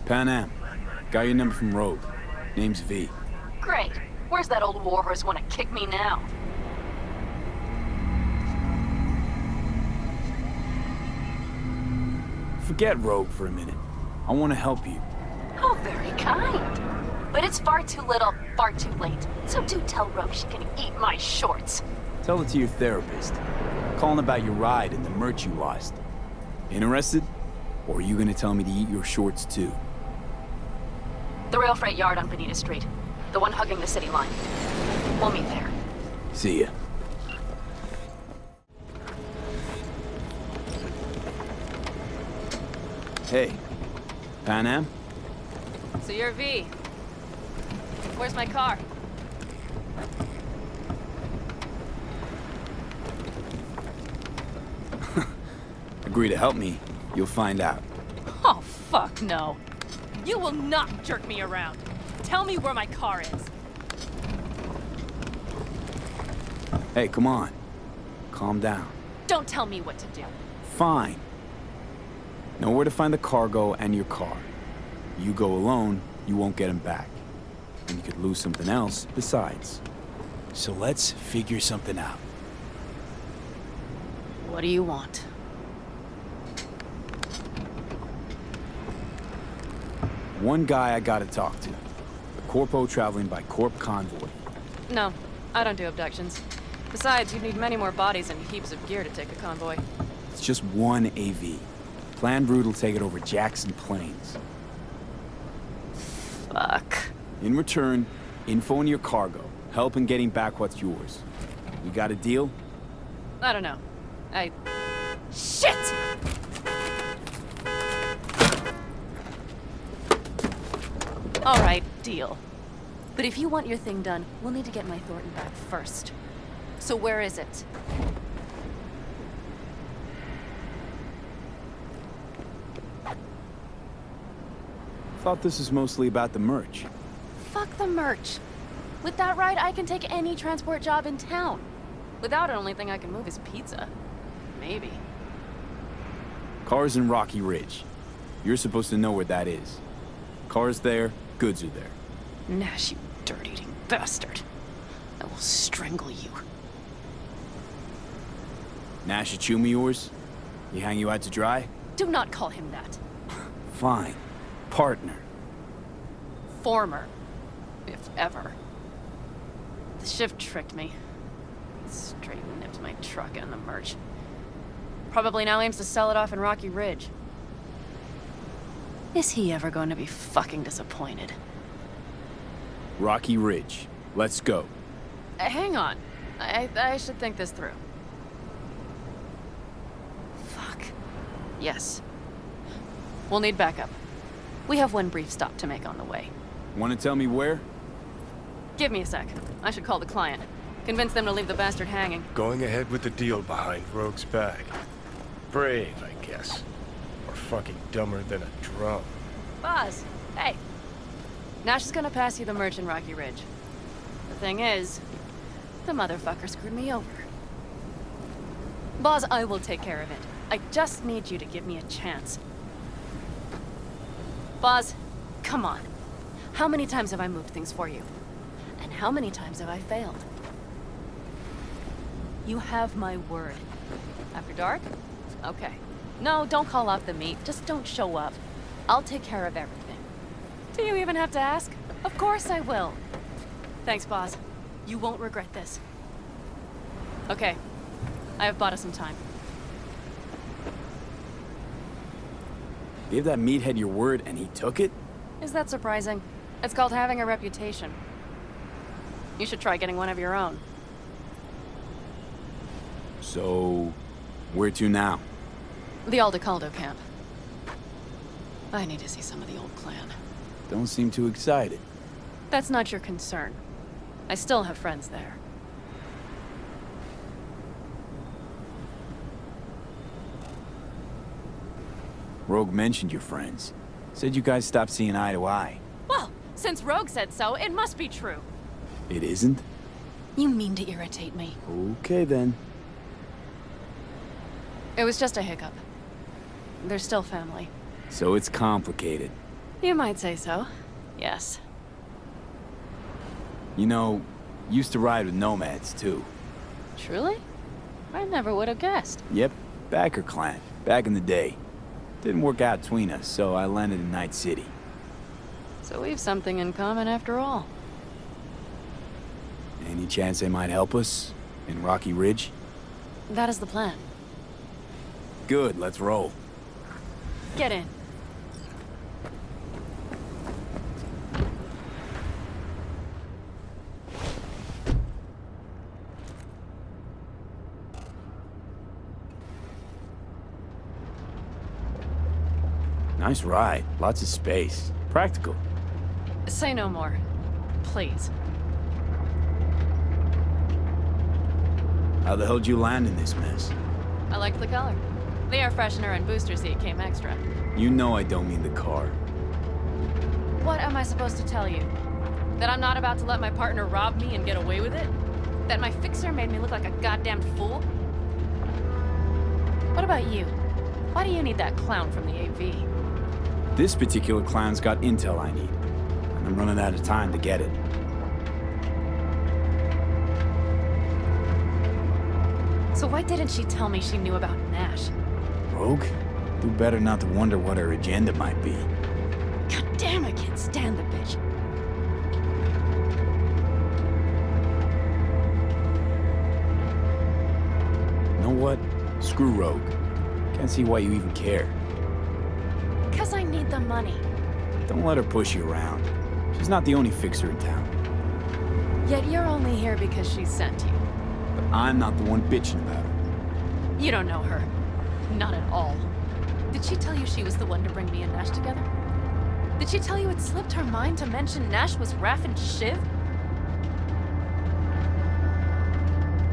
Panam. Got your number from Rogue. Name's V. Great. Where's that old warhorse want to kick me now? Forget Rogue for a minute. I want to help you. Oh, very kind. But it's far too little, far too late. So do tell Rogue she can eat my shorts. Tell it to your therapist. Calling about your ride and the merch you lost. Interested? Or are you gonna tell me to eat your shorts too? The rail freight yard on Bonita Street. The one hugging the city line. We'll meet there. See ya. Hey, Panam? So you're V. Where's my car? Agree to help me, you'll find out. Oh, fuck no. You will not jerk me around. Tell me where my car is. Hey, come on. Calm down. Don't tell me what to do. Fine. Know where to find the cargo and your car. You go alone, you won't get them back. And you could lose something else besides. So let's figure something out. What do you want? One guy I gotta talk to. A corpo traveling by corp convoy. No, I don't do abductions. Besides, you'd need many more bodies and heaps of gear to take a convoy. It's just one AV. Planned route will take it over Jackson Plains. Fuck. In return, info on your cargo. Help in getting back what's yours. You got a deal? I don't know. Shit! Alright, deal. But if you want your thing done, we'll need to get my Thornton back first. So where is it? Thought this was mostly about the merch. Fuck the merch. With that ride, I can take any transport job in town. Without it, only thing I can move is pizza. Maybe. Car's in Rocky Ridge. You're supposed to know where that is. Car's there, goods are there. Nash, you dirt-eating bastard. I will strangle you. Nash a chum of yours? He hang you out to dry? Do not call him that. Fine. Partner. Former. If ever. The shift tricked me. Straight nipped my truck and the merch. Probably now aims to sell it off in Rocky Ridge. Is he ever going to be fucking disappointed? Rocky Ridge. Let's go. Hang on. I should think this through. Fuck. Yes. We'll need backup. We have one brief stop to make on the way. Want to tell me where? Give me a sec. I should call the client. Convince them to leave the bastard hanging. Going ahead with the deal behind Rogue's back. Brave, I guess. Or fucking dumber than a drum. Boz, hey. Nash is gonna pass you the merch in Rocky Ridge. The thing is, the motherfucker screwed me over. Boz, I will take care of it. I just need you to give me a chance. Boz, come on. How many times have I moved things for you? And how many times have I failed? You have my word. After dark? Okay. No, don't call off the meet. Just don't show up. I'll take care of everything. Do you even have to ask? Of course I will. Thanks, Boz. You won't regret this. Okay. I have bought us some time. Gave that meathead your word and he took it? Is that surprising? It's called having a reputation. You should try getting one of your own. So, where to now? The Aldecaldo camp. I need to see some of the old clan. Don't seem too excited. That's not your concern. I still have friends there. Rogue mentioned your friends. Said you guys stopped seeing eye to eye. Well, since Rogue said so, it must be true. It isn't? You mean to irritate me. Okay then. It was just a hiccup. They're still family. So it's complicated. You might say so. Yes. You know, used to ride with nomads, too. Truly? I never would have guessed. Yep, Backer clan, back in the day. Didn't work out between us, so I landed in Night City. So we've something in common after all. Any chance they might help us? In Rocky Ridge? That is the plan. Good, let's roll. Get in. Nice ride, lots of space. Practical. Say no more. Please. How the hell did you land in this mess? I liked the color. The air freshener and booster seat came extra. You know I don't mean the car. What am I supposed to tell you? That I'm not about to let my partner rob me and get away with it? That my fixer made me look like a goddamn fool? What about you? Why do you need that clown from the AV? This particular clown's got intel I need. And I'm running out of time to get it. So why didn't she tell me she knew about Nash? Rogue? Do better not to wonder what her agenda might be. God damn, I can't stand the bitch. You know what? Screw Rogue. Can't see why you even care. 'Cause I need the money. Don't let her push you around. She's not the only fixer in town. Yet you're only here because she sent you. But I'm not the one bitching about her. You don't know her. Not at all. Did she tell you she was the one to bring me and Nash together? Did she tell you it slipped her mind to mention Nash was Raph and Shiv?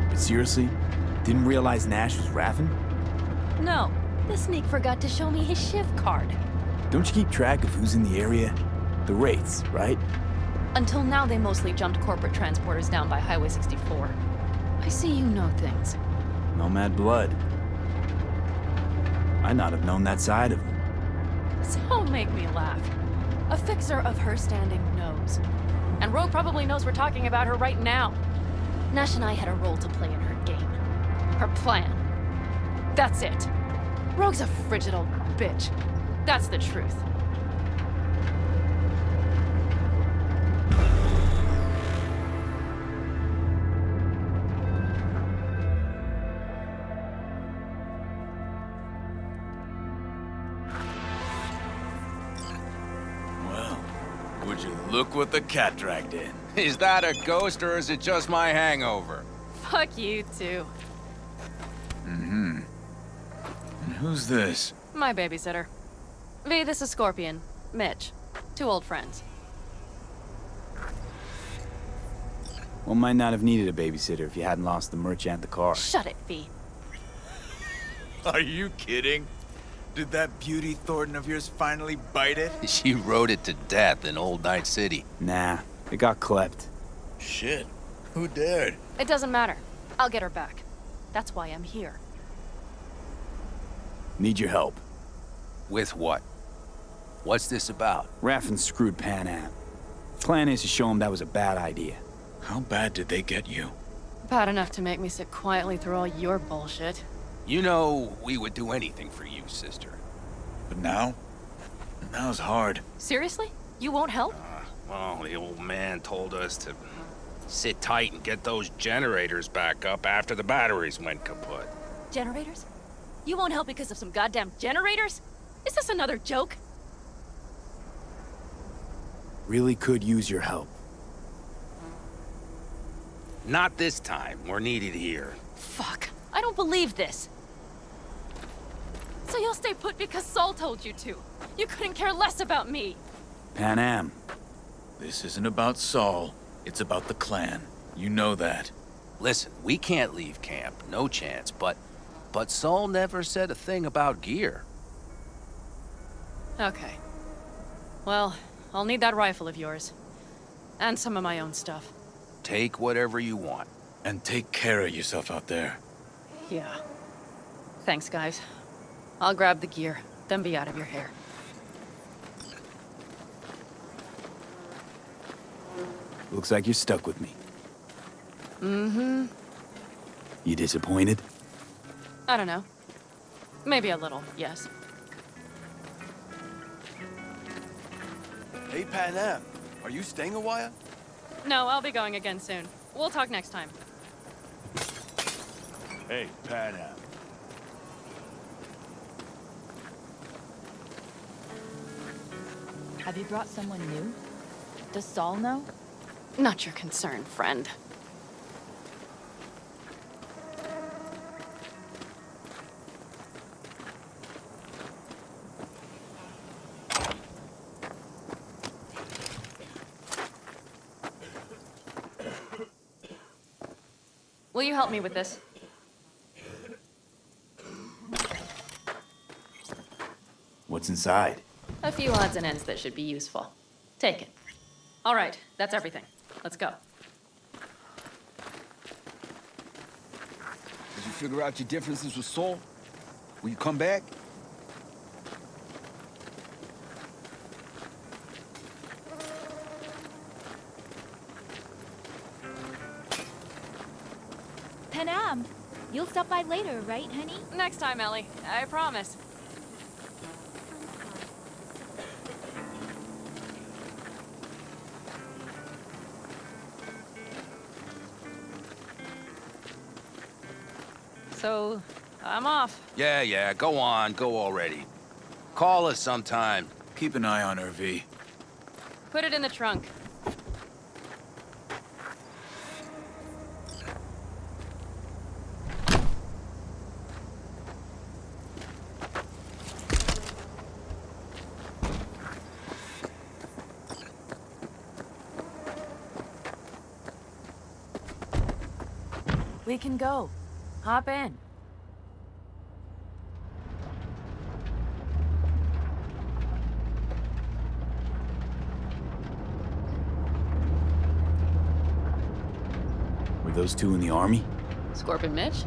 But seriously? Didn't realize Nash was Raffen? No. The sneak forgot to show me his Shiv card. Don't you keep track of who's in the area? The Wraiths, right? Until now, they mostly jumped corporate transporters down by Highway 64. I see you know things. Nomad blood. I'd not have known that side of him. So make me laugh. A fixer of her standing knows. And Rogue probably knows we're talking about her right now. Nash and I had a role to play in her game. Her plan. That's it. Rogue's a frigid old bitch. That's the truth. Well, would you look what the cat dragged in? Is that a ghost or is it just my hangover? Fuck you too. And who's this? My babysitter. V, this is Scorpion. Mitch. Two old friends. One might not have needed a babysitter if you hadn't lost the merchant and the car. Shut it, V. Are you kidding? Did that beauty Thornton of yours finally bite it? She rode it to death in Old Night City. Nah, it got klept. Shit. Who dared? It doesn't matter. I'll get her back. That's why I'm here. Need your help. With what? What's this about? Raffen screwed Panam. Plan is to show him that was a bad idea. How bad did they get you? Bad enough to make me sit quietly through all your bullshit. You know, we would do anything for you, sister. But now? Now's hard. Seriously? You won't help? Well, the old man told us to sit tight and get those generators back up after the batteries went kaput. Generators? You won't help because of some goddamn generators? Is this another joke? Really could use your help. Not this time. We're needed here. Fuck. I don't believe this. So you'll stay put because Saul told you to. You couldn't care less about me. Panam. This isn't about Saul. It's about the clan. You know that. Listen, we can't leave camp. No chance, but Saul never said a thing about gear. Okay. Well, I'll need that rifle of yours. And some of my own stuff. Take whatever you want. And take care of yourself out there. Yeah. Thanks, guys. I'll grab the gear, then be out of your hair. Looks like you're stuck with me. Mm-hmm. You disappointed? I don't know. Maybe a little, yes. Hey, Panam, are you staying a while? No, I'll be going again soon. We'll talk next time. Hey, Panam. Have you brought someone new? Does Saul know? Not your concern, friend. Will you help me with this? What's inside? A few odds and ends that should be useful. Take it. All right, that's everything. Let's go. Did you figure out your differences with Saul? Will you come back? Panam, you'll stop by later, right, honey? Next time, Ellie. I promise. So, I'm off. Yeah, go on, go already. Call us sometime. Keep an eye on her, V. Put it in the trunk. We can go. Hop in. Were those two in the army? Scorpion Mitch?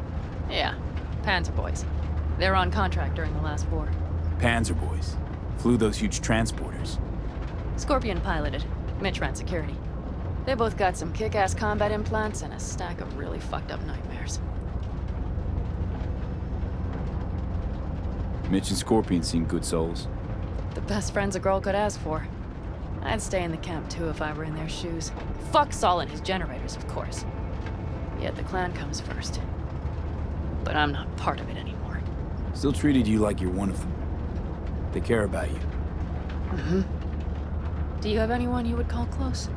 Yeah, Panzer boys. They're on contract during the last war. Panzer boys. Flew those huge transporters. Scorpion piloted. Mitch ran security. They both got some kick-ass combat implants and a stack of really fucked up nightmares. Mitch and Scorpion seem good souls. The best friends a girl could ask for. I'd stay in the camp too if I were in their shoes. Fuck Saul and his generators, of course. Yet the clan comes first. But I'm not part of it anymore. Still treated you like you're one of them. They care about you. Mm-hmm. Do you have anyone you would call close?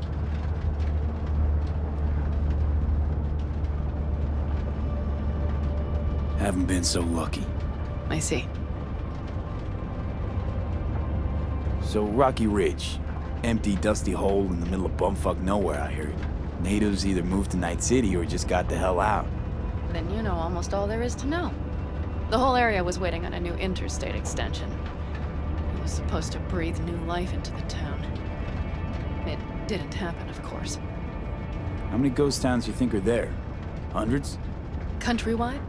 Haven't been so lucky. I see. So Rocky Ridge. Empty, dusty hole in the middle of bumfuck nowhere, I heard. Natives either moved to Night City or just got the hell out. Then you know almost all there is to know. The whole area was waiting on a new interstate extension. It was supposed to breathe new life into the town. It didn't happen, of course. How many ghost towns you think are there? Hundreds? Countrywide?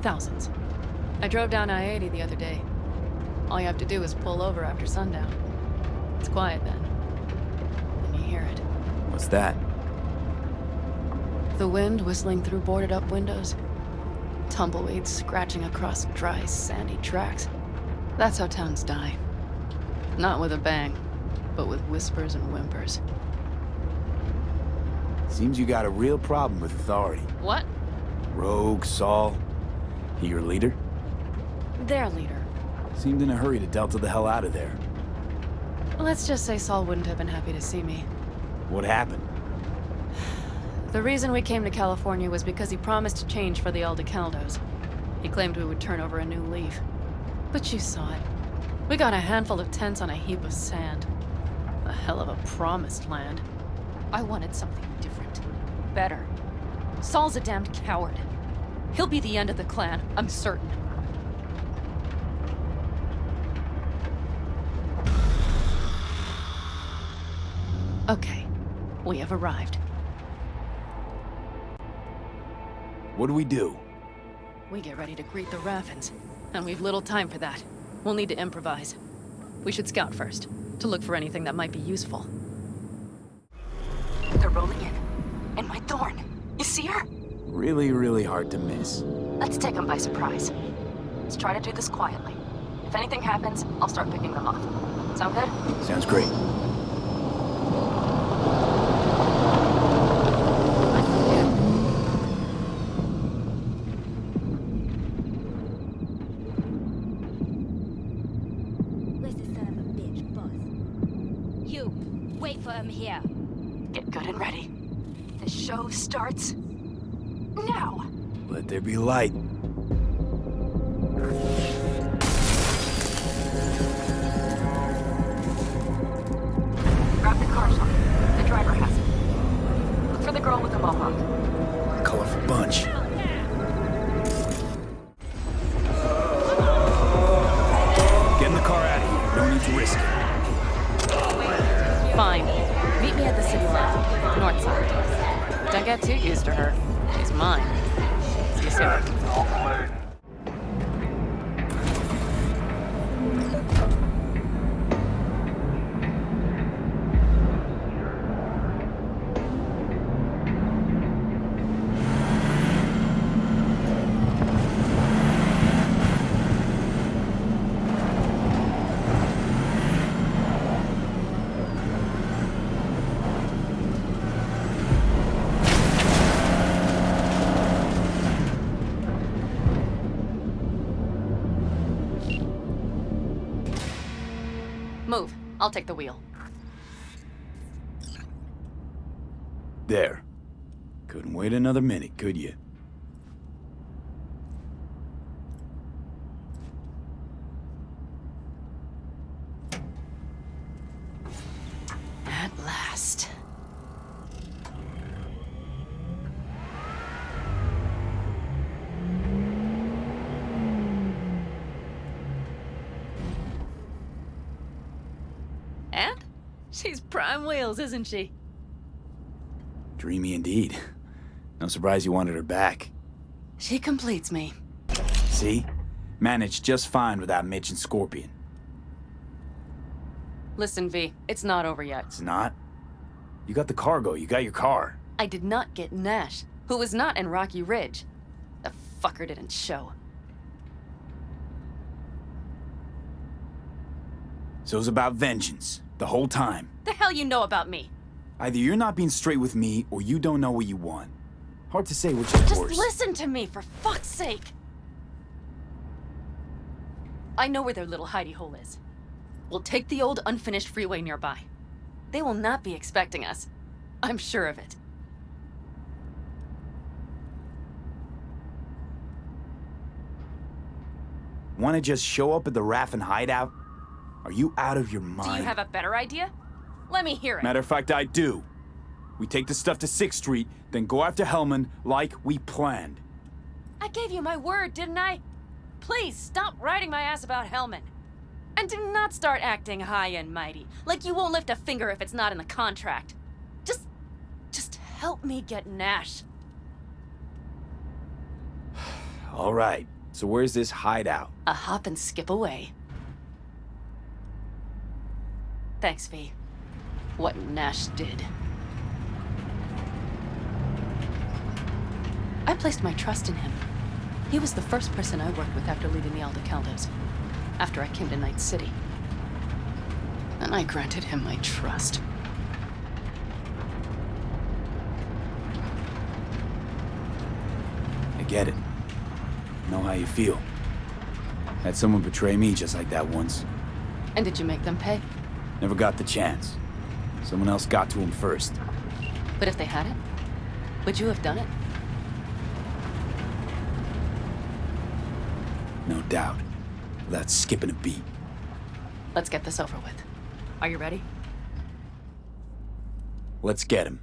Thousands. I drove down I-80 the other day. All you have to do is pull over after sundown. It's quiet then. Then you hear it. What's that? The wind whistling through boarded-up windows. Tumbleweeds scratching across dry, sandy tracks. That's how towns die. Not with a bang, but with whispers and whimpers. Seems you got a real problem with authority. What? Rogue, Saul. He your leader? Their leader. Seemed in a hurry to Delta the hell out of there. Let's just say Saul wouldn't have been happy to see me. What happened? The reason we came to California was because he promised to change for the Aldecaldos. He claimed we would turn over a new leaf. But you saw it. We got a handful of tents on a heap of sand. A hell of a promised land. I wanted something different. Better. Saul's a damned coward. He'll be the end of the clan, I'm certain. Okay, we have arrived. What do we do? We get ready to greet the Raffins, and we've little time for that. We'll need to improvise. We should scout first, to look for anything that might be useful. The They're rolling in. And my thorn. You see her? Really, really hard to miss. Let's take them by surprise. Let's try to do this quietly. If anything happens, I'll start picking them off. Sound good? Sounds great. Where's the son of a bitch, boss? You, wait for him here. Get good and ready. The show starts now. Let there be light. Grab the car shot. The driver has it. Look for the girl with the mohawk. Colorful bunch. Get in the car out of here. No need to risk it. Fine. Meet me at the city line, north side. Don't get too used to her. She's mine. See you soon. Move. I'll take the wheel. There. Couldn't wait another minute, could you? At last. And? She's prime wheels, isn't she? Dreamy indeed. No surprise you wanted her back. She completes me. See? Managed just fine without Mitch and Scorpion. Listen, V, it's not over yet. It's not? You got the cargo, you got your car. I did not get Nash, who was not in Rocky Ridge. The fucker didn't show. So it was about vengeance, the whole time. The hell you know about me? Either you're not being straight with me, or you don't know what you want. Hard to say which is Just worse. listen to me, for fuck's sake! I know where their little hidey hole is. We'll take the old unfinished freeway nearby. They will not be expecting us. I'm sure of it. Want to just show up at the Raffin hideout? Are you out of your mind? Do you have a better idea? Let me hear it. Matter of fact, I do. We take the stuff to 6th Street, then go after Hellman like we planned. I gave you my word, didn't I? Please stop riding my ass about Hellman. And do not start acting high and mighty, like you won't lift a finger if it's not in the contract. Just help me get Nash. All right, so where's this hideout? A hop and skip away. Thanks, V. What Nash did. I placed my trust in him. He was the first person I worked with after leaving the Aldecaldos, after I came to Night City. And I granted him my trust. I get it. Know how you feel. Had someone betray me just like that once. And did you make them pay? Never got the chance. Someone else got to him first. But if they hadn't, would you have done it? No doubt. Without skipping a beat. Let's get this over with. Are you ready? Let's get him.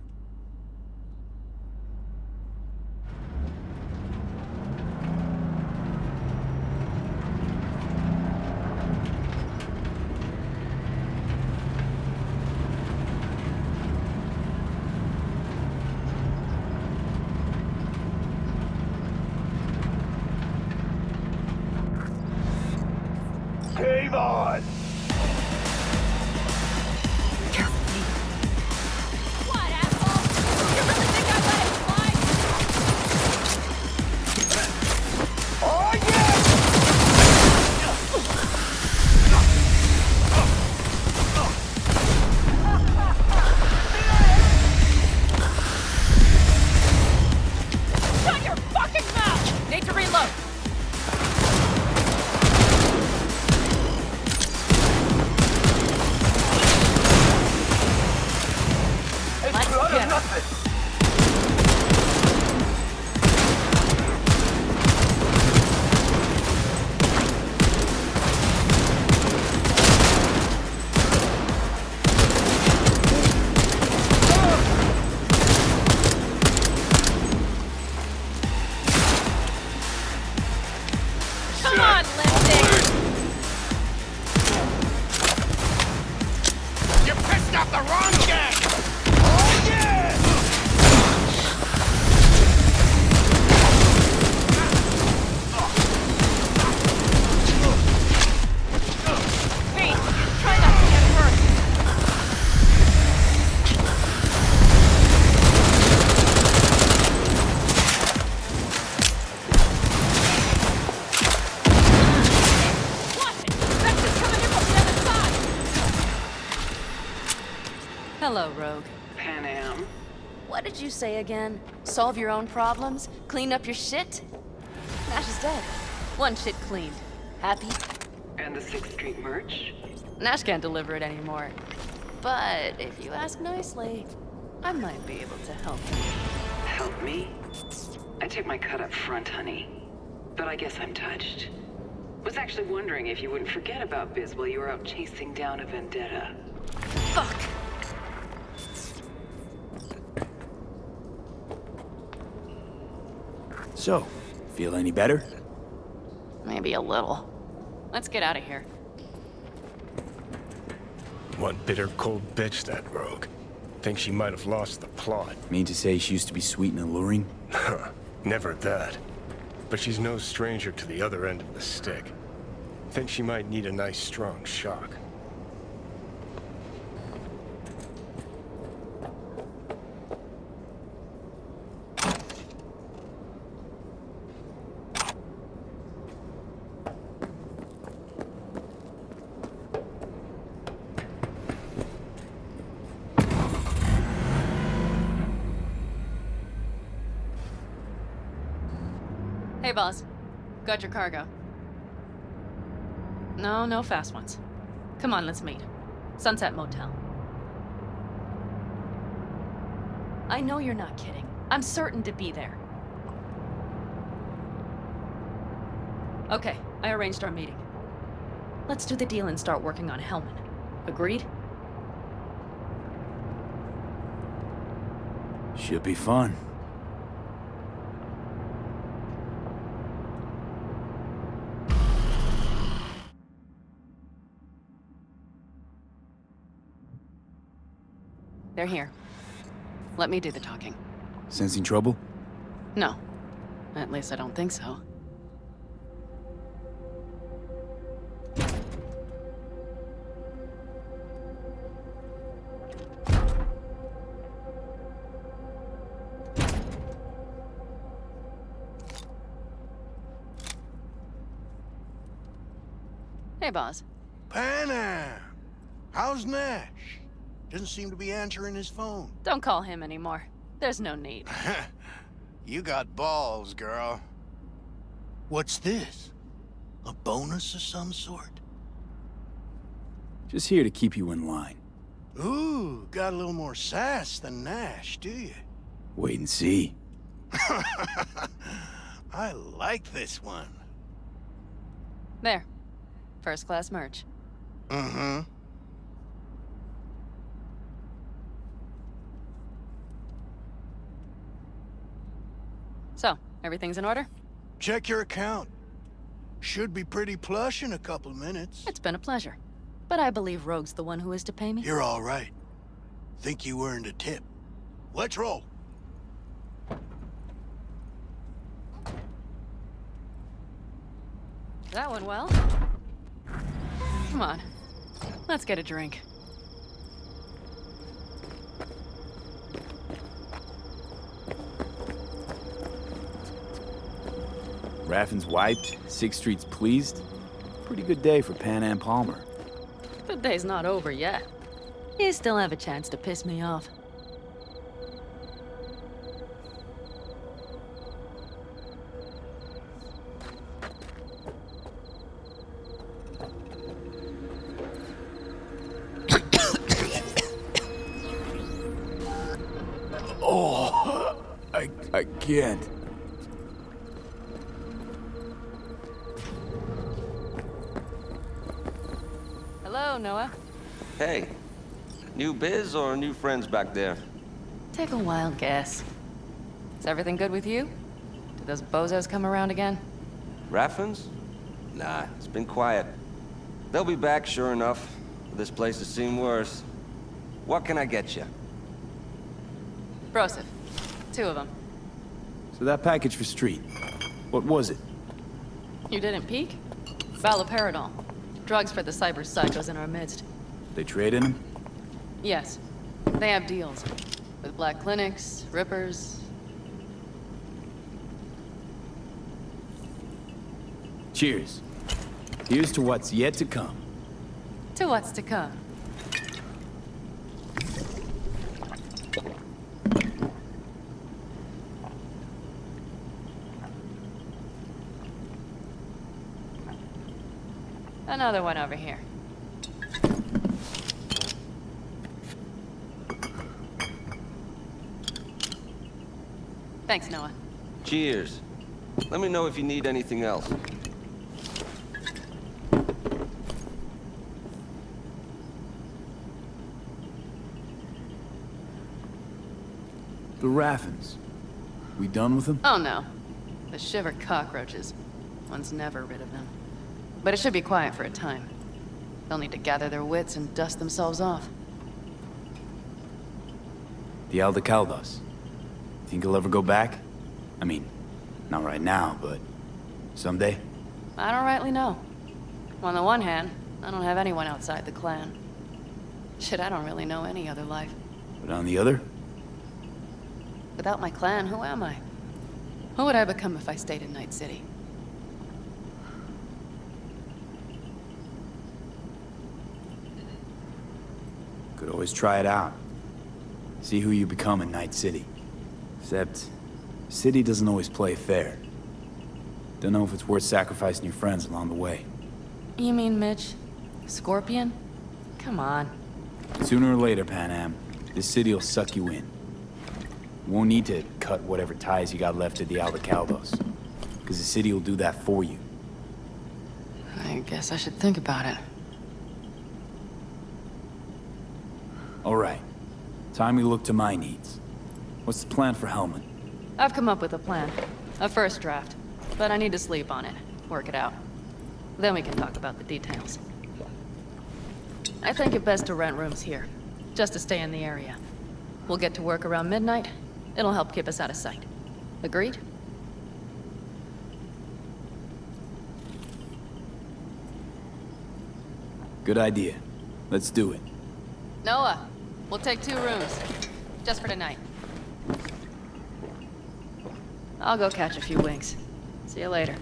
Cave on! Careful, V. What, asshole? stop the wrong gang! Oh, yeah! Hey, try not to get hurt. Watch it! Vector's coming in from the other side! Hello, Rogue. Panam. What did you say again? Solve your own problems? Clean up your shit? Nash is dead. One shit cleaned. Happy? And the 6th Street merch? Nash can't deliver it anymore. But if you ask nicely, I might be able to help you. Help me? I took my cut up front, honey. But I guess I'm touched. Was actually wondering if you wouldn't forget about Biz while you were out chasing down a vendetta. Fuck! So, feel any better? Maybe a little. Let's get out of here. One bitter, cold bitch, that rogue. Think she might have lost the plot. Mean to say she used to be sweet and alluring? Never that. But she's no stranger to the other end of the stick. Think she might need a nice, strong shock. Hey, boss. Got your cargo. No fast ones. Come on, let's meet. Sunset Motel. I know you're not kidding. I'm certain to be there. Okay, I arranged our meeting. Let's do the deal and start working on Hellman. Agreed? Should be fun. They're here. Let me do the talking. Sensing trouble? No. At least I don't think so. Hey, boss. Panam! How's Nash? Doesn't seem to be answering his phone. Don't call him anymore. There's no need. You got balls, girl. What's this? A bonus of some sort? Just here to keep you in line. Ooh, got a little more sass than Nash, do you? Wait and see. I like this one. There. First class merch. Mm-hmm. So, everything's in order? Check your account. Should be pretty plush in a couple of minutes. It's been a pleasure. But I believe Rogue's the one who is to pay me. You're all right. Think you earned a tip. Let's roll. That went well. Come on. Let's get a drink. Raffin's wiped, 6th Street's pleased. Pretty good day for Panam Palmer. The day's not over yet. You still have a chance to piss me off. Oh, I can't. Hello, Noah. Hey, new biz or new friends back there? Take a wild guess. Is everything good with you? Did those bozos come around again? Raffins? Nah, it's been quiet. They'll be back, sure enough. This place has seen worse. What can I get you? Broseph. 2 of them. So that package for Street, what was it? You didn't peek? Valoperidol. Drugs for the cyber psychos in our midst. They traded him? Yes. They have deals. With black clinics, rippers. Cheers. Here's to what's yet to come. To what's to come. Another one over here. Thanks, Noah. Cheers. Let me know if you need anything else. The Raffens. We done with them? Oh no. The shiver cockroaches. One's never rid of them. But it should be quiet for a time. They'll need to gather their wits and dust themselves off. The Aldecaldos. Think he'll ever go back? I mean, not right now, but someday? I don't rightly know. On the one hand, I don't have anyone outside the clan. Shit, I don't really know any other life. But on the other? Without my clan, who am I? Who would I become if I stayed in Night City? Could always try it out. See who you become in Night City. Except, City doesn't always play fair. Don't know if it's worth sacrificing your friends along the way. You mean Mitch? Scorpion? Come on. Sooner or later, Panam, this city will suck you in. You won't need to cut whatever ties you got left at the Aldecaldos, because the city will do that for you. I guess I should think about it. All right. Time we look to my needs. What's the plan for Hellman? I've come up with a plan. A first draft. But I need to sleep on it. Work it out. Then we can talk about the details. I think it best to rent rooms here. Just to stay in the area. We'll get to work around midnight. It'll help keep us out of sight. Agreed? Good idea. Let's do it. Noah, we'll take 2 rooms. Just for tonight. I'll go catch a few winks. See you later.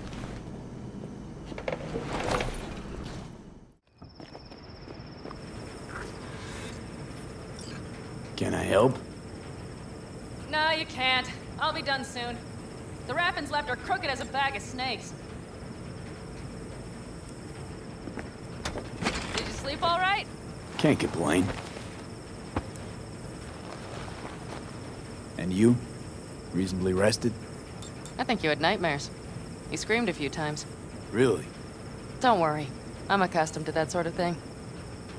Can I help? No, you can't. I'll be done soon. The Raffens left are crooked as a bag of snakes. Did you sleep all right? Can't complain. And you? Reasonably rested? I think you had nightmares. You screamed a few times. Really? Don't worry. I'm accustomed to that sort of thing.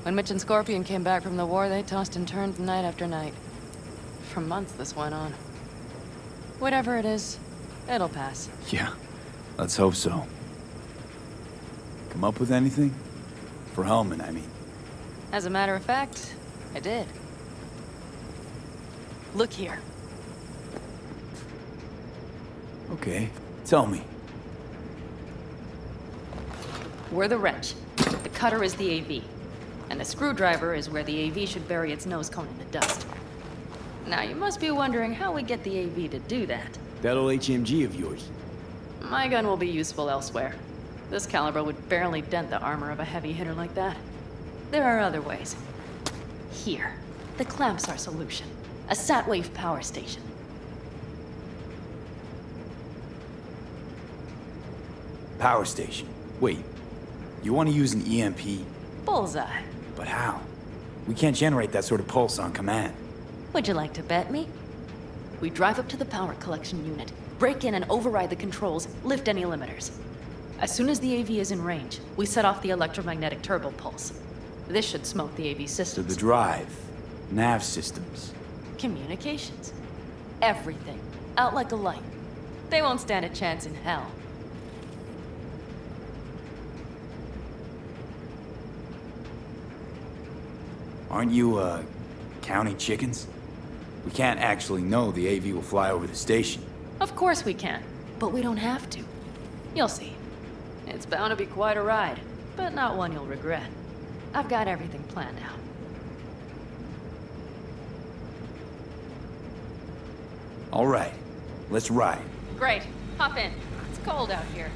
When Mitch and Scorpion came back from the war, they tossed and turned night after night. For months this went on. Whatever it is, it'll pass. Yeah, let's hope so. Come up with anything? For Hellman, I mean. As a matter of fact, I did. Look here. Okay, tell me. We're the wrench. The cutter is the AV. And the screwdriver is where the AV should bury its nose cone in the dust. Now, you must be wondering how we get the AV to do that. That old HMG of yours. My gun will be useful elsewhere. This caliber would barely dent the armor of a heavy hitter like that. There are other ways. Here. The clamp's our solution. A Satwave power station. Power station. Wait, you want to use an EMP? Bullseye. But how? We can't generate that sort of pulse on command. Would you like to bet me? We drive up to the power collection unit, break in and override the controls, lift any limiters. As soon as the AV is in range, we set off the electromagnetic turbo pulse. This should smoke the AV So systems. the drive, nav systems. Communications. Everything. Out like a light. They won't stand a chance in hell. Aren't you, Counting chickens? We can't actually know the AV will fly over the station. Of course we can, but we don't have to. You'll see. It's bound to be quite a ride, but not one you'll regret. I've got everything planned out. All right, let's ride. Great. Hop in. It's cold out here.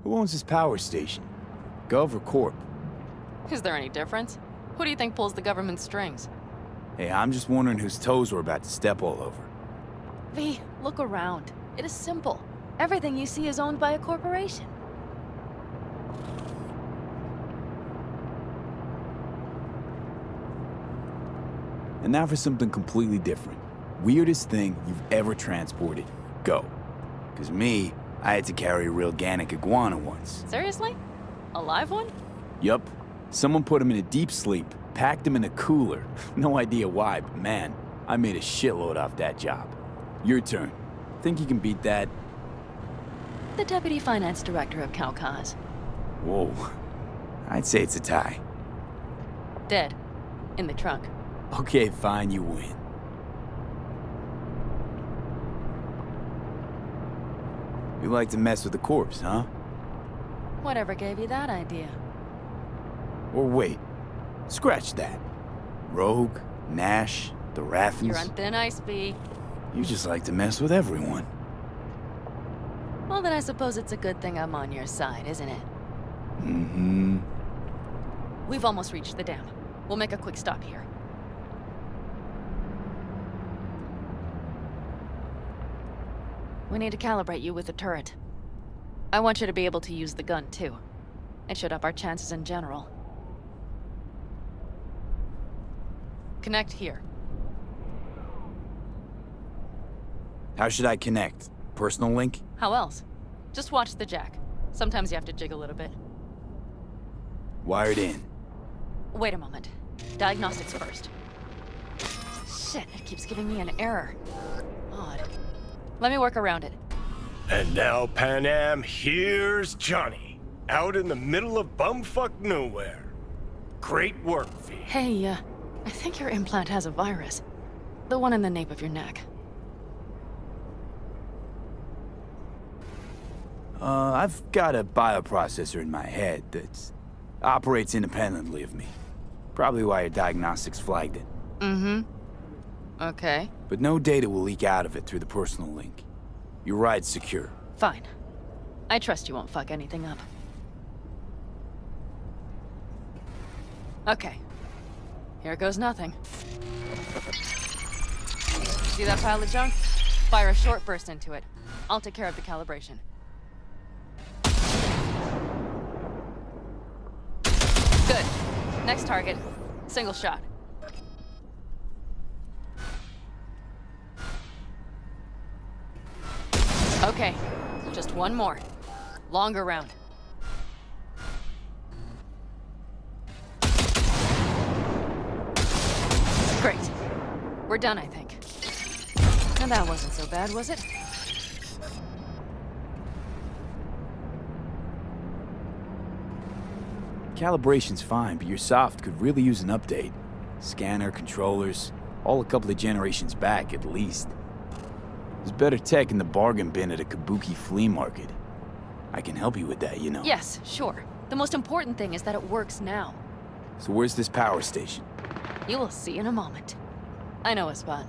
Who owns this power station? Gov or Corp? Is there any difference? Who do you think pulls the government strings? Hey, I'm just wondering whose toes we're about to step all over. V, look around. It is simple. Everything you see is owned by a corporation. And now for something completely different. Weirdest thing you've ever transported. Go. 'Cause me, I had to carry a real Gannic iguana once. Seriously? A live one? Yup. Someone put him in a deep sleep, packed him in a cooler. No idea why, but man, I made a shitload off that job. Your turn. Think you can beat that? The Deputy Finance Director of Caucas. Whoa. I'd say it's a tie. Dead. In the trunk. Okay, fine, you win. You like to mess with the corpse, huh? Whatever gave you that idea? Or wait, scratch that. Rogue, Nash, the Raffens. You're on thin ice, V. You just like to mess with everyone. Well, then I suppose it's a good thing I'm on your side, isn't it? Mm-hmm. We've almost reached the dam. We'll make a quick stop here. We need to calibrate you with the turret. I want you to be able to use the gun, too. It should up our chances in general. Connect here. How should I connect? Personal link? How else? Just watch the jack. Sometimes you have to jig a little bit. Wired in. Wait a moment. Diagnostics first. Shit, it keeps giving me an error. Odd. Let me work around it. And now, Panam, here's Johnny. Out in the middle of bumfuck nowhere. Great work, V. Hey, I think your implant has a virus. The one in the nape of your neck. I've got a bioprocessor in my head that operates independently of me. Probably why your diagnostics flagged it. Mm-hmm. Okay. But no data will leak out of it through the personal link. Your ride's secure. Fine. I trust you won't fuck anything up. Okay. Here goes nothing. See that pile of junk? Fire a short burst into it. I'll take care of the calibration. Good. Next target. Single shot. Okay. Just one more. Longer round. Great. We're done, I think. And that wasn't so bad, was it? Calibration's fine, but your soft could really use an update. Scanner, controllers, all a couple of generations back at least. There's better tech in the bargain bin at a kabuki flea market. I can help you with that, you know. Yes, sure. The most important thing is that it works now. So where's this power station? You will see in a moment. I know a spot.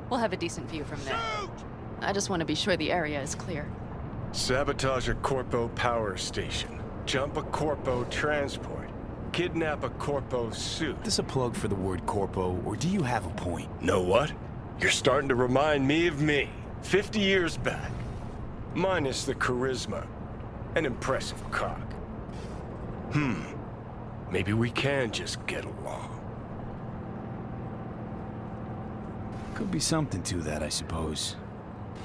We'll have a decent view from there. I just want to be sure the area is clear. Sabotage a Corpo power station. Jump a Corpo transport. Kidnap a Corpo suit. Is this a plug for the word corpo, or do you have a point? Know what? You're starting to remind me of me, 50 years back. Minus the charisma. An impressive cock. Maybe we can just get along. Could be something to that, I suppose.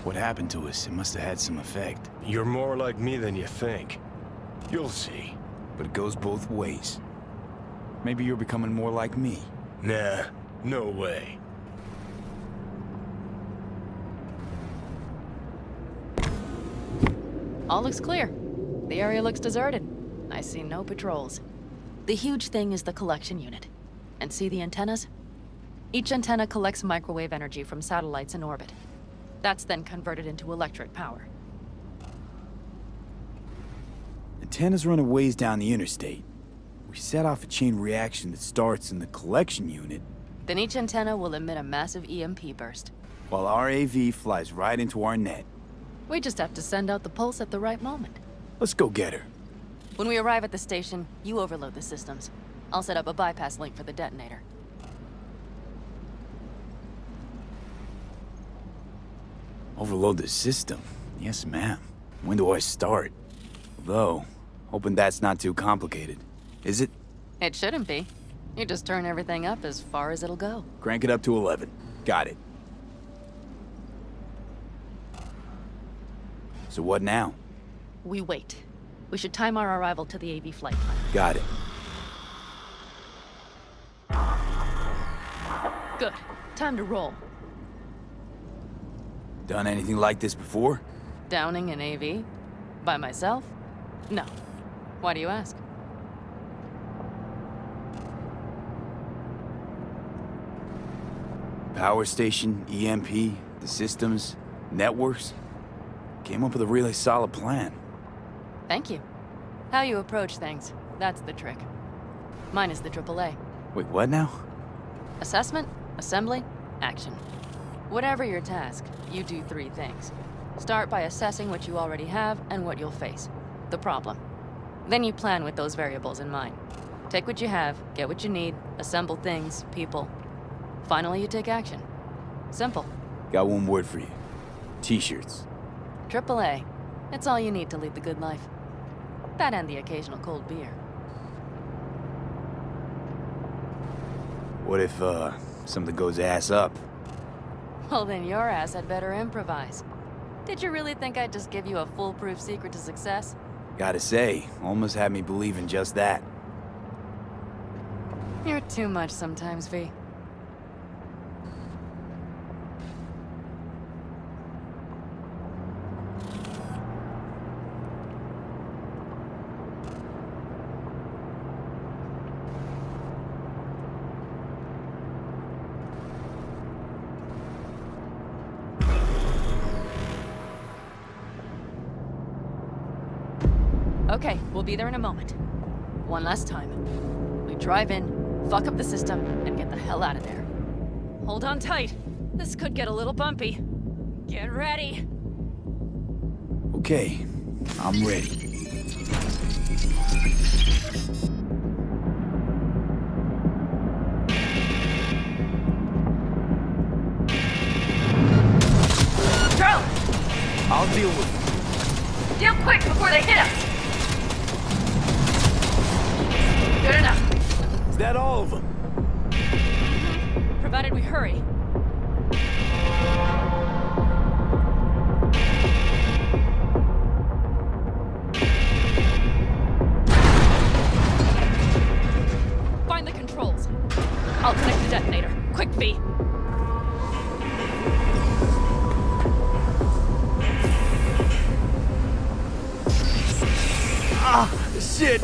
What happened to us, it must have had some effect. You're more like me than you think. You'll see. But it goes both ways. Maybe you're becoming more like me. Nah, no way. All looks clear. The area looks deserted. I see no patrols. The huge thing is the collection unit. And see the antennas? Each antenna collects microwave energy from satellites in orbit. That's then converted into electric power. Antennas run a ways down the interstate. We set off a chain reaction that starts in the collection unit, Then each antenna will emit a massive EMP burst. while our AV flies right into our net. We just have to send out the pulse at the right moment. Let's go get her. When we arrive at the station, you overload the systems. I'll set up a bypass link for the detonator. Overload the system. Yes, ma'am. When do I start? Though, hoping that's not too complicated. Is it? It shouldn't be. You just turn everything up as far as it'll go. Crank it up to 11. Got it. So what now? We wait. We should time our arrival to the AV flight plan. Got it. Good. Time to roll. Done anything like this before? Downing an AV? By myself? No. Why do you ask? Power station, EMP, the systems, networks. Came up with a really solid plan. Thank you. How you approach things, that's the trick. Mine is the AAA. Wait, what now? Assessment, assembly, action. Whatever your task, you do 3 things. Start by assessing what you already have and what you'll face. The problem. Then you plan with those variables in mind. Take what you have, get what you need, assemble things, people. Finally, you take action. Simple. Got one word for you. T-shirts. AAA. It's all you need to lead the good life. That and the occasional cold beer. What if, something goes ass up? Well, then your ass had better improvise. Did you really think I'd just give you a foolproof secret to success? Gotta say, almost had me believing just that. You're too much sometimes, V. Okay, we'll be there in a moment. One last time. We drive in, fuck up the system, and get the hell out of there. Hold on tight. This could get a little bumpy. Get ready. Okay, I'm ready. Drone! I'll deal with it. Deal quick before they hit us! Good enough. Is that all of them? Provided we hurry. Find the controls. I'll connect the detonator. Quick, V. Ah, shit!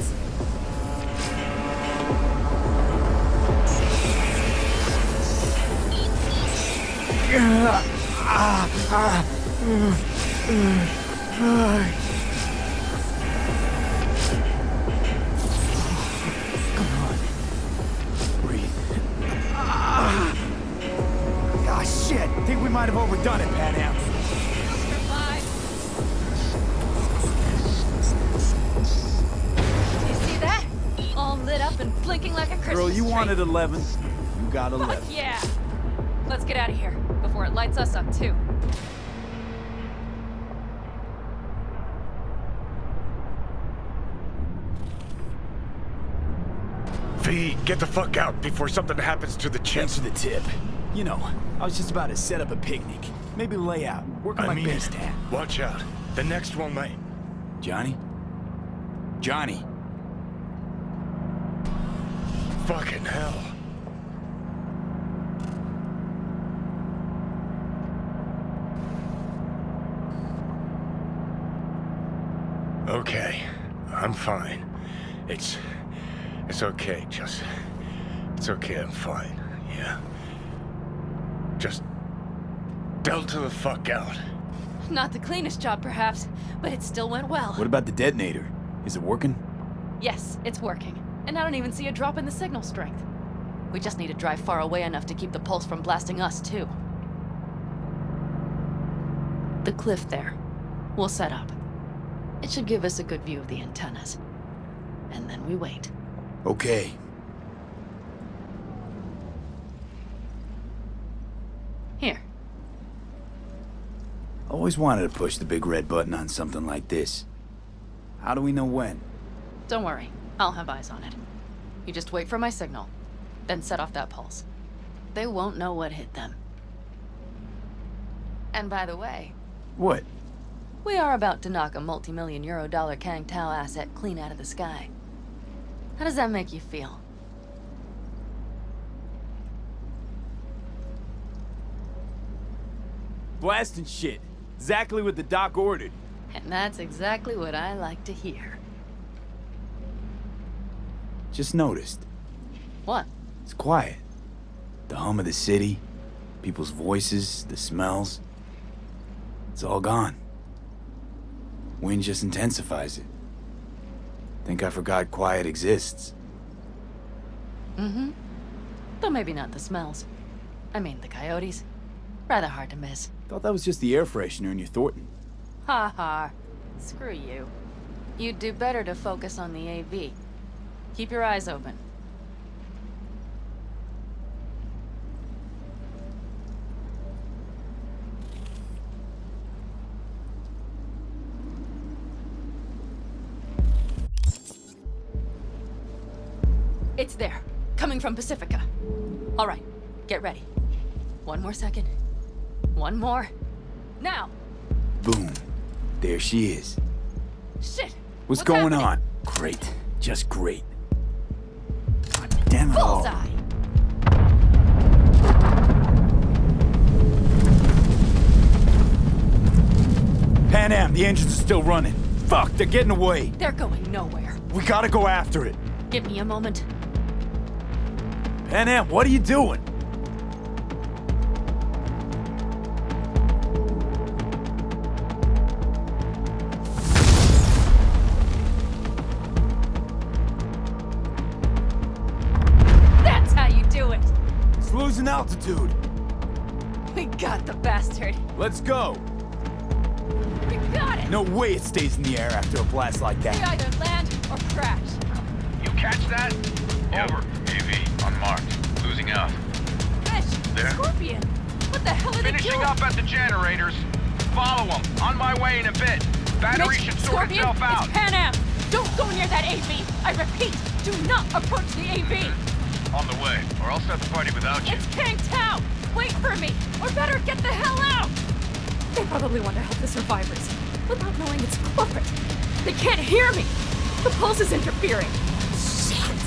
Come on. Breathe. Ah, shit! Think we might have overdone it, Panam. You see that? All lit up and blinking like a Christmas Girl, you tree. wanted 11. You got 11. Fuck yeah! Let's get out of here before it lights us up too. V, get the fuck out before something happens to the chip. Thanks for the tip. You know, I was just about to set up a picnic. Maybe lay out. Work on my base tab. Watch out. The next one might. Johnny? Johnny? Fucking hell. Okay, I'm fine. It's okay, just... It's okay, I'm fine, yeah? Just... delta the fuck out. Not the cleanest job, perhaps, but it still went well. What about the detonator? Is it working? Yes, it's working. And I don't even see a drop in the signal strength. We just need to drive far away enough to keep the pulse from blasting us, too. The cliff there. We'll set up. It should give us a good view of the antennas. And then we wait. Okay. Here. Always wanted to push the big red button on something like this. How do we know when? Don't worry. I'll have eyes on it. You just wait for my signal, then set off that pulse. They won't know what hit them. And by the way... What? We are about to knock a multi-million-euro-dollar Kang Tao asset clean out of the sky. How does that make you feel? Blasting shit. Exactly what the doc ordered. And that's exactly what I like to hear. Just noticed. What? It's quiet. The hum of the city, people's voices, the smells. It's all gone. Wind just intensifies it. Think I forgot quiet exists. Mm-hmm. Though maybe not the smells. I mean, the coyotes. Rather hard to miss. Thought that was just the air freshener in your Thornton. Ha ha. Screw you. You'd do better to focus on the AV. Keep your eyes open. It's there. Coming from Pacifica. All right. Get ready. One more second. One more. Now! Boom. There she is. Shit! What's going happening? on? Great. Just great. God damn it all. Bullseye! Panam, the engines are still running. Fuck, they're getting away. They're going nowhere. We gotta go after it. Give me a moment. Panam, what are you doing? That's how you do it! It's losing altitude. We got the bastard. Let's go. We got it! No way it stays in the air after a blast like We that. either land or crash. You catch that? Over. AV on mark. Losing out. Fish! There? Scorpion! What the hell are they Finishing doing? up at the generators. Follow them. On my way in a bit. Battery Mitch, should sort Scorpion, itself out. It's Panam! Don't go near that AV! I repeat, do not approach the AV! On the way, or I'll start the party without you. It's Kang Tao! Wait for me! Or better, get the hell out! They probably want to help the survivors, without knowing it's corporate. They can't hear me! The pulse is interfering. Shit!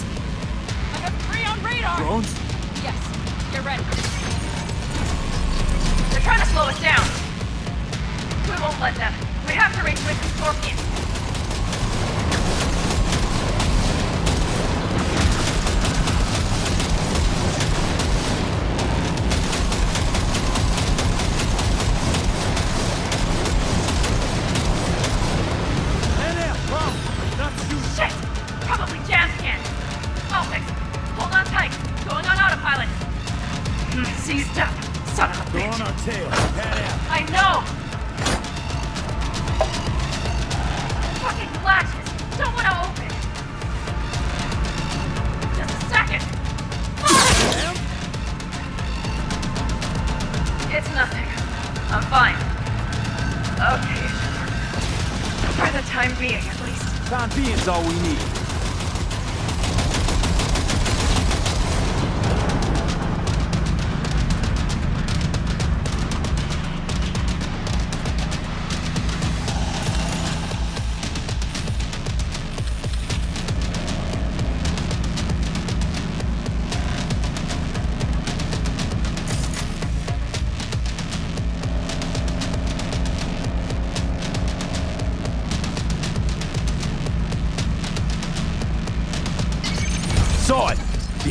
I have 3 on radar! Drones? Yes, get ready. They're trying to slow us down. We won't let them. We have to reach with the Scorpion. Shit! Probably jam scan. Optics, hold on tight. Going on autopilot. Seized up. Son of a They're bitch. on our tail. Panam. I know! Fucking latches! Don't want to open! Just a second! It's nothing. I'm fine. Okay. For the time being, at least. Time being's all we need.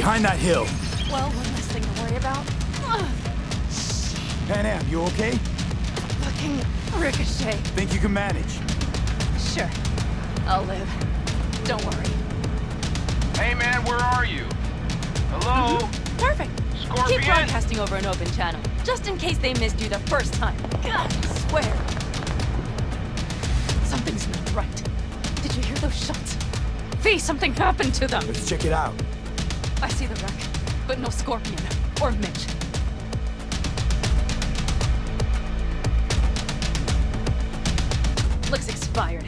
behind that hill. Well, one less thing to worry about. Panam, you okay? Fucking ricochet. Think you can manage? Sure. I'll live. Don't worry. Hey man, where are you? Hello? Perfect. Scorpion? Keep broadcasting over an open channel, just in case they missed you the first time. God, I swear. Something's not right. Did you hear those shots? V, something happened to them. Let's check it out. I see the wreck, but no Scorpion or Mitch. Looks expired.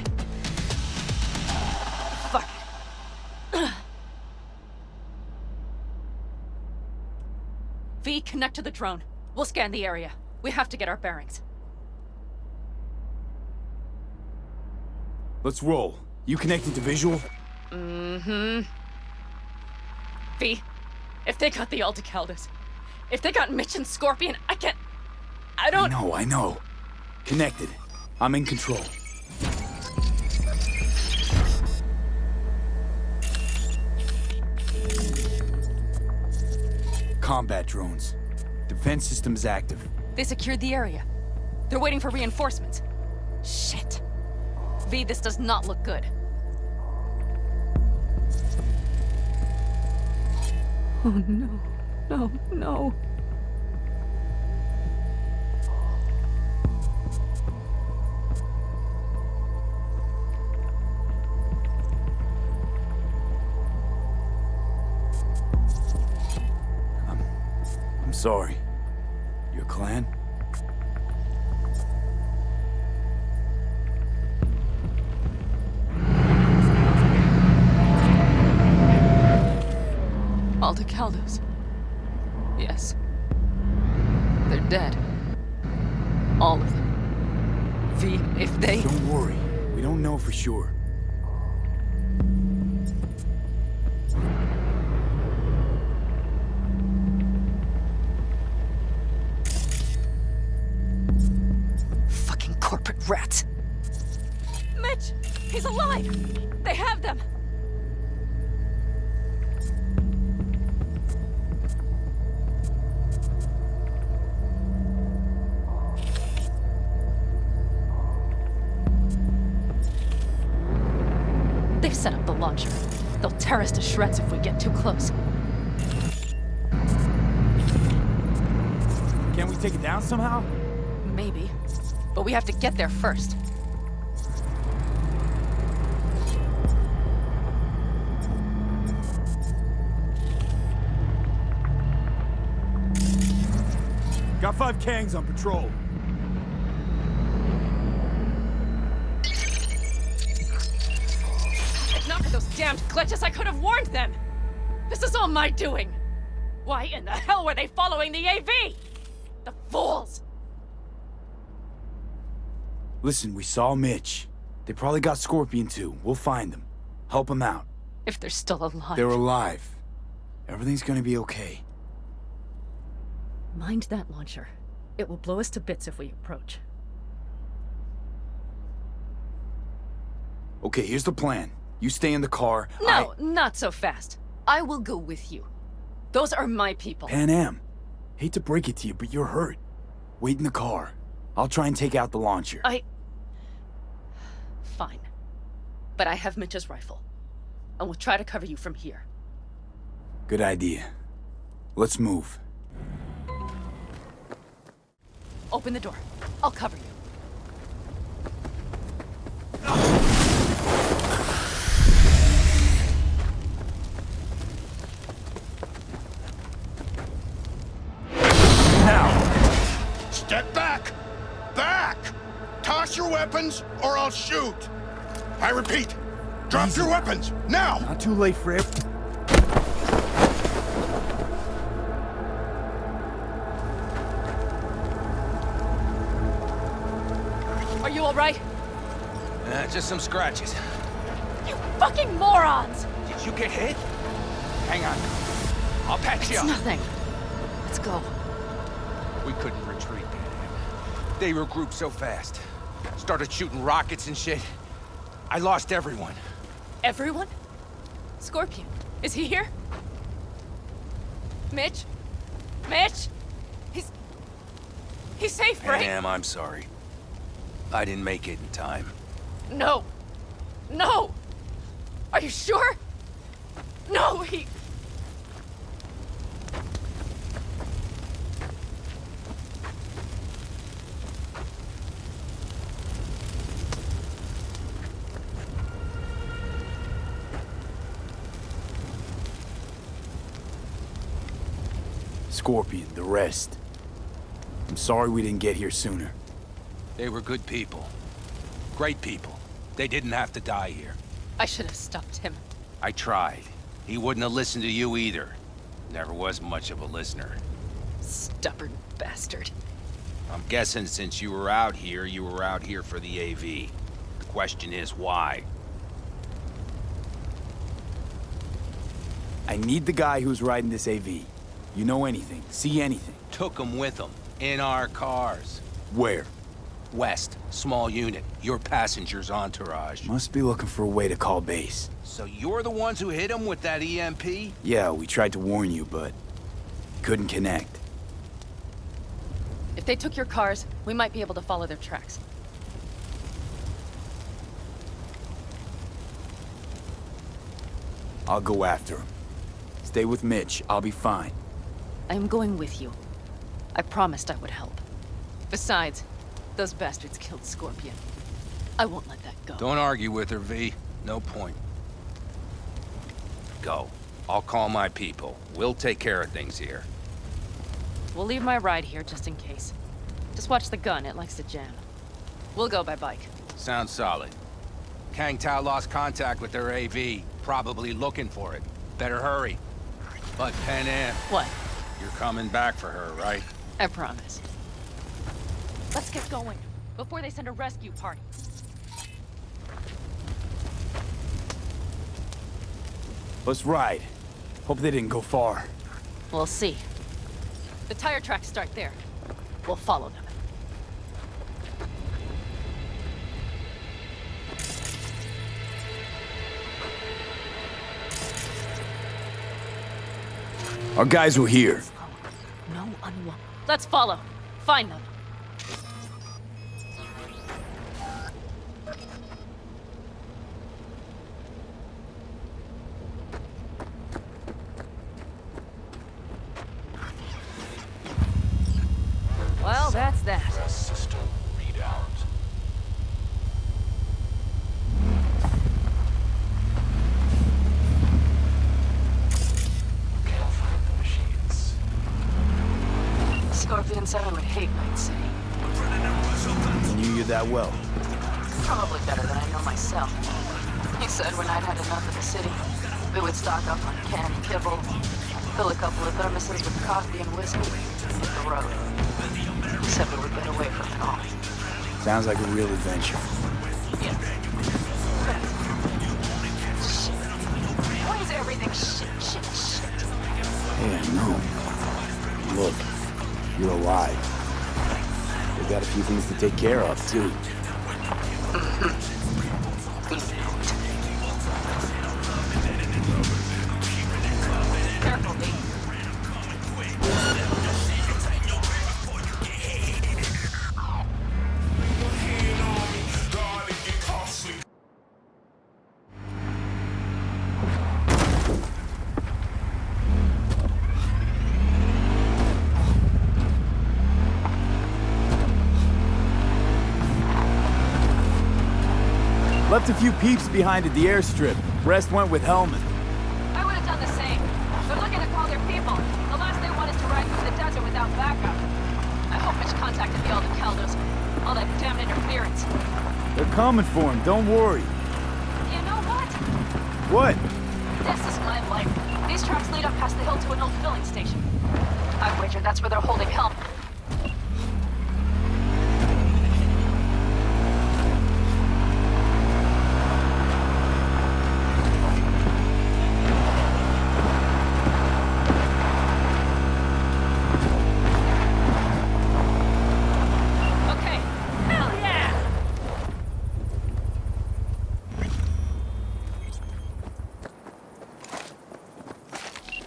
Fuck it. V, connect to the drone. We'll scan the area. We have to get our bearings. Let's roll. You connected to visual? Mm-hmm. V, if they got the Aldecaldos, if they got Mitch and Scorpion, I don't... I know. Connected. I'm in control. Combat drones. Defense systems active. They secured the area. They're waiting for reinforcements. Shit. V, this does not look good. Oh no. No, no. I'm sorry. Your clan? Aldecaldos. Yes. They're dead. All of them. V, if they... Don't worry. We don't know for sure. Fucking corporate rats. Mitch! He's alive! They have them! They've set up the launcher. They'll tear us to shreds if we get too close. Can't we take it down somehow? Maybe. But we have to get there first. Got 5 Kangs on patrol. If not for those damned glitches, I could have warned them! This is all my doing! Why in the hell were they following the AV? The fools! Listen, we saw Mitch. They probably got Scorpion too. We'll find them. Help them out. If they're still alive. They're alive. Everything's gonna be okay. Mind that launcher. It will blow us to bits if we approach. Okay, here's the plan. You stay in the car. No, not so fast. I will go with you. Those are my people. Panam, hate to break it to you, but you're hurt. Wait in the car. I'll try and take out the launcher. Fine. But I have Mitch's rifle. And we'll try to cover you from here. Good idea. Let's move. Open the door. I'll cover you. Step back! Back! Toss your weapons, or I'll shoot! I repeat, drop your weapons, now! Not too late for it. Are you alright? Just some scratches. You fucking morons! Did you get hit? Hang on. I'll patch you It's up. nothing. Let's go. We couldn't retreat, man. They regrouped so fast. Started shooting rockets and shit. I lost everyone. Everyone? Scorpion, is he here? Mitch? Mitch? He's safe, right? Panam, I'm sorry. I didn't make it in time. No. No! Are you sure? No, Scorpion, the rest. I'm sorry we didn't get here sooner. They were good people. Great people. They didn't have to die here. I should have stopped him. I tried. He wouldn't have listened to you either. Never was much of a listener. Stubborn bastard. I'm guessing since you were out here for the AV. The question is why? I need the guy who's riding this AV. You know anything, see anything? Took him with him. In our cars. Where? West. Small unit. Your passenger's entourage. Must be looking for a way to call base. So you're the ones who hit him with that EMP? Yeah, we tried to warn you, but couldn't connect. If they took your cars, we might be able to follow their tracks. I'll go after him. Stay with Mitch, I'll be fine. I am going with you. I promised I would help. Besides, those bastards killed Scorpion. I won't let that go. Don't argue with her, V. No point. Go. I'll call my people. We'll take care of things here. We'll leave my ride here just in case. Just watch the gun, it likes to jam. We'll go by bike. Sounds solid. Kang Tao lost contact with their AV. Probably looking for it. Better hurry. But Panam... What? You're coming back for her, right? I promise. Let's get going, before they send a rescue party. Let's ride. Hope they didn't go far. We'll see. The tire tracks start there. We'll follow them. Our guys were here. No unwanted. Let's follow. Find them. Well, that's that. System readout. Can't find the machines. Scorpion 7 would hate Night City. He knew you that well. Probably better than I know myself. He said when I'd had enough of the city, we would stock up on canned kibble, fill a couple of thermoses with coffee and whiskey, hit the road. He said we would get away from it all. Sounds like a real adventure. Yeah. Shit. Why is everything shit? Hey, I know. Look, you're alive. We've got a few things to take care of, too. Careful, Lee. Left a few peeps behind at the airstrip. Rest went with Hellman. I would have done the same. They're looking to call their people. The last they want is to ride through the desert without backup. I hope Mitch contacted the Aldecaldos. All that damn interference. They're coming for him, don't worry. You know what? What? This is my life. These tracks lead up past the hill to an old filling station. I wager that's where they're holding Helm.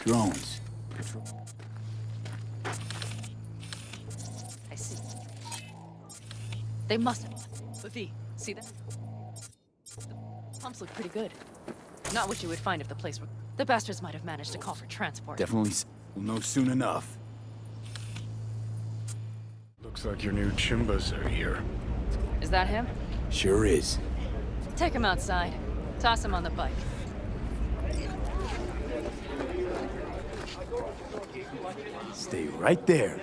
Drones. They must have. But V, see that? The pumps look pretty good. Not what you would find if the place were... The bastards might have managed to call for transport. Definitely we'll know soon enough. Looks like your new Chimbas are here. Is that him? Sure is. Take him outside. Toss him on the bike. Stay right there.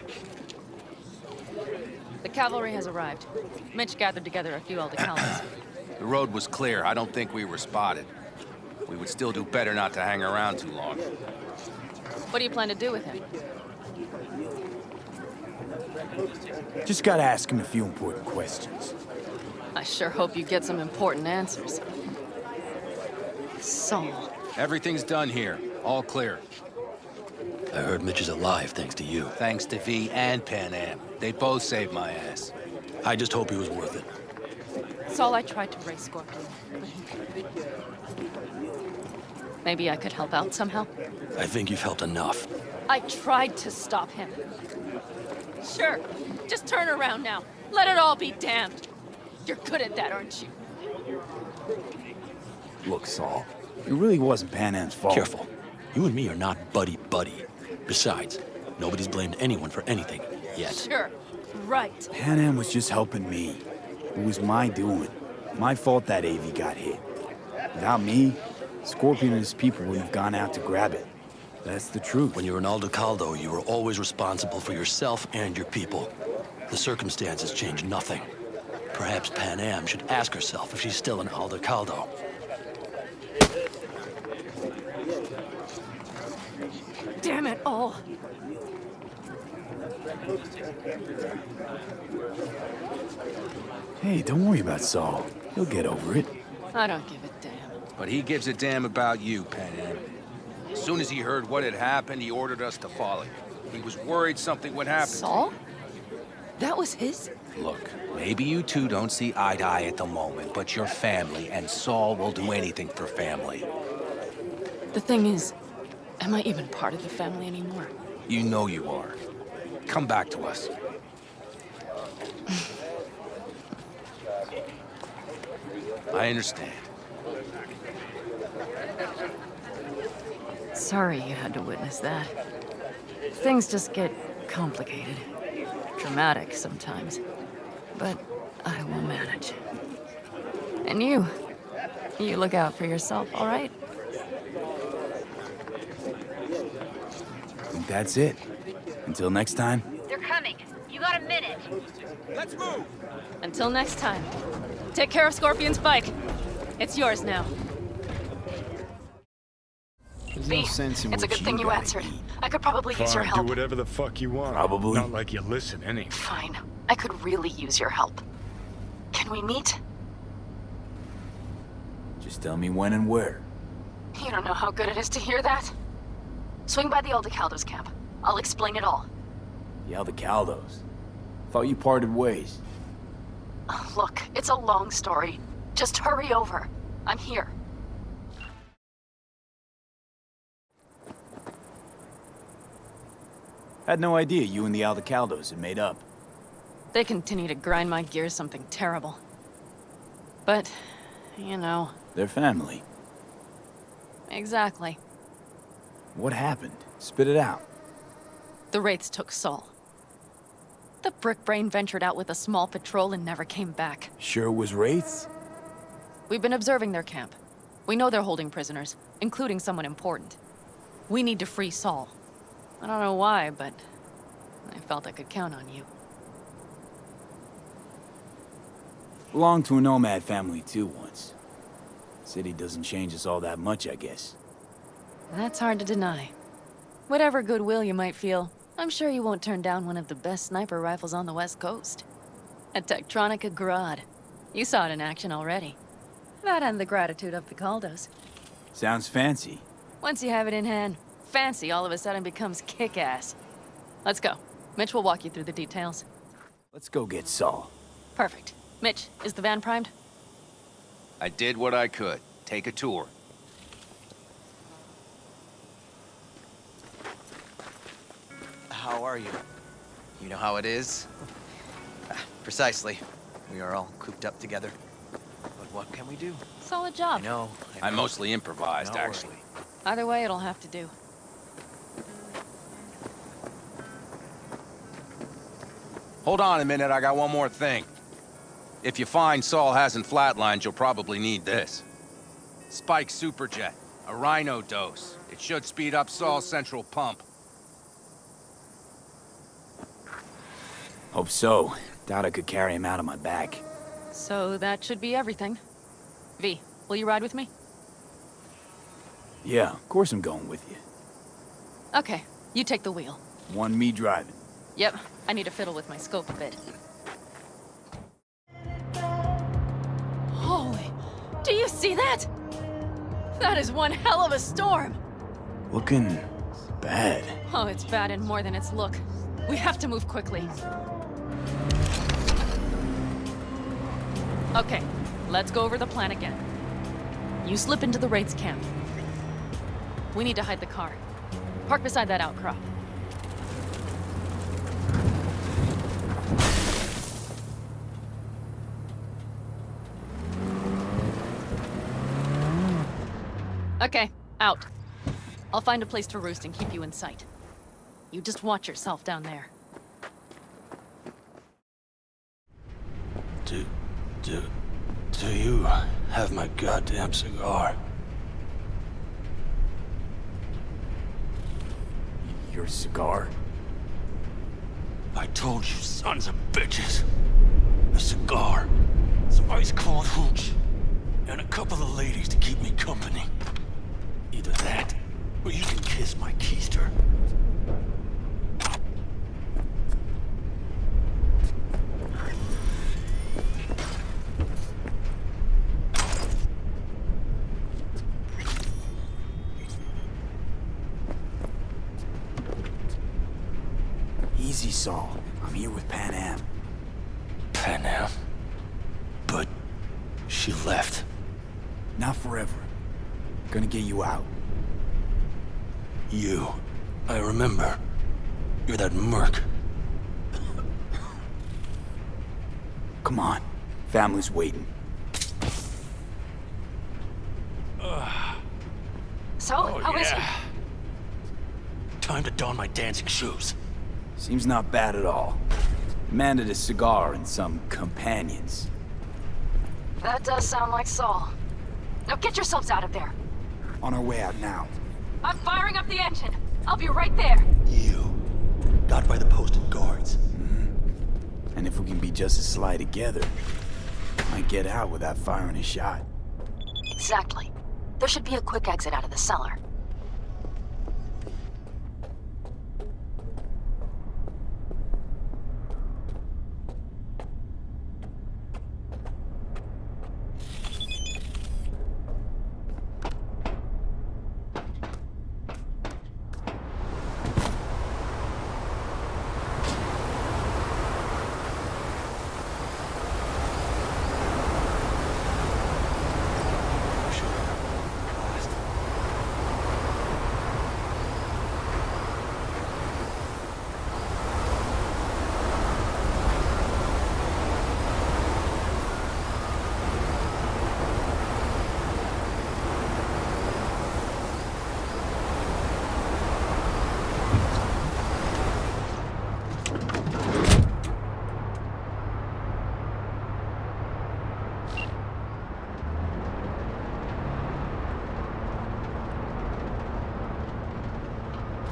The cavalry has arrived. Mitch gathered together a few Aldecaldos. The road was clear. I don't think we were spotted. We would still do better not to hang around too long. What do you plan to do with him? Just gotta ask him a few important questions. I sure hope you get some important answers. Saul. Everything's done here. All clear. I heard Mitch is alive thanks to you. Thanks to V and Panam. They both saved my ass. I just hope he was worth it. Saul, I tried to raise Scorpion, but he... Maybe I could help out somehow? I think you've helped enough. I tried to stop him. Sure. Just turn around now. Let it all be damned. You're good at that, aren't you? Look, Saul, it really wasn't Panam's fault. Careful. You and me are not buddy-buddy. Besides, nobody's blamed anyone for anything, yet. Sure. Right. Panam was just helping me. It was my doing. My fault that AV got hit. Without me, Scorpion and his people wouldn't have gone out to grab it. That's the truth. When you're an Aldecaldo, you were always responsible for yourself and your people. The circumstances change nothing. Perhaps Panam should ask herself if she's still an Aldecaldo. Damn it all. Hey, don't worry about Saul. He'll get over it. I don't give a damn. But he gives a damn about you, Panam. As soon as he heard what had happened, he ordered us to follow you. He was worried something would happen. Saul? That was his? Look, maybe you two don't see eye to eye at the moment, but you're family, and Saul will do anything for family. The thing is, am I even part of the family anymore? You know you are. Come back to us. I understand. Sorry you had to witness that. Things just get complicated. Dramatic sometimes. But I will manage. And you look out for yourself, all right? I think that's it. Until next time. They're coming. You got a minute. Let's move! Until next time. Take care of Scorpion's bike. It's yours now. There's no sense in it's a what good thing you gotta answered. eat. I could probably use your Fine, help. do whatever the fuck you want. Probably. Not like you listen anyway. Fine. I could really use your help. Can we meet? Just tell me when and where. You don't know how good it is to hear that. Swing by the Aldecaldos camp. I'll explain it all. The Aldecaldos. Thought you parted ways. Look, it's a long story. Just hurry over. I'm here. Had no idea you and the Aldecaldos had made up. They continue to grind my gears something terrible. But, you know... They're family. Exactly. What happened? Spit it out. The Wraiths took Saul. The Brickbrain ventured out with a small patrol and never came back. Sure it was Wraiths? We've been observing their camp. We know they're holding prisoners, including someone important. We need to free Saul. I don't know why, but I felt I could count on you. Belonged to a nomad family too once. City doesn't change us all that much, I guess. That's hard to deny. Whatever goodwill you might feel, I'm sure you won't turn down one of the best sniper rifles on the West Coast. A Tektronica Grad. You saw it in action already. That and the gratitude of the Caldos. Sounds fancy. Once you have it in hand, fancy all of a sudden becomes kick-ass. Let's go. Mitch will walk you through the details. Let's go get Saul. Perfect. Mitch, is the van primed? I did what I could. Take a tour. How are you? You know how it is? Precisely. We are all cooped up together. But what can we do? Solid job. I know. I mostly improvised, Don't worry. actually. Either way, it'll have to do. Hold on a minute, I got one more thing. If you find Saul hasn't flatlined, you'll probably need this. Spike Superjet, a rhino dose. It should speed up Saul's central pump. Hope so. Doubt I could carry him out on my back. So that should be everything. V, will you ride with me? Yeah, of course I'm going with you. Okay, you take the wheel. One me driving. Yep, I need to fiddle with my scope a bit. Holy, do you see that? That is one hell of a storm. Looking bad. Oh, it's bad in more than its look. We have to move quickly. Okay, let's go over the plan again. You slip into the Wraith's camp. We need to hide the car. Park beside that outcrop. Okay, out. I'll find a place to roost and keep you in sight. You just watch yourself down there. Do you have my goddamn cigar? Your cigar? I told you, sons of bitches. A cigar, some ice-cold hooch, and a couple of ladies to keep me company. Either that, or you can kiss my keister. Easy, Saul. I'm here with Panam. Panam? But she left. Not forever. Gonna get you out. You. I remember. You're that merc. Come on. Family's waiting. So, how is he? Time to don my dancing shoes. Seems not bad at all. Demanded a cigar and some companions. That does sound like Saul. Now get yourselves out of there. On our way out now. I'm firing up the engine. I'll be right there. You. Got by the posted guards. And if we can be just as sly together, might get out without firing a shot. Exactly. There should be a quick exit out of the cellar.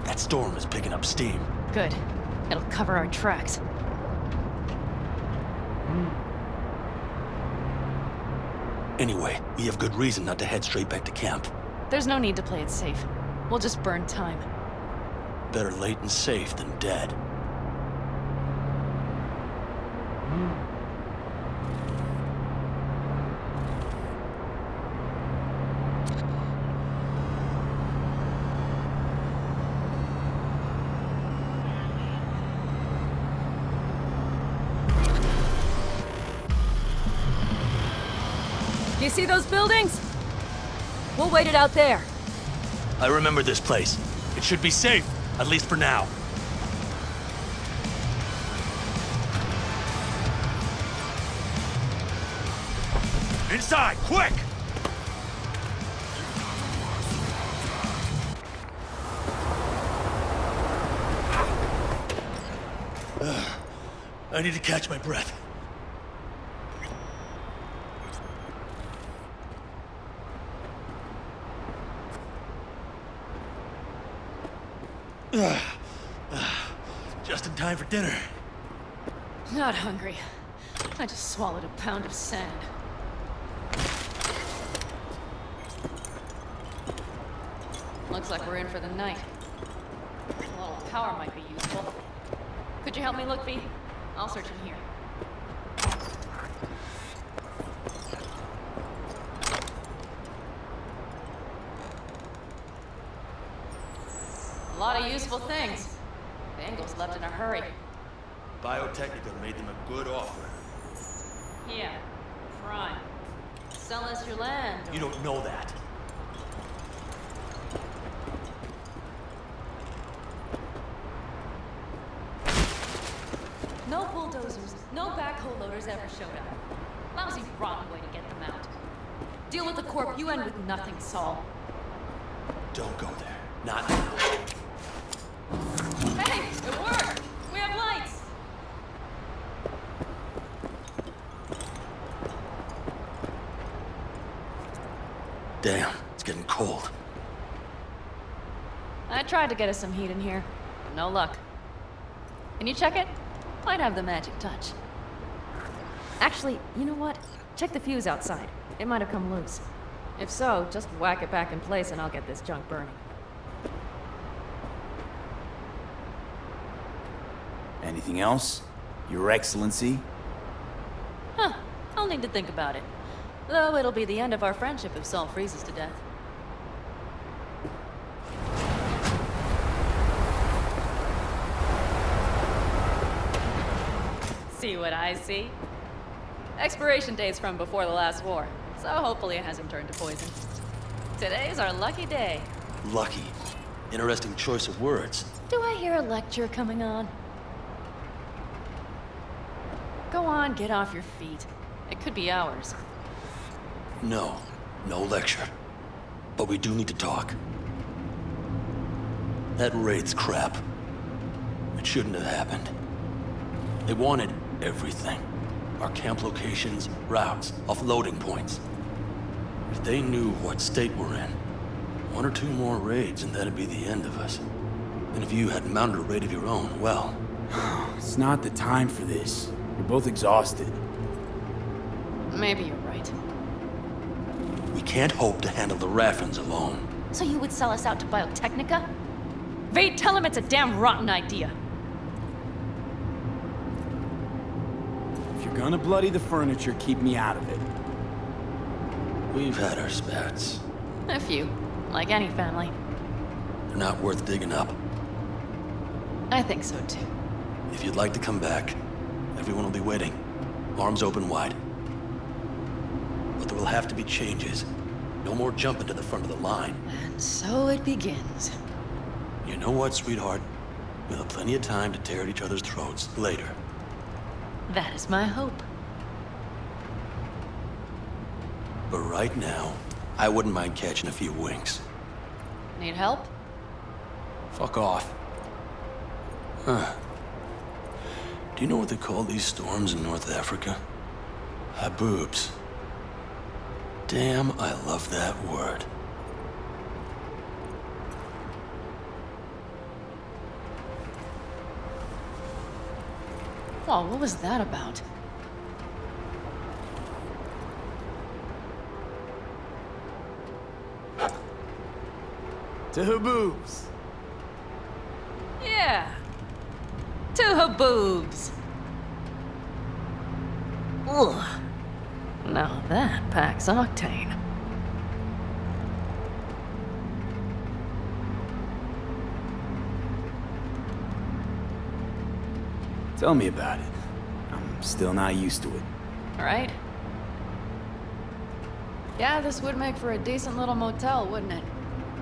That storm is picking up steam. Good. It'll cover our tracks. Anyway, we have good reason not to head straight back to camp. There's no need to play it safe. We'll just burn time. Better late and safe than dead. You see those buildings? We'll wait it out there. I remember this place. It should be safe, at least for now. Inside, quick! I need to catch my breath. Just in time for dinner. Not hungry. I just swallowed a pound of sand. Looks like we're in for the night. A little power might be useful. Could you help me look, V? I'll search in here. A lot of useful things. Bangles left in a hurry. Biotechnica made them a good offer. Yeah, prime. Sell us your land. You don't know that. No bulldozers, no backhoe loaders ever showed up. Lousy, rotten way to get them out. Deal with the corp, you end with nothing, Saul. Don't go there. Not now. Hey, it worked! We have lights! Damn, it's getting cold. I tried to get us some heat in here. No luck. Can you check it? Might have the magic touch. Actually, you know what? Check the fuse outside. It might have come loose. If so, just whack it back in place and I'll get this junk burning. Anything else? Your Excellency? Huh. I'll need to think about it. Though it'll be the end of our friendship if Saul freezes to death. See what I see? Expiration date's from before the last war, so hopefully it hasn't turned to poison. Today's our lucky day. Lucky. Interesting choice of words. Do I hear a lecture coming on? Go on, get off your feet. It could be hours. No. No lecture. But we do need to talk. That raid's crap. It shouldn't have happened. They wanted everything. Our camp locations, routes, offloading points. If they knew what state we're in, 1 or 2 more raids and that'd be the end of us. And if you had mounted a raid of your own, well... It's not the time for this. We're both exhausted. Maybe you're right. We can't hope to handle the Raffins alone. So you would sell us out to Biotechnica? Vade, tell him it's a damn rotten idea. If you're gonna bloody the furniture, keep me out of it. We've had our spats. A few, like any family. They're not worth digging up. I think so too. If you'd like to come back, everyone will be waiting. Arms open wide. But there will have to be changes. No more jumping to the front of the line. And so it begins. You know what, sweetheart? We'll have plenty of time to tear at each other's throats later. That is my hope. But right now, I wouldn't mind catching a few winks. Need help? Fuck off. Huh. Do you know what they call these storms in North Africa? Haboobs. Damn, I love that word. Whoa, what was that about? To Haboobs. Yeah. To Haboobs. Ugh. Now that packs octane. Tell me about it. I'm still not used to it. Right? Yeah, this would make for a decent little motel, wouldn't it?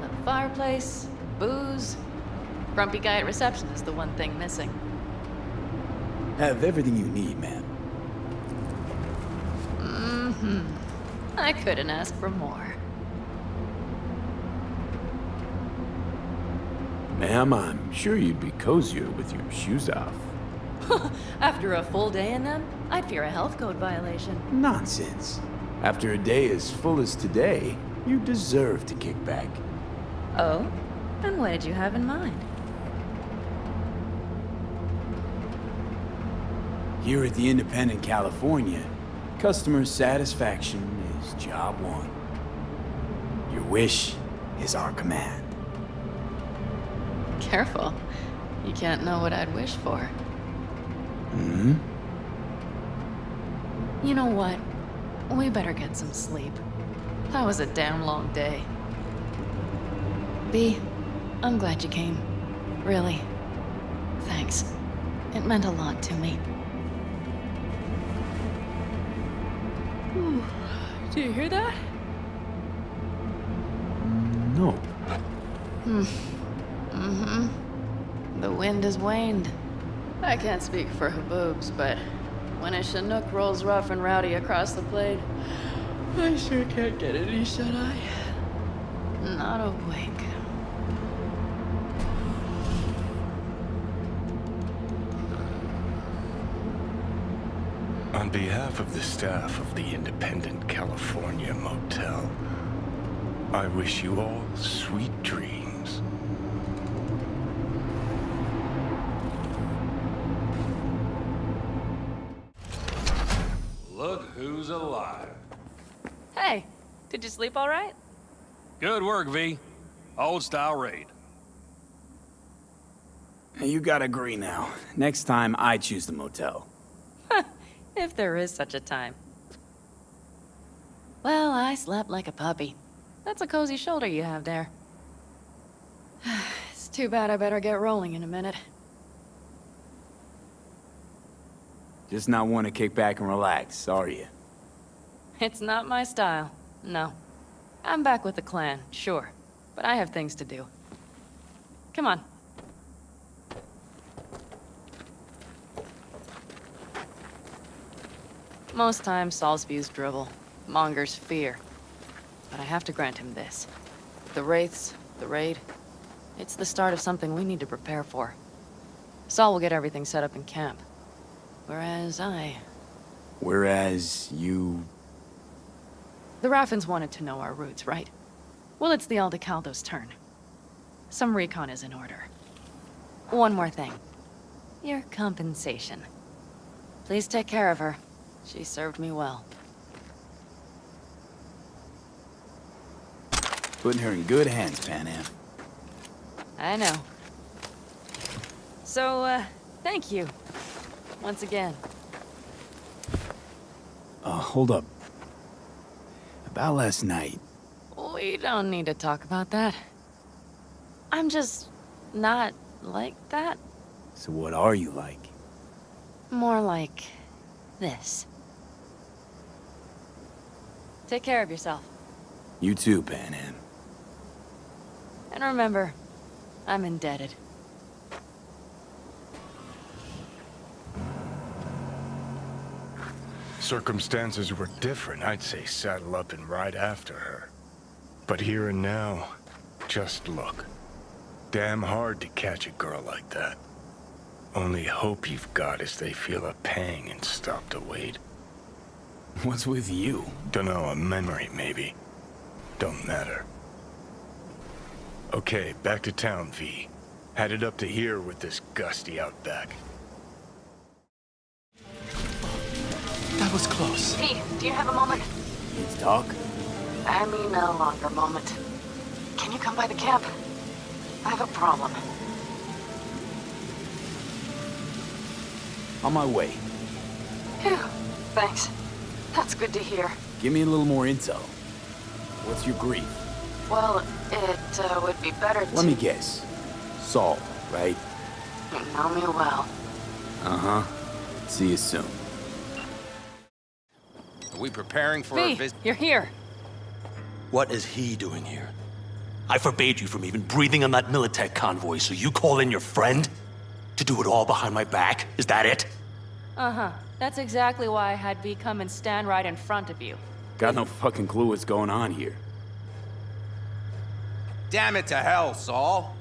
Little fireplace, booze. Grumpy guy at reception is the one thing missing. Have everything you need, man. Mm-hmm. I couldn't ask for more. Ma'am, I'm sure you'd be cozier with your shoes off. After a full day in them, I'd fear a health code violation. Nonsense. After a day as full as today, you deserve to kick back. Oh? And what did you have in mind? Here at the Independent California, customer satisfaction is job one. Your wish is our command. Careful. You can't know what I'd wish for. Hmm? You know what? We better get some sleep. That was a damn long day. B, I'm glad you came. Really. Thanks. It meant a lot to me. Do you hear that? No. The wind has waned. I can't speak for Haboobs, but when a Chinook rolls rough and rowdy across the blade, I sure can't get any shut-eye. Not awake. On behalf of the staff of the Independent California Motel, I wish you all sweet dreams. Look who's alive. Hey, did you sleep all right? Good work, V. Old-style raid. You gotta agree now. Next time, I choose the motel. If there is such a time. Well, I slept like a puppy. That's a cozy shoulder you have there. It's too bad I better get rolling in a minute. Just not want to kick back and relax, are you? It's not my style, no. I'm back with the clan, sure. But I have things to do. Come on. Most times, Saul spews drivel, mongers fear. But I have to grant him this. The Wraiths, the raid, it's the start of something we need to prepare for. Saul will get everything set up in camp. Whereas you... The Raffins wanted to know our roots, right? Well, it's the Aldecaldos' turn. Some recon is in order. One more thing. Your compensation. Please take care of her. She served me well. Putting her in good hands, Panam. I know. So, thank you. Once again. Hold up. About last night. We don't need to talk about that. I'm just not like that. So what are you like? More like this. Take care of yourself. You too, Panam. And remember, I'm indebted. Circumstances were different, I'd say saddle up and ride after her. But here and now, just look. Damn hard to catch a girl like that. Only hope you've got is they feel a pang and stop to wait. What's with you? Dunno, a memory maybe. Don't matter. Okay, back to town, V. Headed up to here with this gusty outback. That was close. Pete, do you have a moment? Let's talk. I mean a longer moment. Can you come by the camp? I have a problem. On my way. Phew, thanks. That's good to hear. Give me a little more intel. What's your grief? Well, it would be better to... Let me guess. Saul, right? You know me well. Uh-huh. See you soon. Are we preparing for a visit? You're here. What is he doing here? I forbade you from even breathing on that Militech convoy, so you call in your friend? To do it all behind my back? Is that it? Uh-huh. That's exactly why I had V come and stand right in front of you. Got no fucking clue what's going on here. Damn it to hell, Saul.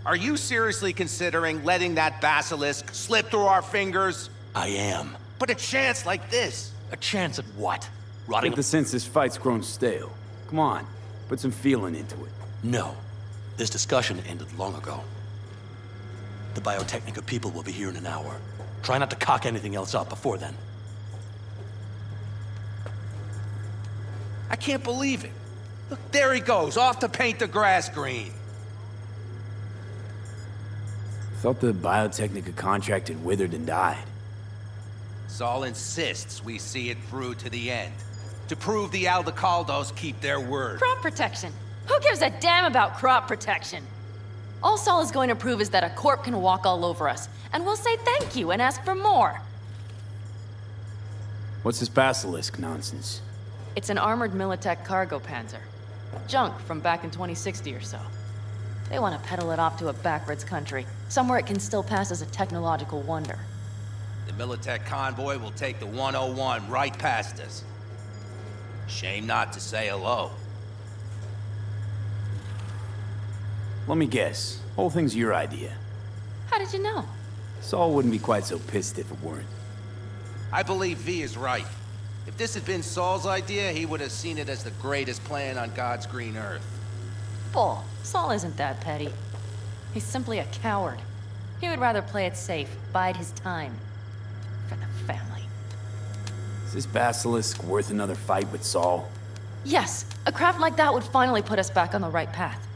Are you seriously considering letting that basilisk slip through our fingers? I am. But a chance like this. A chance at what? I Rotting? think the sense this fight's grown stale. Come on, put some feeling into it. No. This discussion ended long ago. The Biotechnica people will be here in an hour. Try not to cock anything else up before then. I can't believe it. Look, there he goes, off to paint the grass green. Thought the Biotechnica contract had withered and died. Saul insists we see it through to the end. To prove the Aldecaldos keep their word. Crop protection. Who gives a damn about crop protection? All Saul is going to prove is that a corp can walk all over us, and we'll say thank you and ask for more. What's this basilisk nonsense? It's an armored Militech cargo panzer. Junk from back in 2060 or so. They want to peddle it off to a backwards country, somewhere it can still pass as a technological wonder. The Militech convoy will take the 101 right past us. Shame not to say hello. Let me guess. Whole thing's your idea. How did you know? Saul wouldn't be quite so pissed if it weren't. I believe V is right. If this had been Saul's idea, he would have seen it as the greatest plan on God's green earth. Bull. Saul isn't that petty. He's simply a coward. He would rather play it safe, bide his time. For the family. Is this basilisk worth another fight with Saul? Yes, a craft like that would finally put us back on the right path.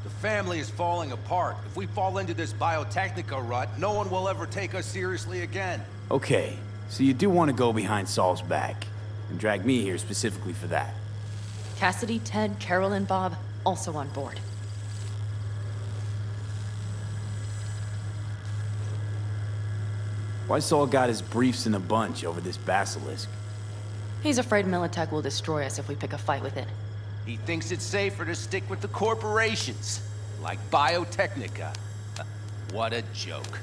The family is falling apart. If we fall into this Biotechnica rut, no one will ever take us seriously again. Okay, so you do want to go behind Saul's back, and drag me here specifically for that. Cassidy, Ted, Carol, and Bob, also on board. Why Saul got his briefs in a bunch over this basilisk? He's afraid Militech will destroy us if we pick a fight with it. He thinks it's safer to stick with the corporations, like Biotechnica. What a joke.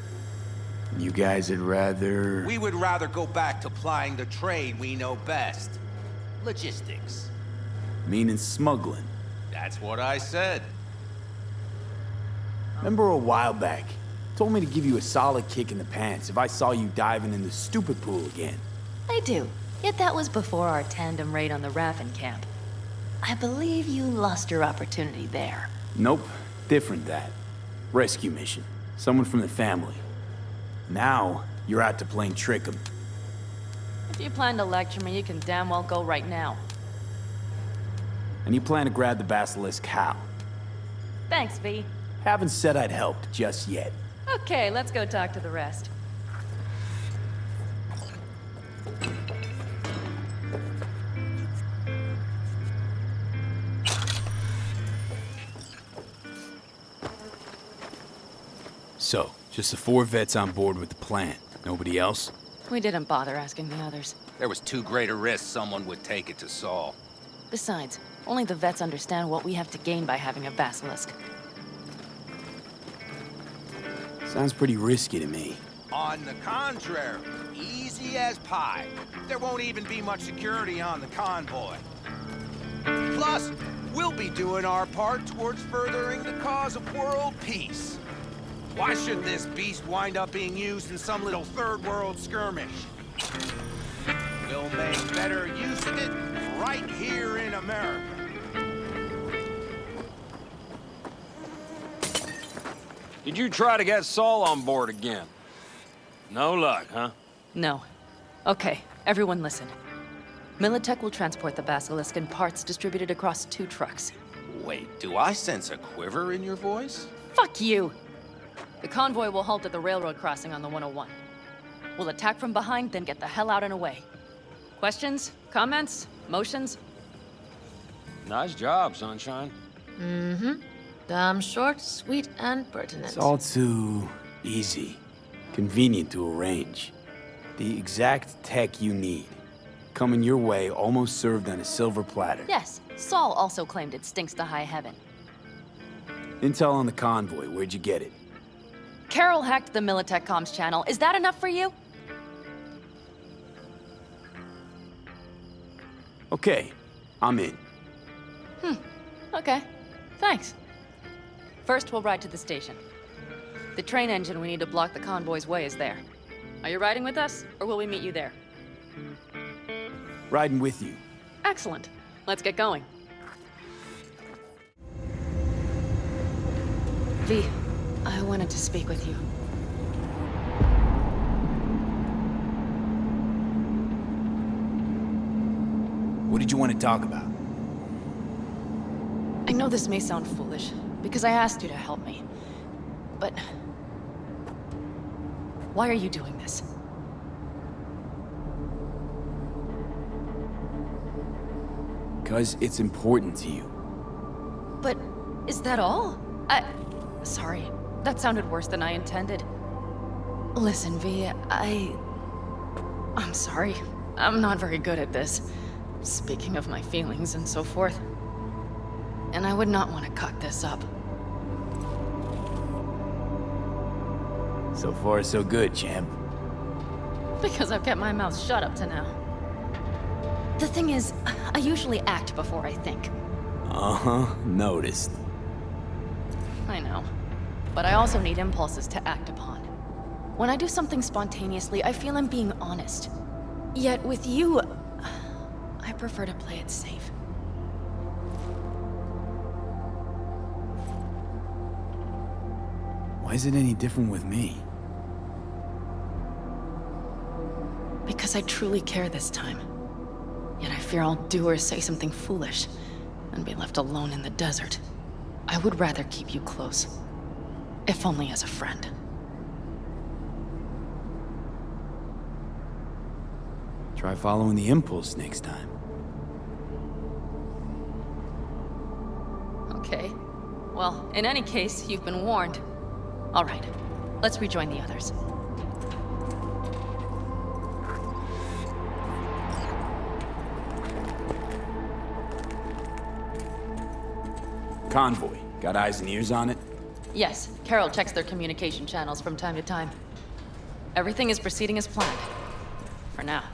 You guys would rather... We would rather go back to plying the trade we know best. Logistics. Meaning smuggling. That's what I said. Remember a while back, told me to give you a solid kick in the pants if I saw you diving in the stupid pool again. I do. Yet that was before our tandem raid on the Raffen camp. I believe you lost your opportunity there. Nope. Different that. Rescue mission. Someone from the family. Now, you're out to plain trick 'em. If you plan to lecture me, you can damn well go right now. And you plan to grab the basilisk how? Thanks, V. Haven't said I'd helped just yet. Okay, let's go talk to the rest. So, just the 4 vets on board with the plan. Nobody else? We didn't bother asking the others. There was too great a risk someone would take it to Saul. Besides, only the vets understand what we have to gain by having a basilisk. Sounds pretty risky to me. On the contrary, easy as pie. There won't even be much security on the convoy. Plus, we'll be doing our part towards furthering the cause of world peace. Why should this beast wind up being used in some little third world skirmish? We'll make better use of it right here in America. Did you try to get Saul on board again? No luck, huh? No. Okay, everyone listen. Militech will transport the basilisk in parts distributed across 2 trucks. Wait, do I sense a quiver in your voice? Fuck you! The convoy will halt at the railroad crossing on the 101. We'll attack from behind, then get the hell out and away. Questions? Comments? Motions? Nice job, Sunshine. Mm-hmm. Damn short, sweet, and pertinent. It's all too easy. Convenient to arrange. The exact tech you need. Coming your way, almost served on a silver platter. Yes, Saul also claimed it stinks to high heaven. Intel on the convoy, where'd you get it? Carol hacked the Militech comms channel. Is that enough for you? Okay, I'm in. Okay. Thanks. First, we'll ride to the station. The train engine we need to block the convoy's way is there. Are you riding with us, or will we meet you there? Riding with you. Excellent. Let's get going. V, I wanted to speak with you. What did you want to talk about? I know this may sound foolish, because I asked you to help me. But... why are you doing this? Because it's important to you. But is that all? Sorry, that sounded worse than I intended. Listen, V, I'm sorry. I'm not very good at this. Speaking of my feelings and so forth. And I would not want to cut this up. So far, so good, champ. Because I've kept my mouth shut up to now. The thing is, I usually act before I think. Uh-huh, noticed. I know. But I also need impulses to act upon. When I do something spontaneously, I feel I'm being honest. Yet with you, I prefer to play it safe. Why is it any different with me? Because I truly care this time. Yet I fear I'll do or say something foolish and be left alone in the desert. I would rather keep you close, if only as a friend. Try following the impulse next time. Okay. Well, in any case, you've been warned. All right, let's rejoin the others. Convoy. Got eyes and ears on it? Yes, Carol checks their communication channels from time to time. Everything is proceeding as planned. For now.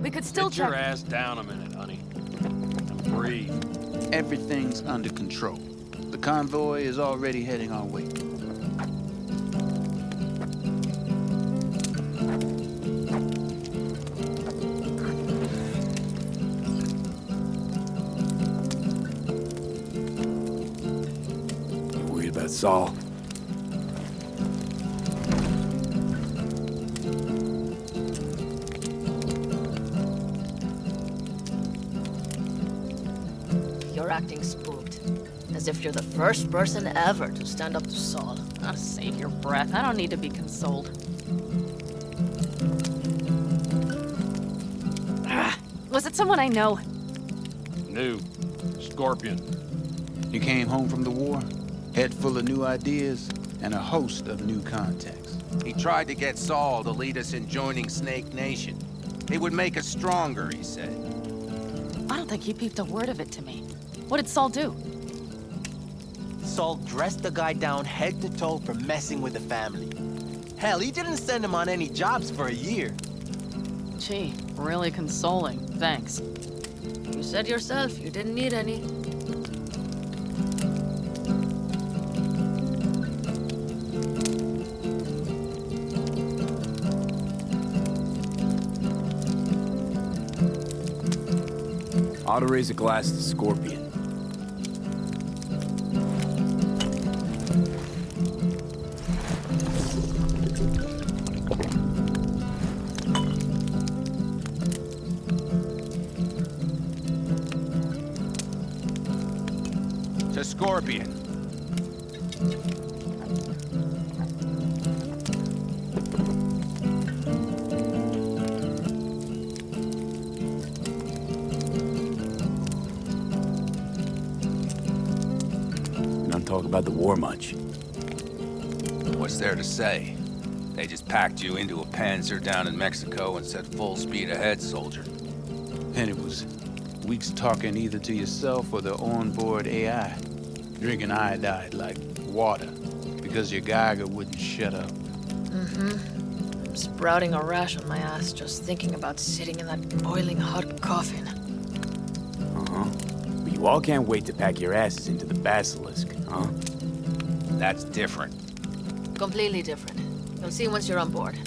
We could still Sit your check. ass down a minute, honey. And breathe. Everything's under control. The convoy is already heading our way. You worried about Saul? You're acting spooked. As if you're the first person ever to stand up to Saul. Oh, save your breath. I don't need to be consoled. Was it someone I know? New. Scorpion. You came home from the war, head full of new ideas, and a host of new contacts. He tried to get Saul to lead us in joining Snake Nation. It would make us stronger, he said. I don't think he peeped a word of it to me. What did Saul do? Saul dressed the guy down head to toe for messing with the family. Hell, he didn't send him on any jobs for a year. Gee, really consoling. Thanks. You said yourself you didn't need any. Ought to raise a glass to Scorpion. Scorpion. We don't talk about the war much. What's there to say? They just packed you into a Panzer down in Mexico and said full speed ahead, soldier. And it was weeks talking either to yourself or the onboard AI. Drinking iodide like water because your Geiger wouldn't shut up. Mm-hmm. I'm sprouting a rash on my ass just thinking about sitting in that boiling hot coffin. Uh-huh. But you all can't wait to pack your asses into the Basilisk, huh? That's different. Completely different. You'll see once you're on board.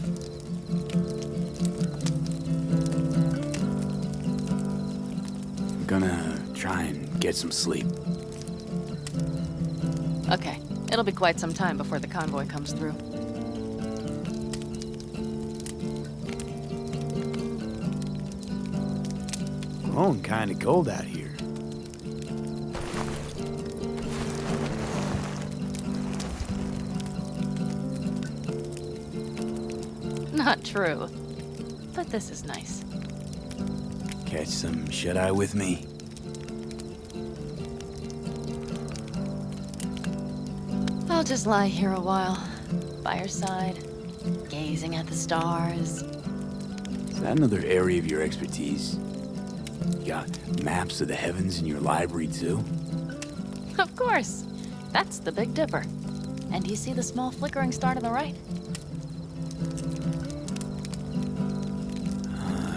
I'm gonna try and get some sleep. Okay, it'll be quite some time before the convoy comes through. Grown kinda cold out here. Not true. But this is nice. Catch some shut-eye with me. I'll just lie here a while, by your side, gazing at the stars. Is that another area of your expertise? You got maps of the heavens in your library, too? Of course. That's the Big Dipper. And do you see the small flickering star to the right?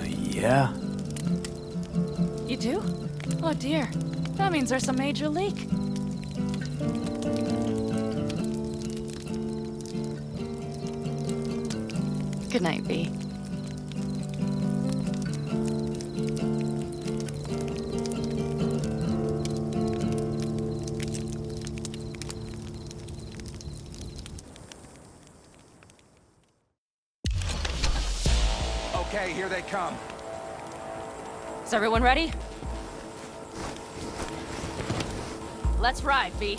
Yeah? You do? Oh dear. That means there's some major leak. Good night, V. Okay, here they come. Is everyone ready? Let's ride, V.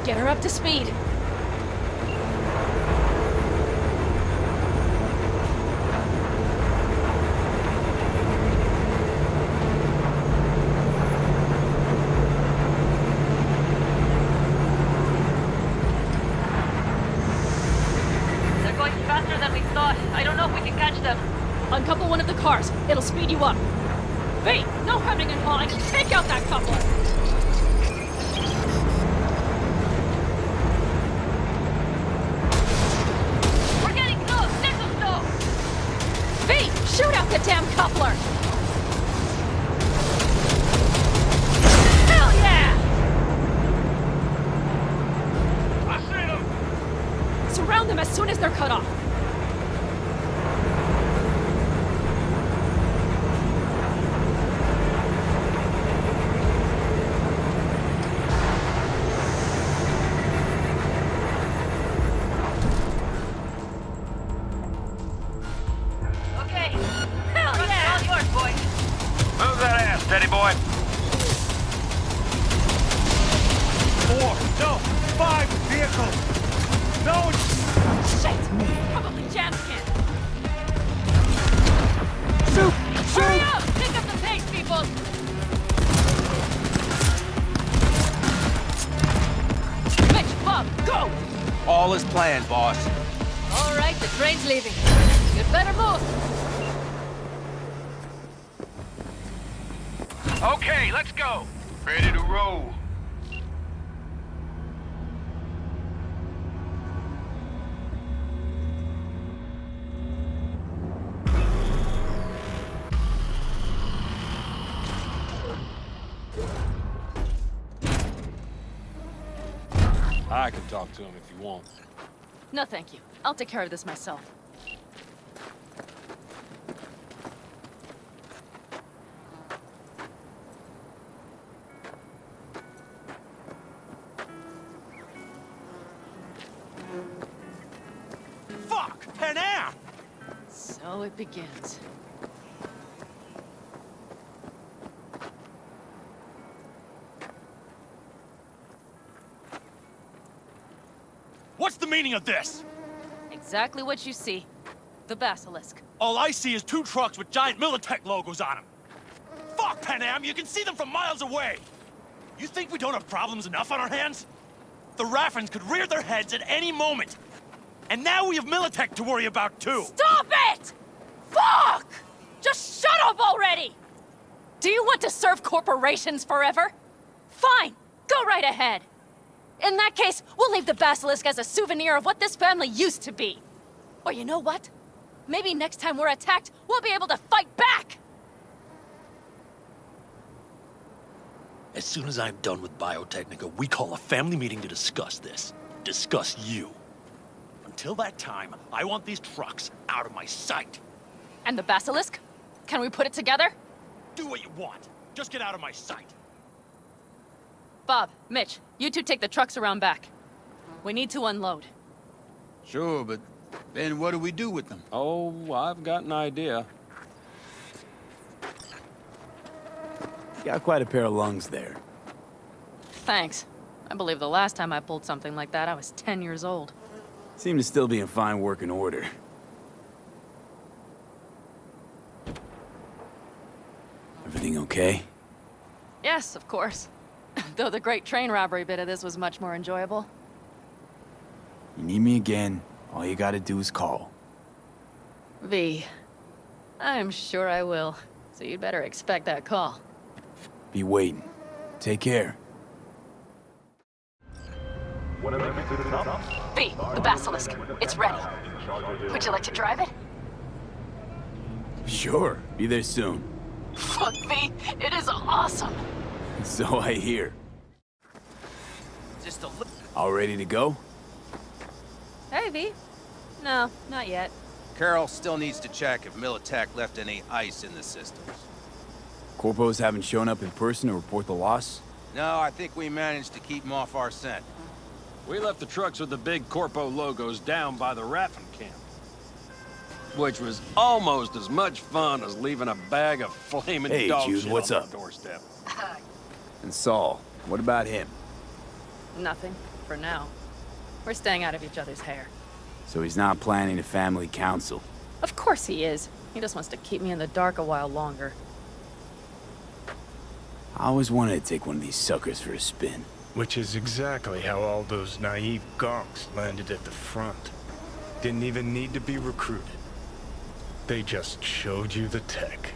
Get her up to speed. They're going faster than we thought. I don't know if we can catch them. Uncouple one of the cars. It'll speed you up. V, no hemming and hawing. Take out that coupler. Shoot out the damn coupler! Hell yeah! I see them! Surround them as soon as they're cut off. Steady, boy. 4, no, 5 vehicles. No. Shit! Probably jam can. Shoot! Hurry up! Pick up the pace, people! Mitch, Bob, go! All is planned, boss. All right, the train's leaving. You'd better move. Okay, let's go. Ready to roll. I can talk to him if you want. No, thank you. I'll take care of this myself. Fuck! Panam! So it begins. What's the meaning of this? Exactly what you see. The basilisk. All I see is 2 trucks with giant Militech logos on them. Fuck, Panam! You can see them from miles away! You think we don't have problems enough on our hands? The Raffens could rear their heads at any moment. And now we have Militech to worry about, too! Stop it! Fuck! Just shut up already! Do you want to serve corporations forever? Fine! Go right ahead! In that case, we'll leave the basilisk as a souvenir of what this family used to be. Or you know what? Maybe next time we're attacked, we'll be able to fight back! As soon as I'm done with Biotechnica, we call a family meeting to discuss this. Discuss you. Until that time, I want these trucks out of my sight. And the basilisk? Can we put it together? Do what you want. Just get out of my sight. Bob, Mitch, you two take the trucks around back. We need to unload. Sure, but then what do we do with them? Oh, I've got an idea. You got quite a pair of lungs there. Thanks. I believe the last time I pulled something like that, I was 10 years old. Seem to still be in fine working order. Everything okay? Yes, of course. Though the great train robbery bit of this was much more enjoyable. You need me again, all you gotta do is call. V. I'm sure I will. So you'd better expect that call. Be waiting. Take care. V, the basilisk. It's ready. Would you like to drive it? Sure. Be there soon. Fuck, V. It is awesome. So I hear. Just a All ready to go? Hey, V. No, not yet. Carol still needs to check if Militech left any ice in the systems. Corpos haven't shown up in person to report the loss? No, I think we managed to keep them off our scent. We left the trucks with the big Corpo logos down by the Raffen camp. Which was almost as much fun as leaving a bag of flaming Hey, dog Jude, shit what's on up? our doorstep. And Saul, what about him? Nothing, for now. We're staying out of each other's hair. So he's not planning a family council? Of course he is. He just wants to keep me in the dark a while longer. I always wanted to take one of these suckers for a spin. Which is exactly how all those naive gonks landed at the front. Didn't even need to be recruited. They just showed you the tech.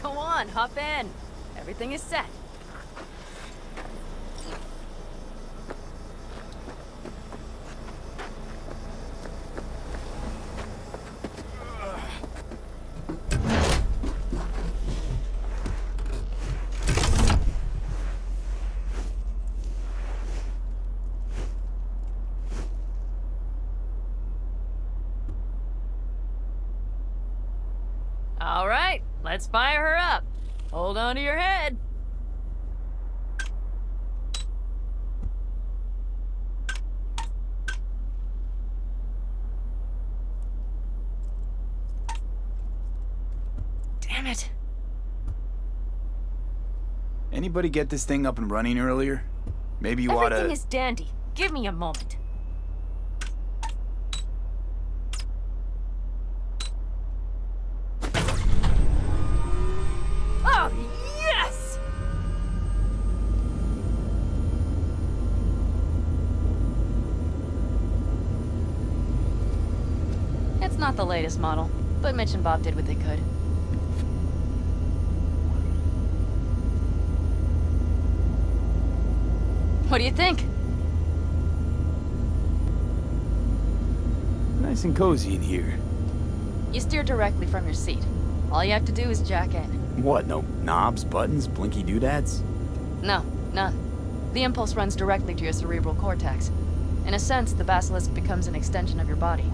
Go on, hop in. Everything is set. All right, let's fire her up. Hold on to your head. Damn it. Anybody get this thing up and running earlier? Maybe you oughta... Everything is dandy. Give me a moment. Oh, yes! It's not the latest model, but Mitch and Bob did what they could. What do you think? Nice and cozy in here. You steer directly from your seat. All you have to do is jack in. What, no knobs, buttons, blinky doodads? No, none. The impulse runs directly to your cerebral cortex. In a sense, the basilisk becomes an extension of your body.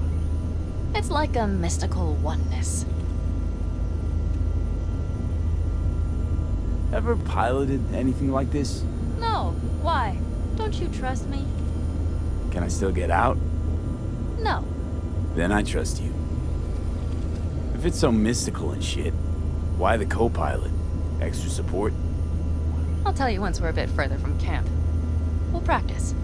It's like a mystical oneness. Ever piloted anything like this? No, why? Don't you trust me? Can I still get out? No. Then I trust you. If it's so mystical and shit, why the co-pilot? Extra support? I'll tell you once we're a bit further from camp. We'll practice.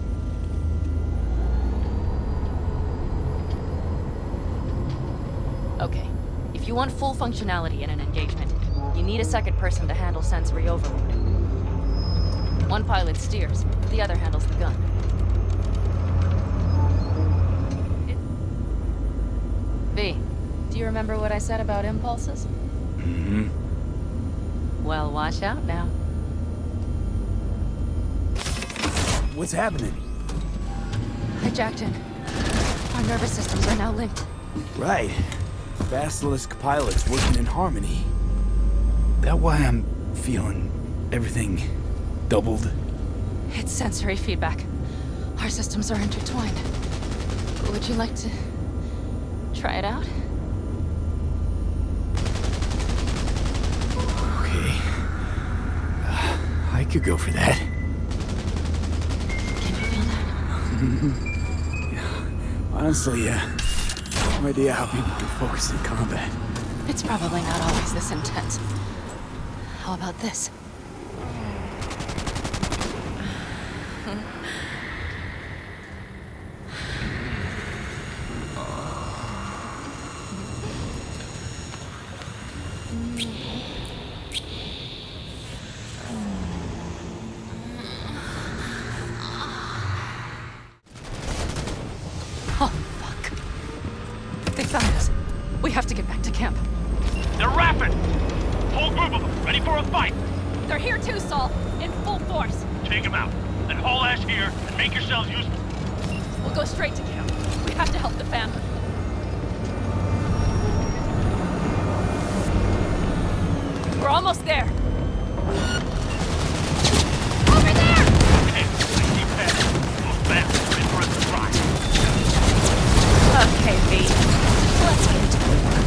Okay, if you want full functionality in an engagement, you need a second person to handle sensory overload. One pilot steers, the other handles the gun. V, do you remember what I said about impulses? Mm-hmm. Well, watch out now. What's happening? I jacked in. Our nervous systems are now linked. Right. Basilisk pilots working in harmony. That why I'm feeling everything doubled? It's sensory feedback. Our systems are intertwined. Would you like to try it out? Okay. I could go for that. Can you feel that? Yeah. Honestly, no idea how people can focus in combat. It's probably not always this intense. How about this? Oh, fuck. They found us. We have to get back to camp. They're rapid! Whole group of them, ready for a fight! They're here too, Saul. In full force. Take them out, then haul ass here and make yourselves useful. We'll go straight to camp. We have to help the family. We're almost there. Over there! Okay, I keep fast. Those bastards in for a surprise. Okay, V. Let's get to the work.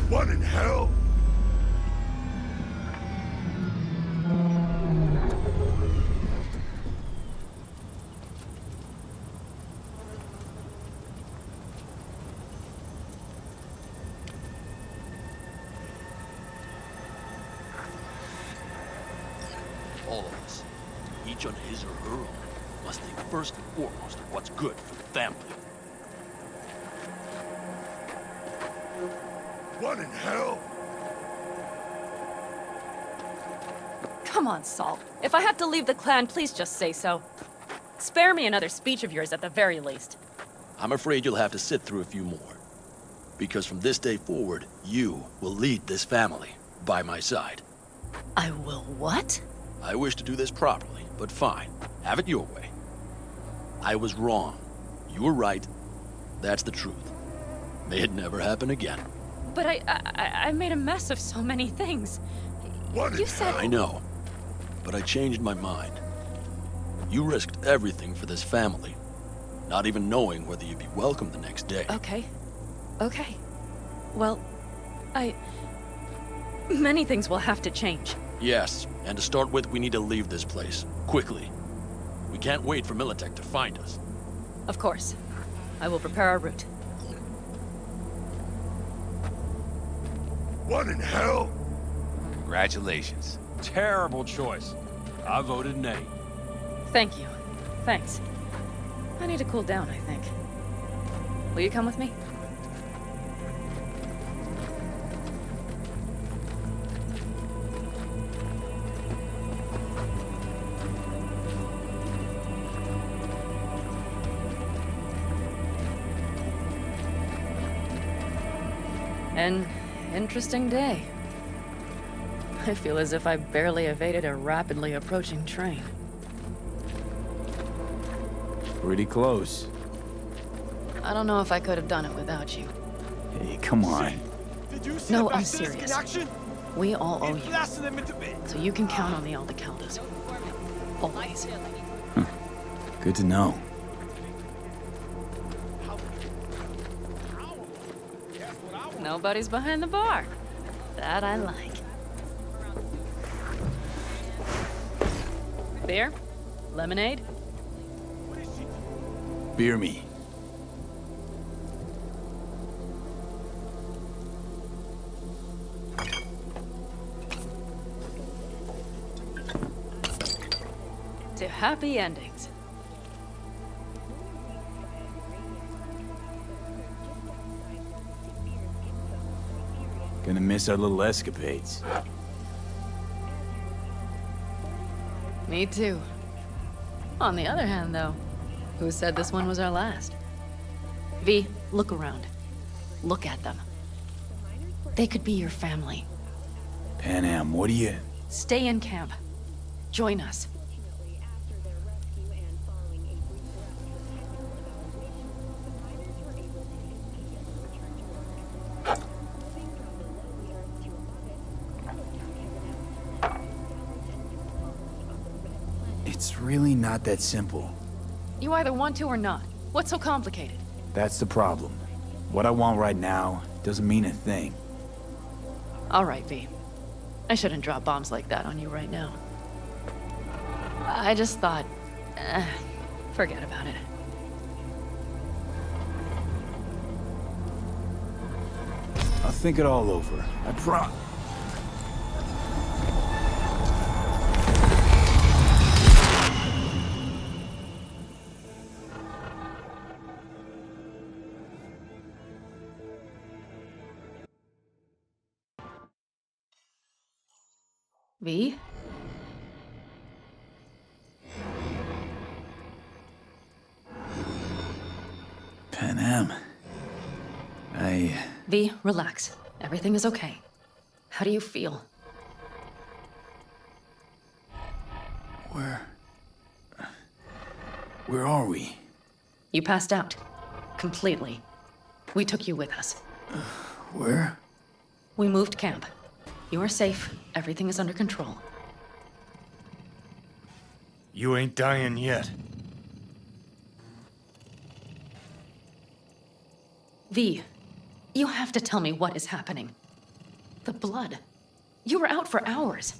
What in hell? All of us, each on his or her own, must think first and foremost of what's good for the family. What in hell? Come on, Saul. If I have to leave the clan, please just say so. Spare me another speech of yours at the very least. I'm afraid you'll have to sit through a few more. Because from this day forward, you will lead this family by my side. I will what? I wish to do this properly, but fine. Have it your way. I was wrong. You were right. That's the truth. May it never happen again. But I made a mess of so many things. What you said... I know. But I changed my mind. You risked everything for this family, not even knowing whether you'd be welcome the next day. Okay. Okay. Well, many things will have to change. Yes, and to start with, we need to leave this place. Quickly. We can't wait for Militech to find us. Of course. I will prepare our route. What in hell? Congratulations. Terrible choice. I voted nay. Thank you. Thanks. I need to cool down, I think. Will you come with me? An interesting day. I feel as if I barely evaded a rapidly approaching train. Pretty close. I don't know if I could have done it without you. Hey, come on. No, I'm serious. We all owe you. So you can count on the Aldecaldos. Always. Good to know. Nobody's behind the bar. That I like. Beer? Lemonade? Beer me. To happy endings. Gonna miss our little escapades. Me too. On the other hand, though, who said this one was our last? V, look around. Look at them. They could be your family. Panam, what do you... Stay in camp. Join us. It's really not that simple. You either want to or not. What's so complicated? That's the problem. What I want right now doesn't mean a thing. All right, V. I shouldn't drop bombs like that on you right now. I just thought... forget about it. I'll think it all over. I promise. V? Panam. V, relax. Everything is okay. How do you feel? Where are we? You passed out. Completely. We took you with us. Where? We moved camp. You are safe. Everything is under control. You ain't dying yet. V, you have to tell me what is happening. The blood. You were out for hours.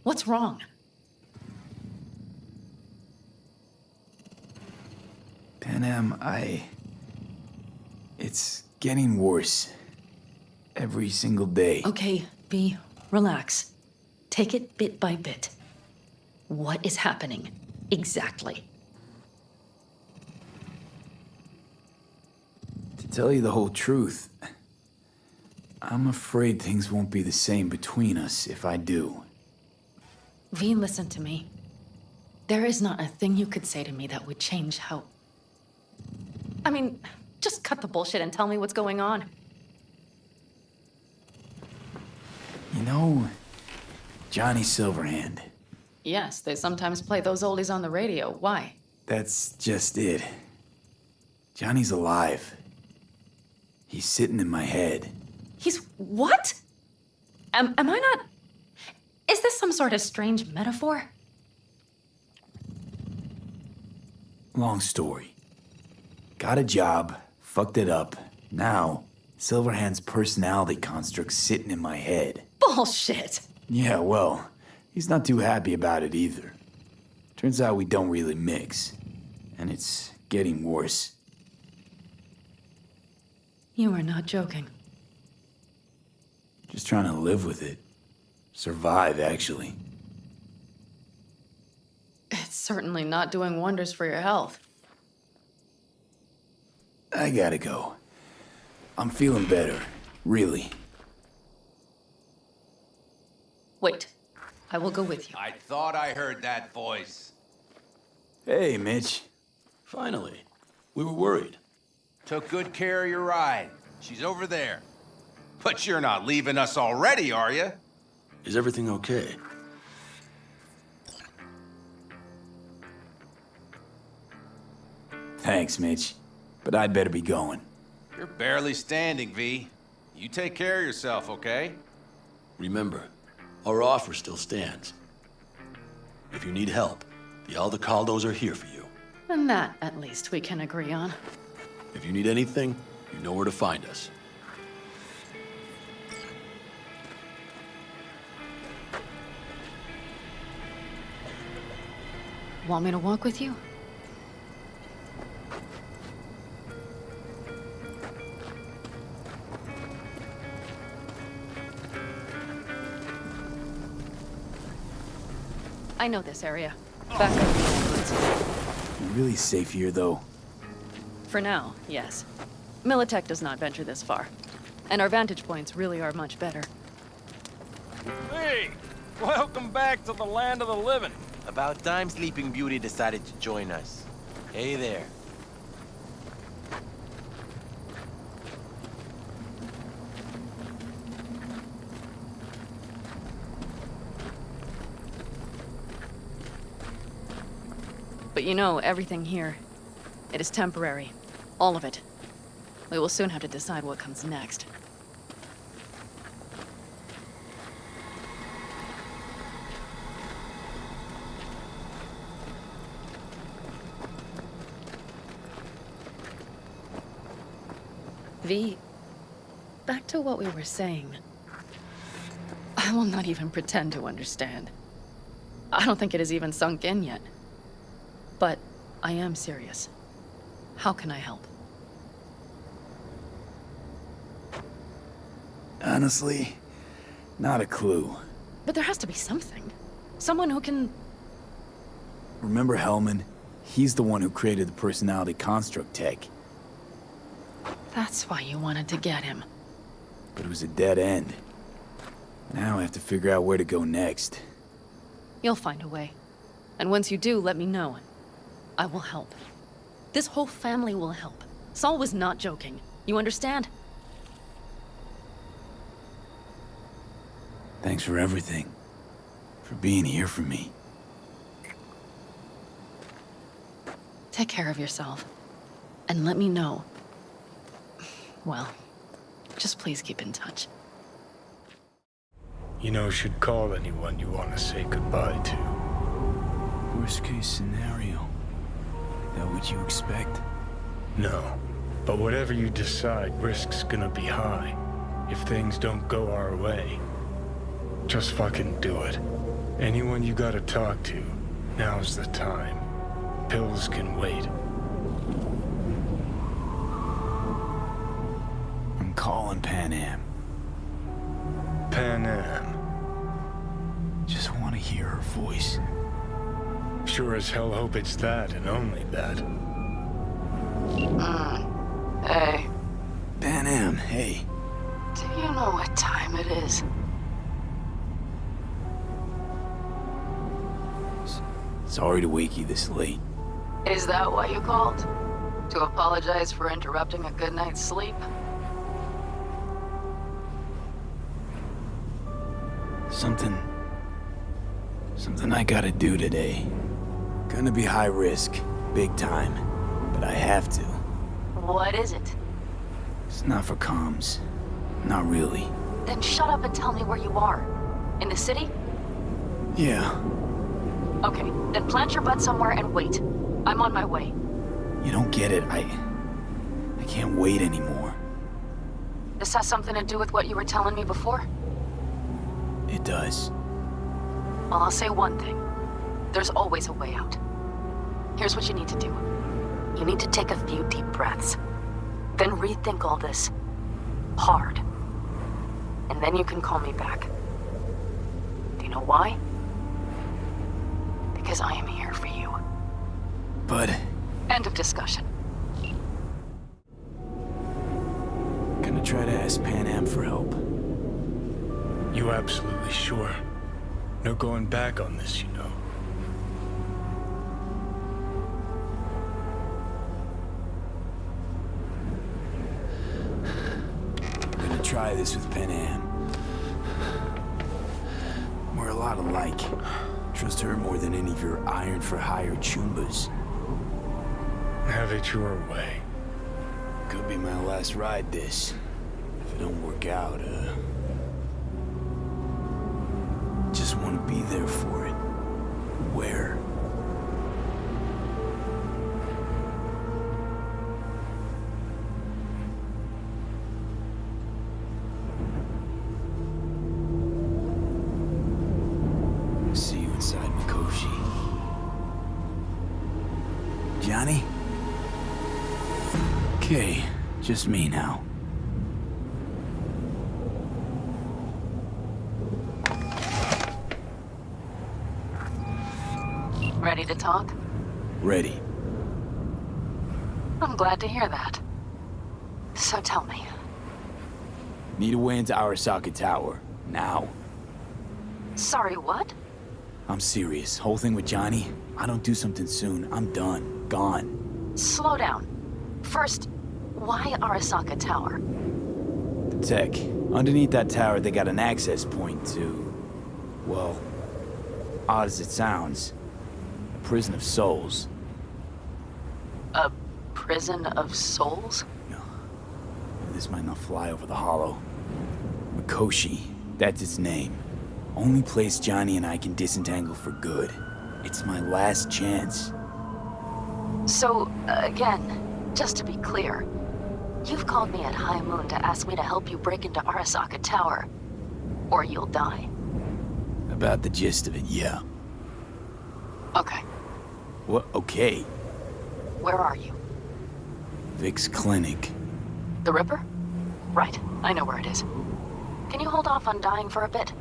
What's wrong? Panam, it's getting worse. Every single day. Okay, V, relax. Take it bit by bit. What is happening? Exactly. To tell you the whole truth, I'm afraid things won't be the same between us if I do. V, listen to me. There is not a thing you could say to me that would change how... I mean, just cut the bullshit and tell me what's going on. You know, Johnny Silverhand. Yes, they sometimes play those oldies on the radio. Why? That's just it. Johnny's alive. He's sitting in my head. He's what? Am I not... Is this some sort of strange metaphor? Long story. Got a job, fucked it up. Now, Silverhand's personality construct's sitting in my head. Bullshit! Yeah, well, he's not too happy about it either. Turns out we don't really mix. And it's getting worse. You are not joking. Just trying to live with it. Survive, actually. It's certainly not doing wonders for your health. I gotta go. I'm feeling better, really. Wait, I will go with you. I thought I heard that voice. Hey, Mitch. Finally. We were worried. Took good care of your ride. She's over there. But you're not leaving us already, are you? Is everything okay? Thanks, Mitch. But I'd better be going. You're barely standing, V. You take care of yourself, okay? Remember, our offer still stands. If you need help, the Aldecaldos are here for you. And that, at least, we can agree on. If you need anything, you know where to find us. Want me to walk with you? I know this area. Back up the woods. You're really safe here, though. For now, yes. Militech does not venture this far. And our vantage points really are much better. Hey! Welcome back to the land of the living. About time Sleeping Beauty decided to join us. Hey there. But you know, everything here, it is temporary. All of it. We will soon have to decide what comes next. V, back to what we were saying. I will not even pretend to understand. I don't think it has even sunk in yet. But I am serious. How can I help? Honestly, not a clue. But there has to be something. Someone who can... Remember Hellman? He's the one who created the personality construct tech. That's why you wanted to get him. But it was a dead end. Now I have to figure out where to go next. You'll find a way. And once you do, let me know. I will help. This whole family will help. Saul was not joking. You understand? Thanks for everything. For being here for me. Take care of yourself. And let me know. Well, just please keep in touch. You know, should call anyone you want to say goodbye to. Worst case scenario. That what you expect? No. But whatever you decide, risk's gonna be high. If things don't go our way. Just fucking do it. Anyone you gotta talk to, now's the time. Pills can wait. I'm calling Panam. Panam. Just want to hear her voice. Sure as hell hope it's that and only that. Hey. Panam, hey. Do you know what time it is? Sorry to wake you this late. Is that why you called? To apologize for interrupting a good night's sleep? Something I gotta do today. Gonna be high risk, big time, but I have to. What is it? It's not for comms. Not really. Then shut up and tell me where you are. In the city? Yeah. Okay, then plant your butt somewhere and wait. I'm on my way. You don't get it. I can't wait anymore. This has something to do with what you were telling me before? It does. Well, I'll say one thing. There's always a way out. Here's what you need to do. You need to take a few deep breaths. Then rethink all this. Hard. And then you can call me back. know why? Because I am here for you. But... End of discussion. Gonna try to ask Panam for help. You absolutely sure? No going back on this, you know. Gonna try this with Panam. We're a lot alike. Trust her more than any of your iron-for-hire chumbas. Have it your way. Could be my last ride, this. If it don't work out, just want to be there for it. Where? See you inside Mikoshi. Johnny? Okay, just me now. Ready to talk? Ready. I'm glad to hear that. So tell me. Need a way into Arasaka Tower. Now. Sorry, what? I'm serious. Whole thing with Johnny, I don't do something soon, I'm done. Gone. Slow down. First, why Arasaka Tower? The tech. Underneath that tower, they got an access point to... well, odd as it sounds, a prison of souls. A prison of souls? This might not fly over the hollow. Mikoshi, that's its name. Only place Johnny and I can disentangle for good. It's my last chance. So, again, just to be clear, you've called me at High Moon to ask me to help you break into Arasaka Tower, or you'll die. About the gist of it, yeah. Okay. What? Okay. Where are you? Vic's clinic. The Ripper? Right, I know where it is. Can you hold off on dying for a bit?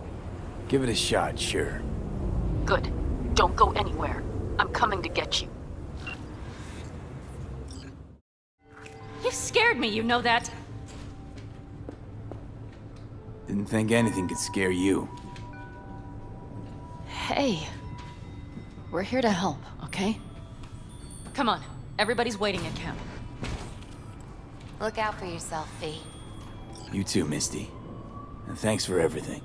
Give it a shot, sure. Good. Don't go anywhere. I'm coming to get you. You scared me, you know that. Didn't think anything could scare you. Hey. We're here to help, okay? Come on. Everybody's waiting at camp. Look out for yourself, V. You too, Misty. And thanks for everything.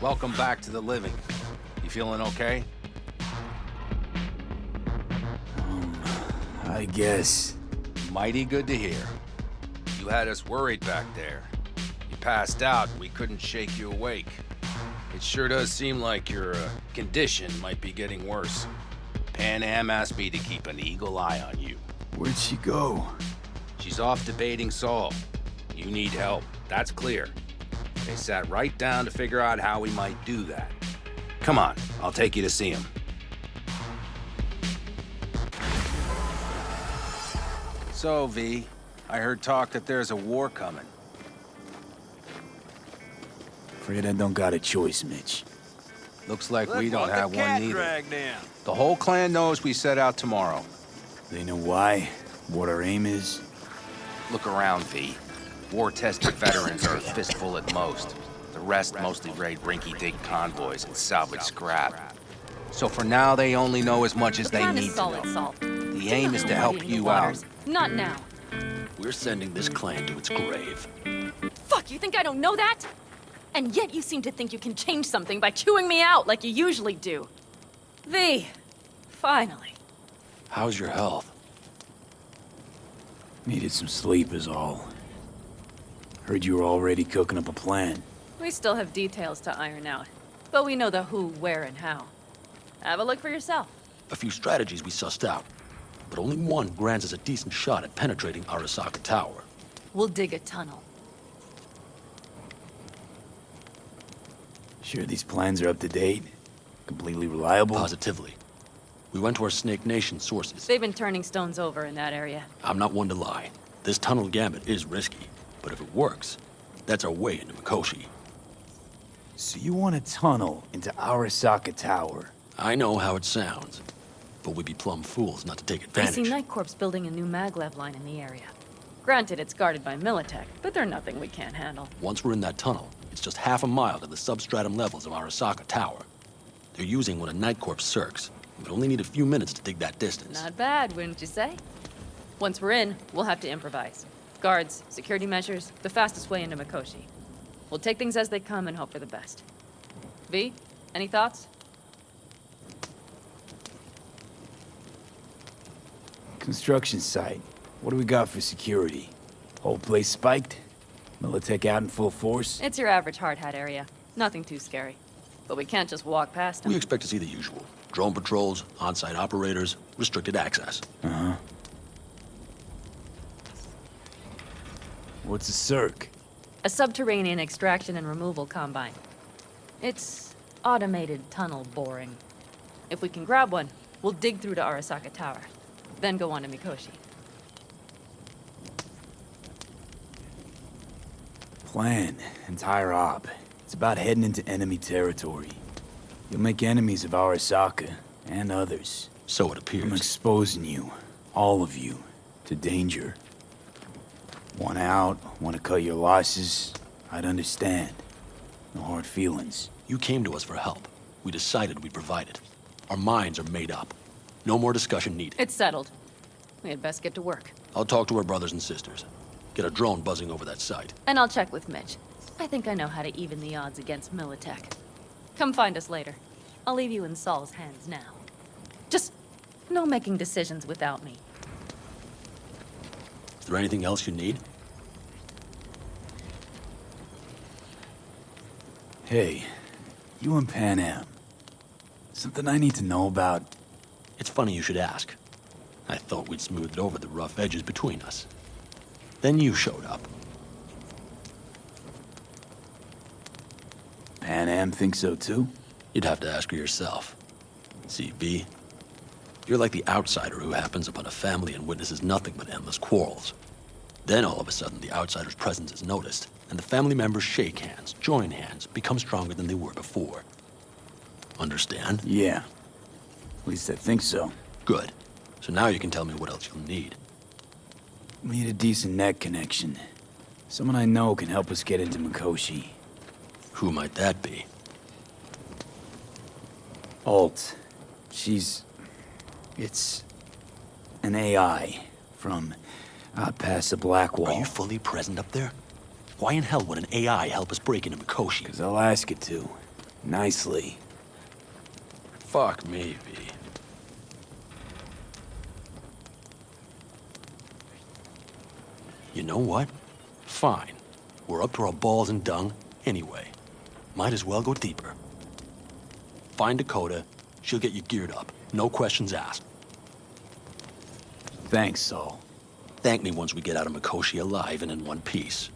Welcome back to the living. You feeling okay? I guess. Mighty good to hear. You had us worried back there. You passed out and we couldn't shake you awake. It sure does seem like your condition might be getting worse. Panam asked me to keep an eagle eye on you. Where'd she go? She's off debating Saul. You need help, that's clear. They sat right down to figure out how we might do that. Come on, I'll take you to see him. So, V, I heard talk that there's a war coming. Afraid I don't got a choice, Mitch. Looks like we don't have one either. The whole clan knows we set out tomorrow. They know why? What our aim is? Look around, V. War-tested veterans are a fistful at most. The rest mostly raid rinky-dink convoys and salvage scrap. So for now, they only know as much as they need to know. Salt. The aim is to help you out. Not now. We're sending this clan to its grave. Fuck, you think I don't know that? And yet you seem to think you can change something by chewing me out like you usually do. V, finally. How's your health? Needed some sleep is all. Heard you were already cooking up a plan. We still have details to iron out, but we know the who, where, and how. Have a look for yourself. A few strategies we sussed out, but only one grants us a decent shot at penetrating Arasaka Tower. We'll dig a tunnel. Sure these plans are up to date? Completely reliable? Positively. We went to our Snake Nation sources. They've been turning stones over in that area. I'm not one to lie. This tunnel gambit is risky, but if it works, that's our way into Mikoshi. So you want a tunnel into Arasaka Tower? I know how it sounds, but we'd be plumb fools not to take I advantage. see Night Corp's building a new maglev line in the area. Granted, it's guarded by Militech, but they're nothing we can't handle. Once we're in that tunnel, it's just half a mile to the substratum levels of Arasaka Tower. They're using one of Night Corp's circs. We only need a few minutes to dig that distance. Not bad, wouldn't you say? Once we're in, we'll have to improvise. Guards, security measures, the fastest way into Mikoshi. We'll take things as they come and hope for the best. V, any thoughts? Construction site. What do we got for security? Whole place spiked? Militech out in full force? It's your average hard hat area. Nothing too scary. But we can't just walk past them. We expect to see the usual. Drone patrols, on-site operators, restricted access. Uh-huh. What's a circ? A subterranean extraction and removal combine. It's automated tunnel boring. If we can grab one, we'll dig through to Arasaka Tower, then go on to Mikoshi. Plan. Entire op. It's about heading into enemy territory. You'll make enemies of Arasaka, and others. So it appears. I'm exposing you, all of you, to danger. Want out, want to cut your losses, I'd understand. No hard feelings. You came to us for help. We decided we'd provide it. Our minds are made up. No more discussion needed. It's settled. We had best get to work. I'll talk to our brothers and sisters. Get a drone buzzing over that site. And I'll check with Mitch. I think I know how to even the odds against Militech. Come find us later. I'll leave you in Saul's hands now. Just no making decisions without me. Is there anything else you need? Hey, you and Panam. Something I need to know about? It's funny you should ask. I thought we'd smoothed over the rough edges between us. Then you showed up. Panam thinks so too? You'd have to ask her yourself. See, B, you're like the outsider who happens upon a family and witnesses nothing but endless quarrels. Then all of a sudden the outsider's presence is noticed, and the family members shake hands, join hands, become stronger than they were before. Understand? Yeah. At least I think so. Good. So now you can tell me what else you'll need. We need a decent net connection. Someone I know can help us get into Mikoshi. Who might that be? Alt. It's an AI from out past the Black Wall. Are you fully present up there? Why in hell would an AI help us break into Mikoshi? 'Cause I'll ask it to. Nicely. Fuck me, V. You know what? Fine. We're up to our balls in dung anyway. Might as well go deeper. Find Dakota. She'll get you geared up. No questions asked. Thanks, Saul. Thank me once we get out of Mikoshi alive and in one piece.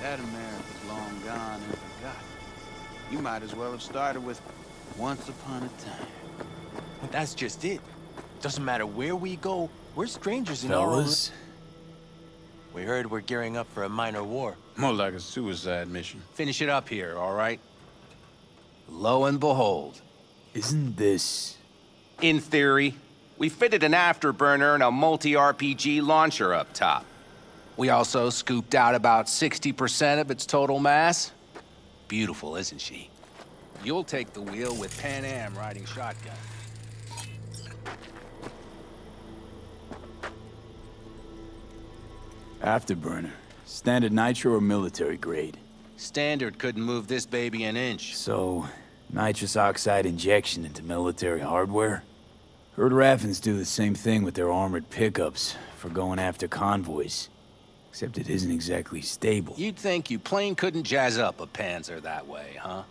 That America's long gone and forgotten. You might as well have started with once upon a time. But that's just it. Doesn't matter where we go, we're strangers in our own... Fellas, We heard we're gearing up for a minor war. More like a suicide mission. Finish it up here, all right? Lo and behold. isn't this... In theory, we fitted an afterburner and a multi-RPG launcher up top. We also scooped out about 60% of its total mass. Beautiful, isn't she? You'll take the wheel with Panam riding shotgun. Afterburner. Standard nitro or military grade? Standard couldn't move this baby an inch. So, nitrous oxide injection into military hardware? Heard Raffens do the same thing with their armored pickups for going after convoys. Except it isn't exactly stable. You'd think you plain couldn't jazz up a Panzer that way, huh?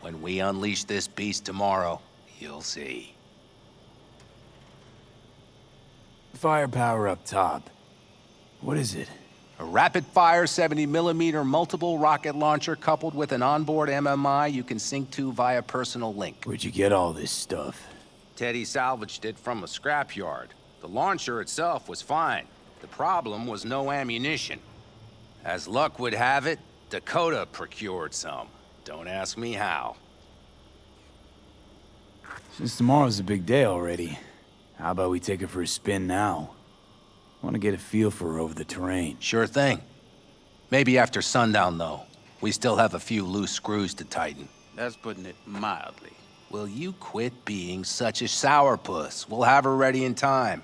When we unleash this beast tomorrow, you'll see. Firepower up top. What is it? A rapid-fire 70mm multiple rocket launcher coupled with an onboard MMI you can sync to via personal link. Where'd you get all this stuff? Teddy salvaged it from a scrapyard. The launcher itself was fine. The problem was no ammunition. As luck would have it, Dakota procured some. Don't ask me how. Since tomorrow's a big day already, how about we take her for a spin now? I want to get a feel for her over the terrain. Sure thing. Maybe after sundown, though. We still have a few loose screws to tighten. That's putting it mildly. Will you quit being such a sourpuss? We'll have her ready in time.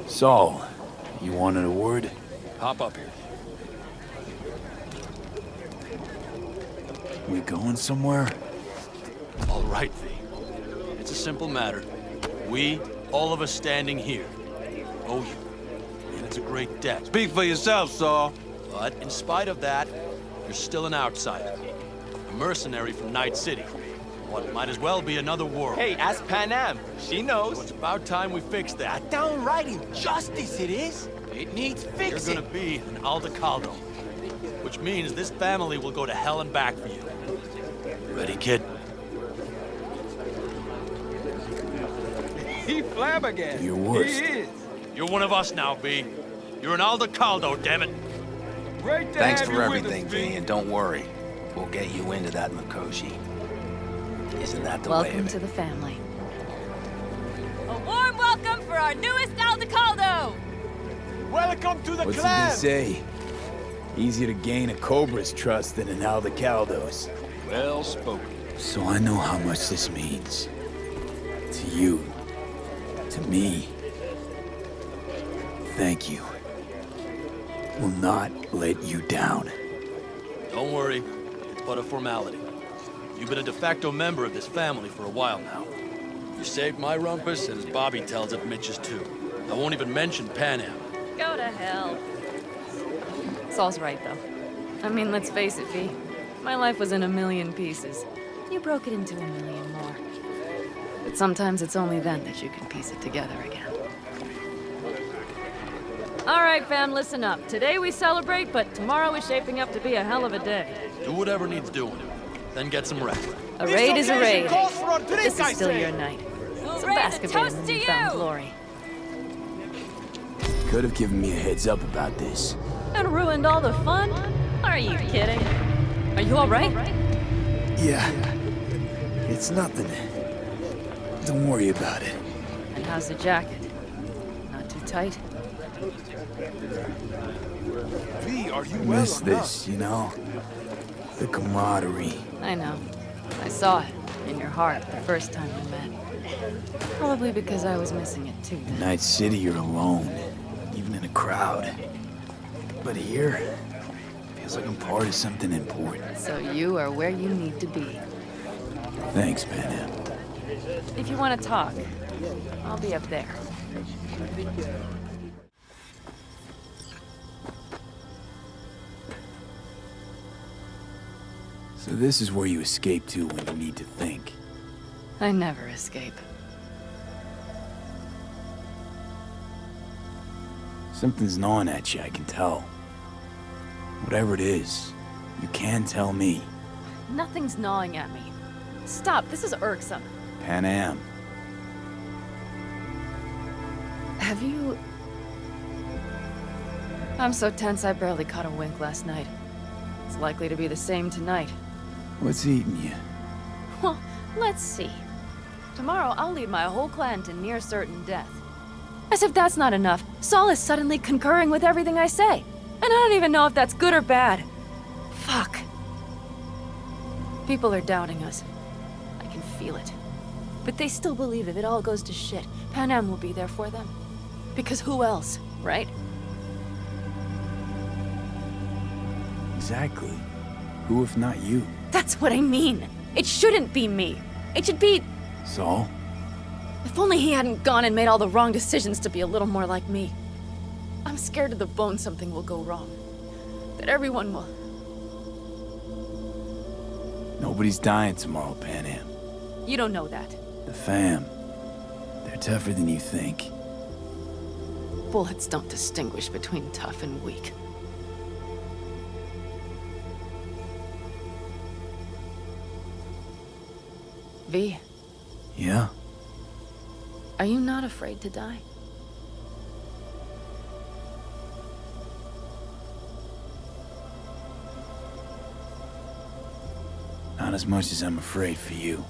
Saul, you wanted a word? Hop up here. We going somewhere? All right, V. It's a simple matter. We, all of us standing here, owe you. And it's a great debt. Speak for yourself, Saul. But in spite of that, you're still an outsider. A mercenary from Night City. What might as well be another world. Hey, ask Panam. She knows. So it's about time we fix that. Downright injustice it is. It needs fixing. You're gonna be an Aldecaldo. Which means this family will go to hell and back for you. Ready, kid? He flabbergasted. Your worst. He is. You're one of us now, B. You're an Aldecaldo, damn it. Great to Thanks have for you everything, with us, V, and don't worry. We'll get you into that Mikoshi. Isn't that the way Welcome of to it? the family. A warm welcome for our newest Aldecaldo! Welcome to the What's clan. it say? Easier to gain a Cobra's trust than an Aldecaldos. Well spoken. So I know how much this means. To you. To me. Thank you. Will not let you down. Don't worry. It's but a formality. You've been a de facto member of this family for a while now. You saved my rumpus, and as Bobby tells it, Mitch's too. I won't even mention Panam. Go to hell. Saul's right, though. I mean, let's face it, V. My life was in a million pieces. You broke it into a million more. But sometimes it's only then that you can piece it together again. All right, fam, listen up. Today we celebrate, but tomorrow is shaping up to be a hell of a day. Do whatever needs doing. Then get some rest. A raid is a raid. This This is still your night. We'll Some raise a basket in toast the to newfound you! glory. Could have given me a heads up about this. And ruined all the fun? Are you kidding? Are you all right? Yeah. It's nothing. Don't worry about it. And how's the jacket? Not too tight? V, are you I miss this, you know? The camaraderie. I know. I saw it in your heart the first time we met. Probably because I was missing it too. In Night City, you're alone. Even in a crowd. But here, feels like I'm part of something important. So you are where you need to be. Thanks, Panam. If you want to talk, I'll be up there. So this is where you escape to when you need to think. I never escape. Something's gnawing at you, I can tell. Whatever it is, you can tell me. Nothing's gnawing at me. Stop, this is irksome. Panam. Have you... I'm so tense I barely caught a wink last night. It's likely to be the same tonight. What's eating you? Well, let's see. Tomorrow I'll lead my whole clan to near certain death. As if that's not enough, Saul is suddenly concurring with everything I say. And I don't even know if that's good or bad. Fuck. People are doubting us. I can feel it. But they still believe if it all goes to shit, Panam will be there for them. Because who else, right? Exactly. Who if not you? That's what I mean. It shouldn't be me. It should be... Saul? If only he hadn't gone and made all the wrong decisions to be a little more like me. I'm scared to the bone something will go wrong. That everyone will... Nobody's dying tomorrow, Panam. You don't know that. The fam. They're tougher than you think. Bullets don't distinguish between tough and weak. V. Yeah? Are you not afraid to die? Not as much as I'm afraid for you.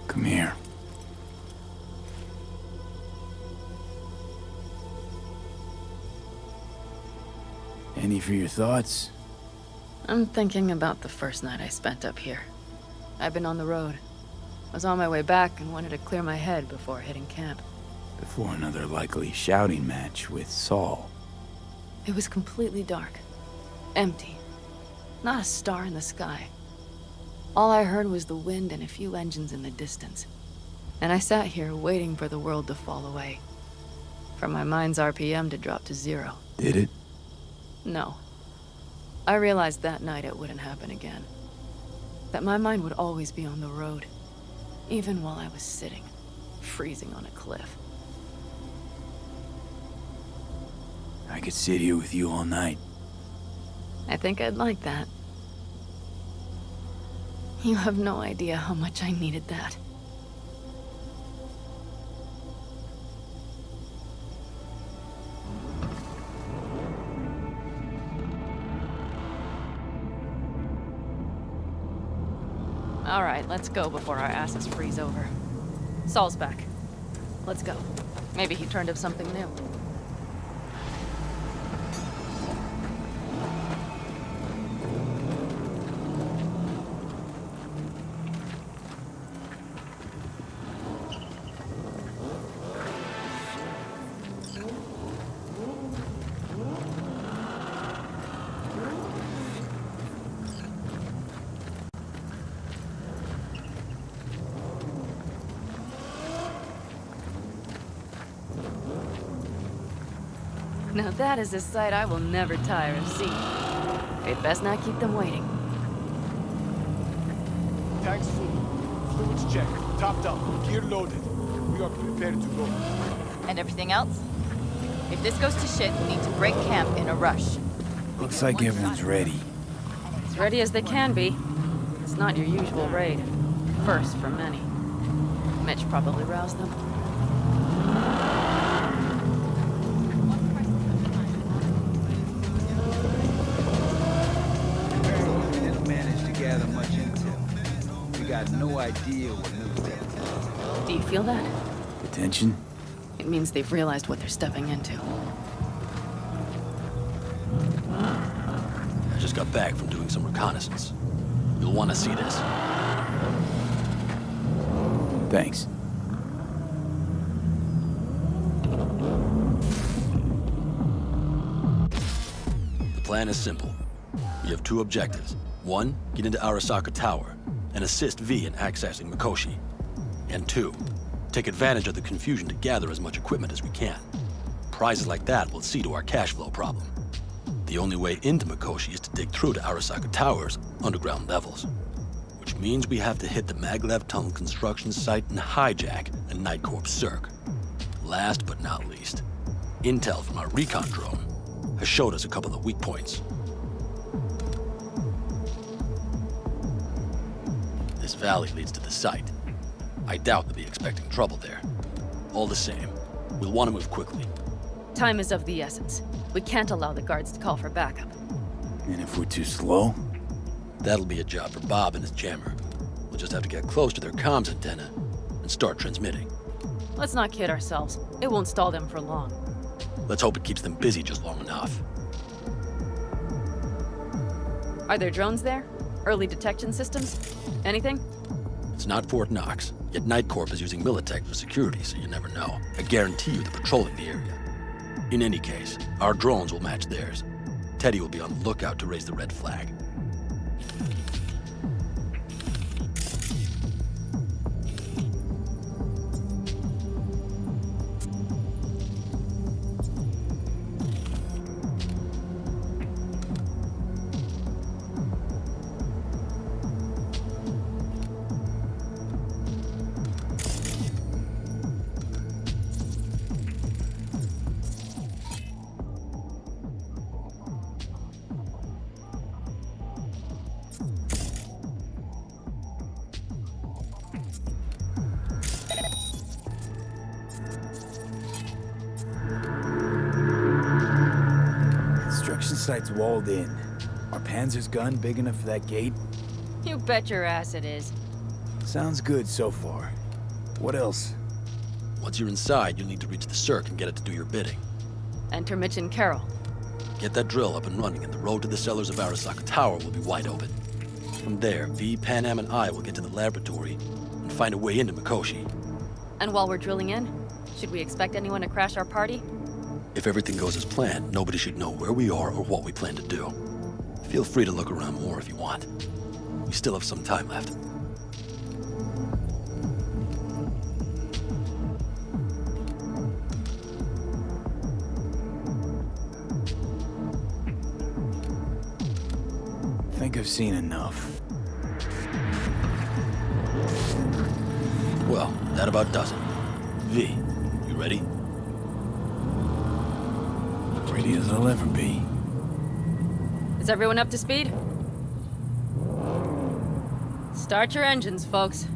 Come here. Any for your thoughts? I'm thinking about the first night I spent up here. I've been on the road. I was on my way back and wanted to clear my head before hitting camp. Before another likely shouting match with Saul. It was completely dark. Empty. Not a star in the sky. All I heard was the wind and a few engines in the distance. And I sat here waiting for the world to fall away. For my mind's RPM to drop to 0. Did it? No. I realized that night it wouldn't happen again. That my mind would always be on the road. Even while I was sitting, freezing on a cliff. I could sit here with you all night. I think I'd like that. You have no idea how much I needed that. All right, let's go before our asses freeze over. Saul's back. Let's go. Maybe he turned up something new. Now that is a sight I will never tire of seeing. We'd best not keep them waiting. Tanks full. Fluids checked. Topped up. Gear loaded. We are prepared to go. And everything else? If this goes to shit, we need to break camp in a rush. Looks like everyone's ready. As ready as they can be. It's not your usual raid. First for many. Mitch probably roused them. Got no idea what moves them. Do you feel that? The tension? It means they've realized what they're stepping into. I just got back from doing some reconnaissance. You'll want to see this. Thanks. The plan is simple. We have 2 objectives. 1, get into Arasaka Tower and assist V in accessing Mikoshi. And 2, take advantage of the confusion to gather as much equipment as we can. Prizes like that will see to our cash flow problem. The only way into Mikoshi is to dig through to Arasaka Tower's underground levels, which means we have to hit the maglev tunnel construction site and hijack a Night Corps Circ. Last but not least, intel from our recon drone has showed us a couple of weak points. This valley leads to the site. I doubt they'll be expecting trouble there. All the same, we'll want to move quickly. Time is of the essence. We can't allow the guards to call for backup. And if we're too slow? That'll be a job for Bob and his jammer. We'll just have to get close to their comms antenna and start transmitting. Let's not kid ourselves. It won't stall them for long. Let's hope it keeps them busy just long enough. Are there drones there? Early detection systems? Anything? It's not Fort Knox, yet Night Corp is using Militech for security, so you never know. I guarantee you they're patrolling the area. In any case, our drones will match theirs. Teddy will be on the lookout to raise the red flag. site's walled in. Are Panzer's gun big enough for that gate? You bet your ass it is. Sounds good so far. What else? Once you're inside, you'll need to reach the circ and get it to do your bidding. Enter Mitch and Carol. Get that drill up and running, and the road to the cellars of Arasaka Tower will be wide open. From there, V, Panam, and I will get to the laboratory and find a way into Mikoshi. And while we're drilling in, should we expect anyone to crash our party? If everything goes as planned, nobody should know where we are or what we plan to do. Feel free to look around more if you want. We still have some time left. I think I've seen enough. Well, that about does it. V, you ready? Ready as I'll ever be. Is everyone up to speed? Start your engines, folks.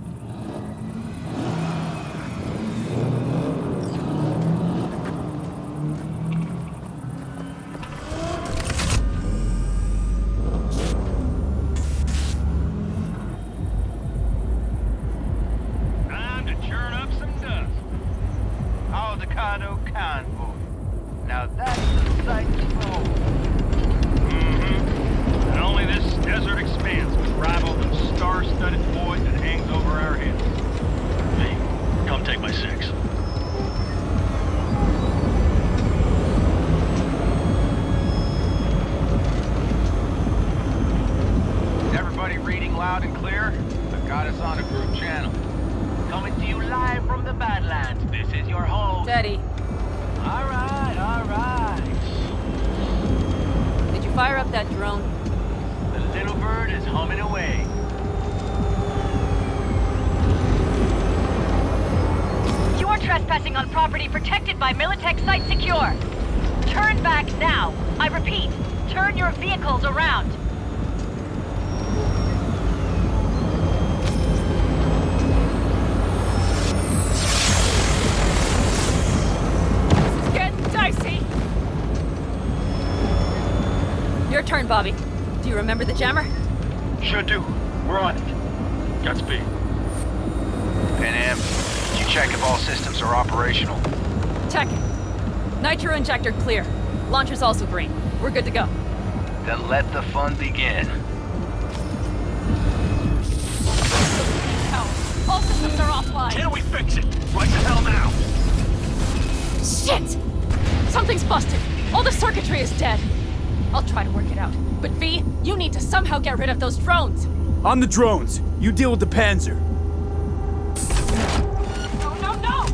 Time to churn up some dust. Aldecaldos convoy. Now that's the sight to behold. And only this desert expanse can rival the star-studded void that hangs over our heads. Hey, come take my 6. Everybody reading loud and clear? I've got us on a group channel. Coming to you live from the Badlands. This is your home. Steady. All right, all right. Did you fire up that drone? The little bird is humming away. You are trespassing on property protected by Militech Site Secure. Turn back now. I repeat, turn your vehicles around. This is getting dicey. Your turn, Bobby. Do you remember the jammer? Sure do. We're on it. Godspeed. Panam, did you check if all systems are operational? Check it. Nitro injector clear. Launcher's also green. We're good to go. Then let the fun begin. All systems are offline. Can we fix it? Right the hell now! Shit! Something's busted. All the circuitry is dead. I'll try to work it out. But V, you need to somehow get rid of those drones. On the drones. You deal with the Panzer. No, no, no!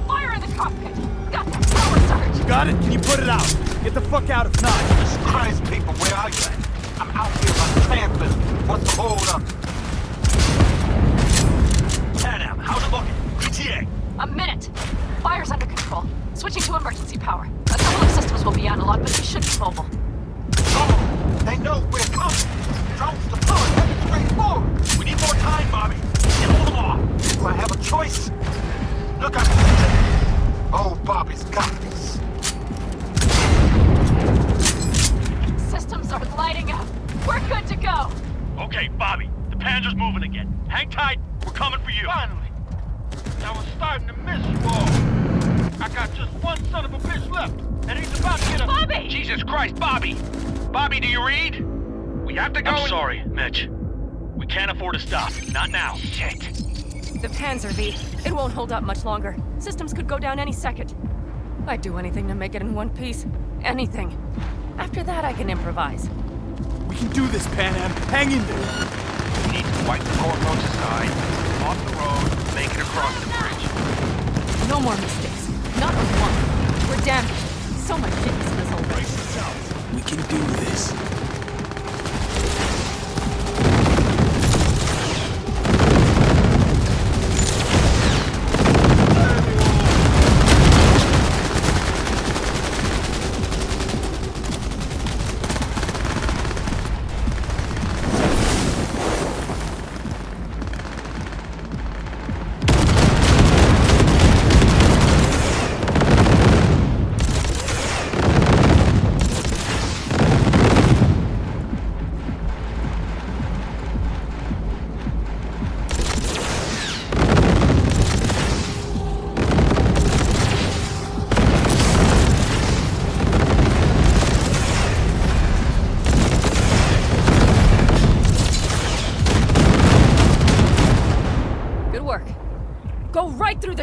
Fire in the cockpit. Got that power surge. Got it? Can you put it out? Get the fuck out if not. Jesus Christ, people, where are you at? I'm out here by transit. What's the hold up? Panam, how's it looking? ETA. A minute. Fire's under control. Switching to emergency power. A couple of systems will be analog, but we should be mobile. Oh, they know we're coming. Drones deployed, heading straight forward. We need more time, Bobby. Get hold them off. Do I have a choice? Look out. Oh, Bobby's got this. Systems are lighting up. We're good to go. Okay, Bobby, the Panzer's moving again. Hang tight, we're coming for you. Finally. I was starting to miss you all. I got just one son of a bitch left, and he's about to get a... Bobby! Jesus Christ, Bobby! Bobby, do you read? We have to go I'm sorry, Mitch. We can't afford to stop. Not now. Shit. The Panzer V. It won't hold up much longer. Systems could go down any second. I'd do anything to make it in one piece. Anything. After that, I can improvise. We can do this, Panam. Hang in there. We need to wipe the courtroads aside, off the road, make it across the bridge. No more mistakes. Not one. We're damaged. So much shit is fizzled. Brace yourselves. We can do this.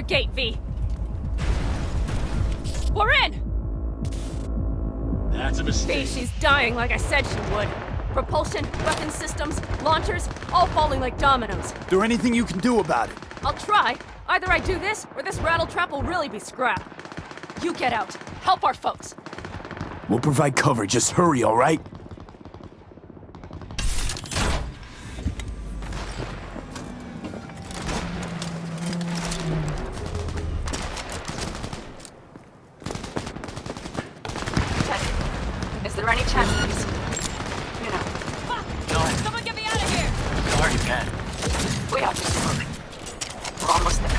gate, V. We're in! That's a mistake. V, she's dying like I said she would. Propulsion, weapon systems, launchers, all falling like dominoes. Is there anything you can do about it? I'll try. Either I do this, or this rattletrap will really be scrap. You get out. Help our folks. We'll provide cover. Just hurry, all right? Is there any chance there's... you know... No. Someone get me out of here! Sure you can. We have to keep moving. We're almost there.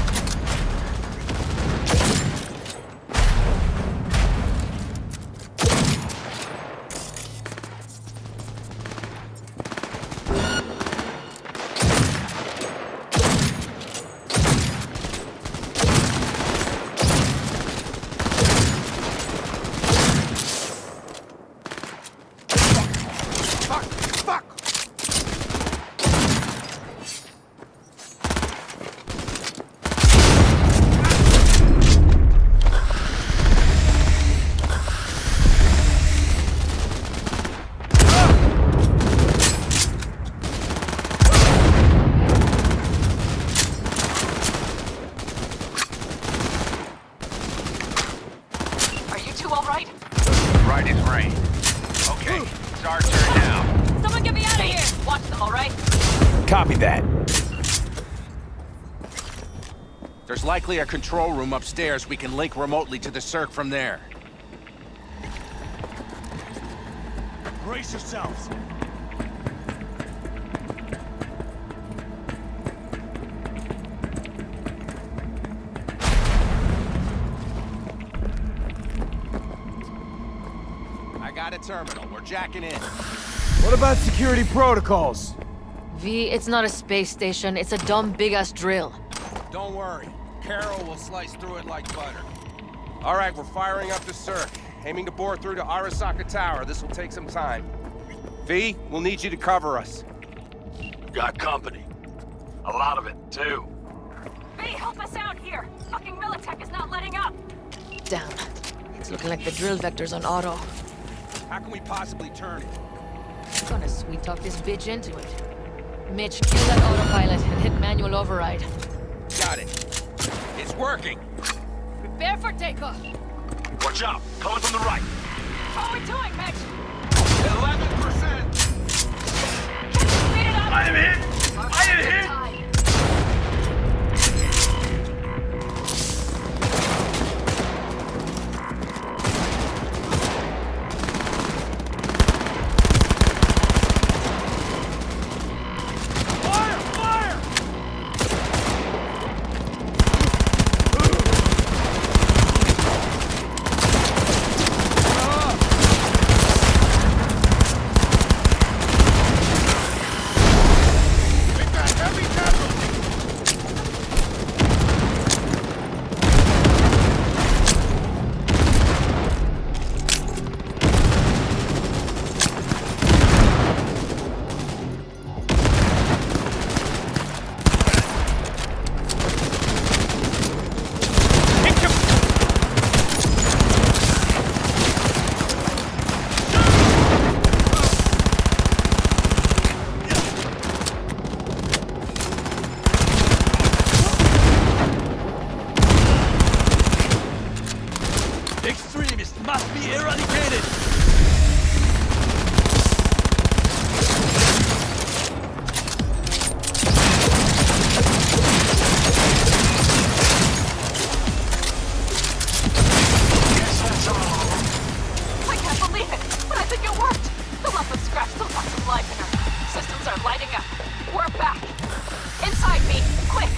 Copy that. There's likely a control room upstairs we can link remotely to the circ from there. Brace yourselves. I got a terminal. We're jacking in. What about security protocols? V, it's not a space station. It's a dumb big-ass drill. Don't worry. Carol will slice through it like butter. All right, we're firing up the circ. Aiming to bore through to Arasaka Tower. This will take some time. V, we'll need you to cover us. Got company. A lot of it, too. V, help us out here! Fucking Militech is not letting up! Damn. It's looking like the drill vector's on auto. How can we possibly turn it? Gonna sweet-talk this bitch into it. Mitch, kill that autopilot and hit manual override. Got it. It's working. Prepare for takeoff. Watch out! Coming from the right. How are we doing, Mitch? 11%! Speed it up! I am hit! I am hit! Extremists must be eradicated! I can't believe it, but I think it worked! The lump of scratch still got some life in her. Systems are lighting up. We're back! Inside me, quick!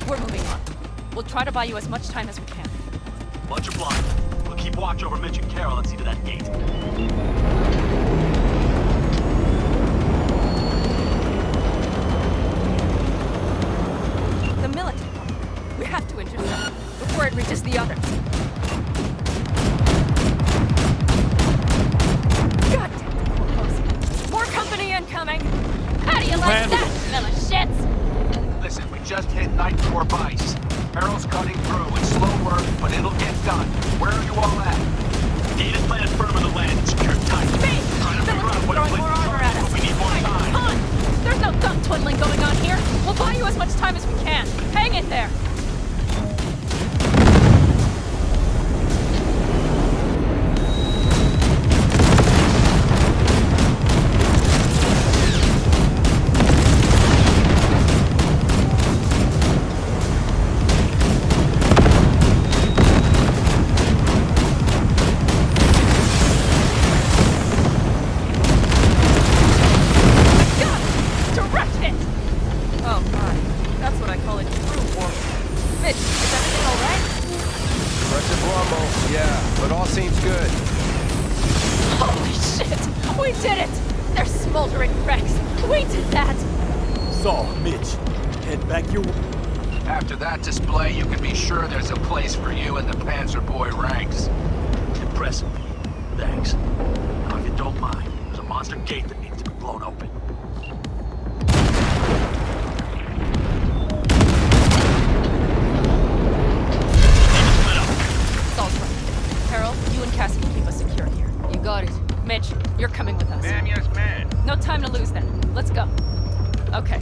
We're moving on. We'll try to buy you as much time as we can. Much obliged. We'll keep watch over Mitch and Carol and see to that gate. The military. We have to intercept before it reaches the others. like that, smell of shits! Listen, we just hit night 4 Vice. Errol's cutting through. It's slow work, but it'll get done. Where are you all at? Gated plant firm on the land. Secure tight. Speed! Trying to figure out what Throwing more armor at us. but we need more time. Come on! There's no thumb twiddling going on here. We'll buy you as much time as we can. Hang in there. After that display, you can be sure there's a place for you in the Panzer Boy ranks. Impressive. Thanks. Now, if you don't mind, there's a monster gate that needs to be blown open. Saul's right. Harold, you and Cassie can keep us secure here. You got it. Mitch, you're coming with us. Ma'am, yes, ma'am. No time to lose then. Let's go. Okay.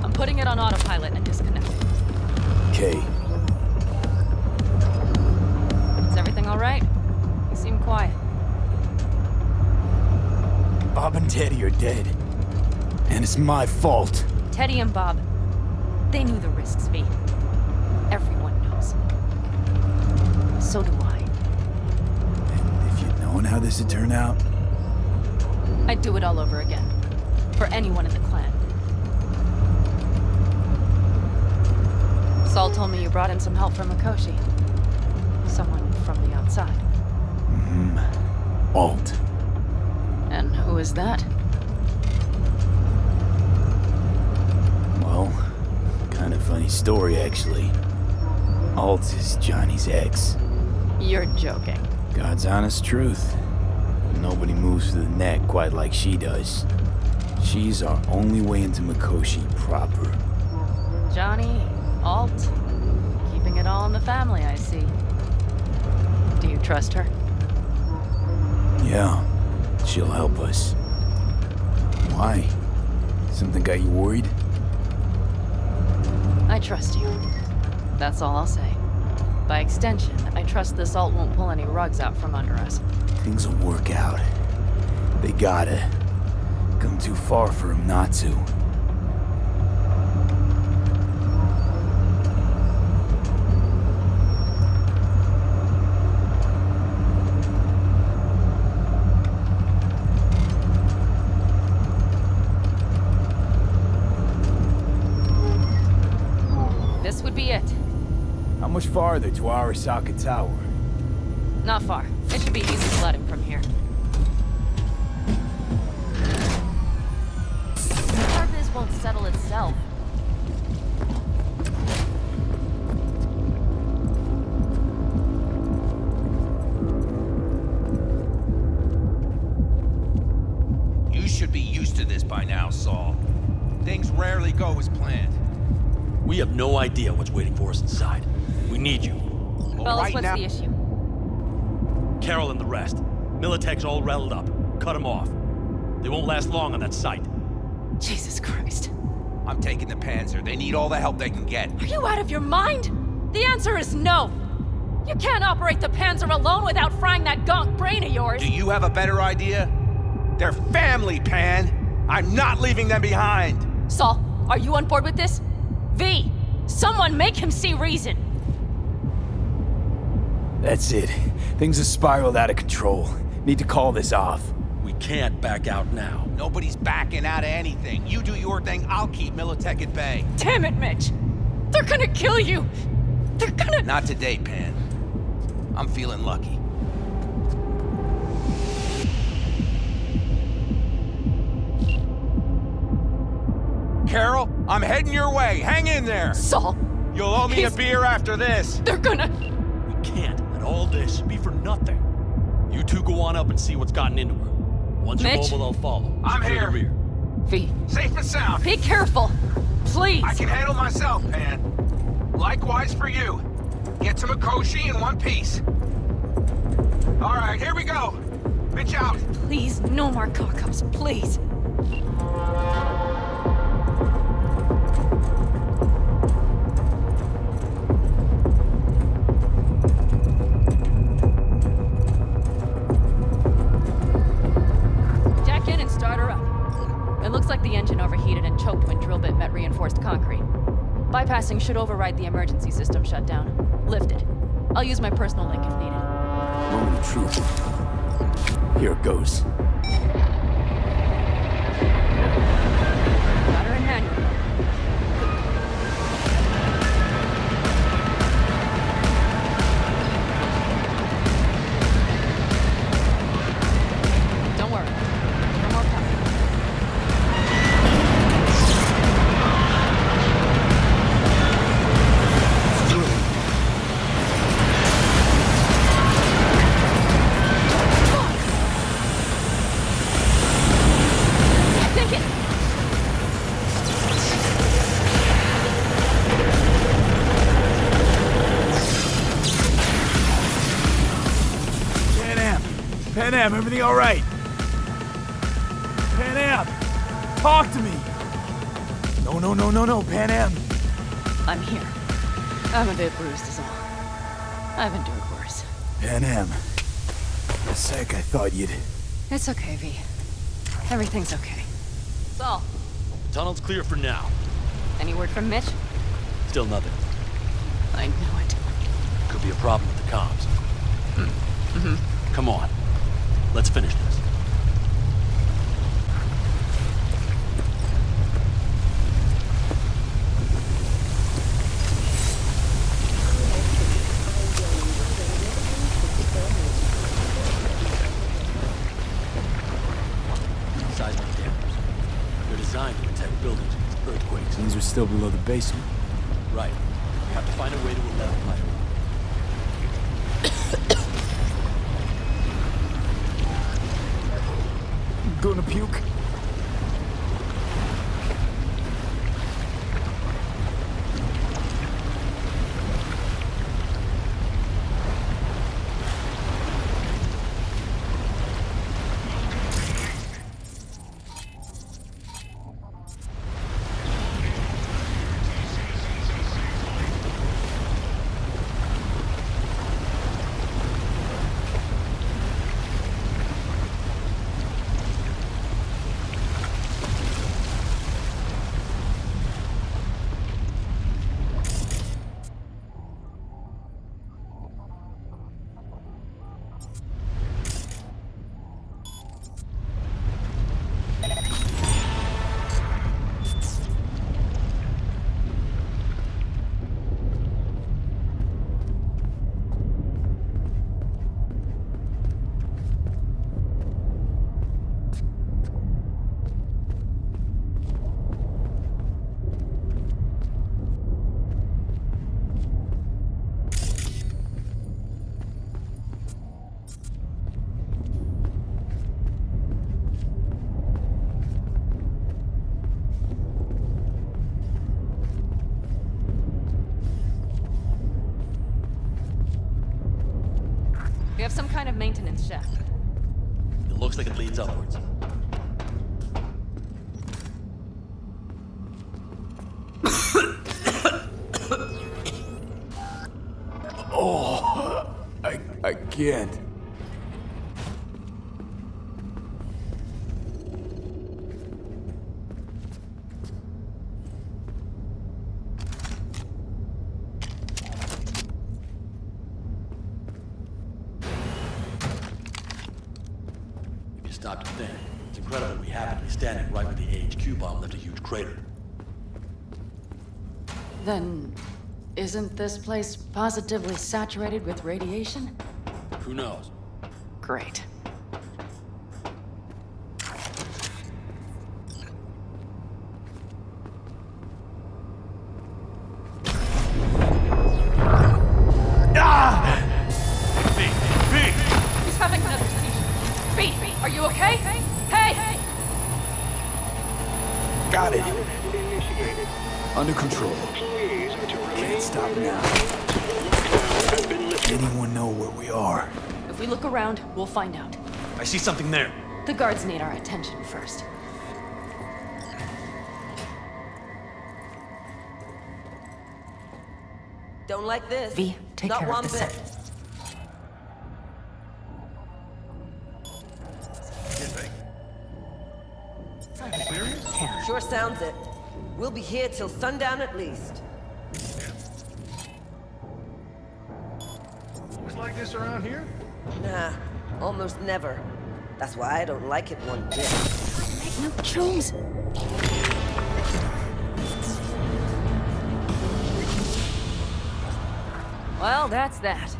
I'm putting it on autopilot and disconnecting. Okay. Is everything all right? You seem quiet. Bob and Teddy are dead. And it's my fault. Teddy and Bob, they knew the risks, V. Everyone knows. So do I. And if you'd known how this would turn out... I'd do it all over again. For anyone in the clan. Saul told me you brought in some help from Mikoshi. Someone from the outside. Alt. And who is that? Well, kind of funny story, actually. Alt is Johnny's ex. You're joking. God's honest truth. Nobody moves to the neck quite like she does. She's our only way into Mikoshi proper. Johnny, Alt, keeping it all in the family, I see. Do you trust her? Yeah, she'll help us. Why? Something got you worried? I trust you. That's all I'll say. By extension, I trust this Alt won't pull any rugs out from under us. Things will work out. They gotta. Come too far for him not to. This would be it. How much farther to Arasaka Tower? Not far. It should be easy sledding from here. This won't settle itself. You should be used to this by now, Saul. Things rarely go as planned. We have no idea what's waiting for us inside. We need you. Fellas, what's the issue? Carol and the rest. Militech's all rattled up. Cut them off. They won't last long on that site. Jesus Christ. I'm taking the Panzer. They need all the help they can get. Are you out of your mind? The answer is no. You can't operate the Panzer alone without frying that gonk brain of yours. Do you have a better idea? They're family, Pan. I'm not leaving them behind. Saul, are you on board with this? V, someone make him see reason. That's it. Things have spiraled out of control. Need to call this off. We can't back out now. Nobody's backing out of anything. You do your thing, I'll keep Militech at bay. Damn it, Mitch. They're gonna kill you. They're gonna... Not today, Pan. I'm feeling lucky. Carol, I'm heading your way. Hang in there. Saul. You'll owe me a beer after this. They're gonna... We can't let all this be for nothing. You two go on up and see what's gotten into her. Once you're Mitch? mobile, I'll follow. I'm Secure here. the rear. V. Safe and sound. Be careful! Please! I can handle myself, Pan. Likewise for you. Get to Mikoshi in one piece. All right, here we go. Bitch out. Please, no more cock-ups, please. Jack in and start her up. It looks like the engine overheated and choked when drill bit met reinforced concrete. Bypassing should override the emergency system shutdown. Lift it. I'll use my personal link if needed. Moment of truth. Here it goes. Got her in manual. Don't worry. No more power. Panam, everything all right? Panam, talk to me. No, Panam. I'm here. I'm a bit bruised is all. I've endured worse. Panam, for a sec I thought you'd... It's okay, V. Everything's okay. Saul, Tunnel's clear for now. any word from Mitch? Still nothing. I know it. Could be a problem with the comms. Mm-hmm. Come on. Let's finish this. Seismic dampers. They're designed to protect buildings against earthquakes. These are still below the basement. Right. We have to find a way to electrify it. Gonna puke? We have some kind of maintenance shaft. It looks like it leads upwards. Oh, I can't. Stop to think. It's incredible we happen to be standing right where the AHQ bomb left a huge crater. Then, isn't this place positively saturated with radiation? Who knows? Great. He's having another seizure. B, are you okay? Hey! red. Under control. Can't stop now. Anyone know where we are? If we look around, we'll find out. I see something there. The guards need our attention first. Don't like this. V, take Not care one of the bit. set. Sure sounds it. We'll be here till sundown at least. Always like this around here? Nah, almost never. That's why I don't like it one bit. Make no chooms. Well, that's that.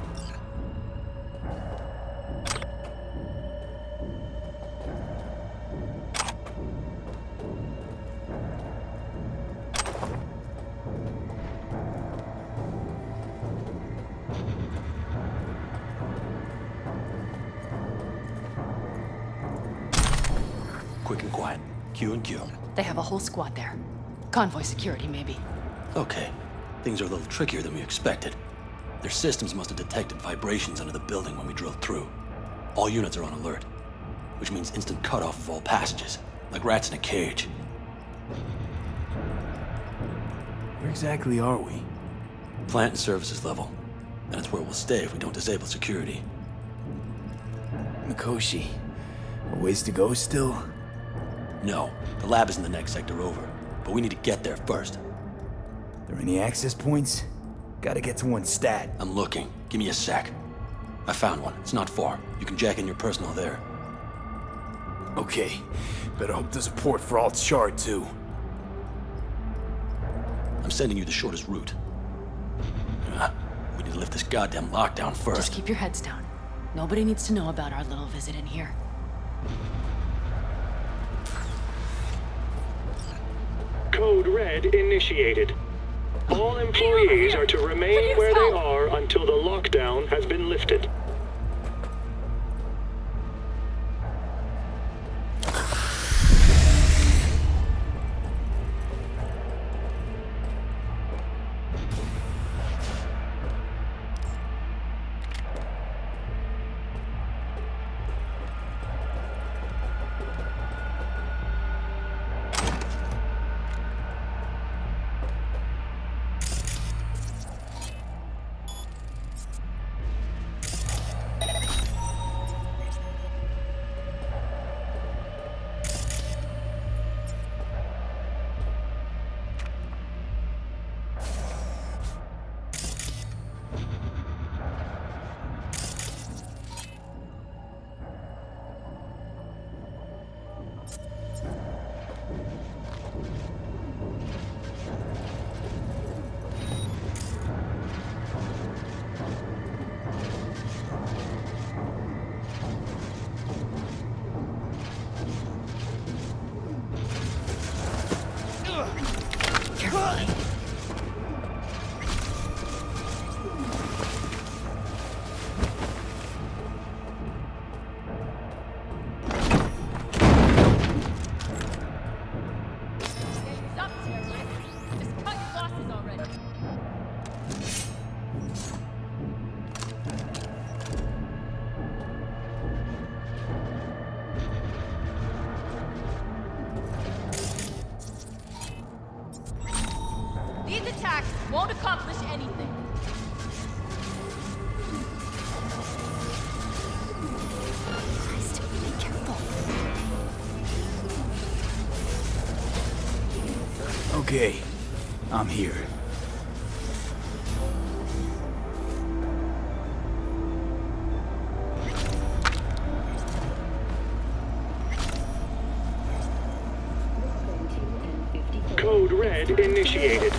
Quick and quiet. Q and Q. They have a whole squad there. Convoy security, maybe. Okay. Things are a little trickier than we expected. Their systems must have detected vibrations under the building when we drilled through. All units are on alert, which means instant cutoff of all passages, like rats in a cage. Where exactly are we? Plant and services level. And it's where we'll stay if we don't disable security. Mikoshi. A ways to go still? No, the lab is in the next sector over, but we need to get there first. There any access points? Gotta get to one stat. I'm looking. Give me a sec. I found one. It's not far. You can jack in your personal there. Okay. Better hope there's a port for Alt's shard, too. I'm sending you the shortest route. We need to lift this goddamn lockdown first. Just keep your heads down. Nobody needs to know about our little visit in here. Code Red initiated. All employees are to remain where they are until the lockdown has been lifted. These attacks won't accomplish anything. Christ, be careful. Okay. I'm here. Code Red initiated.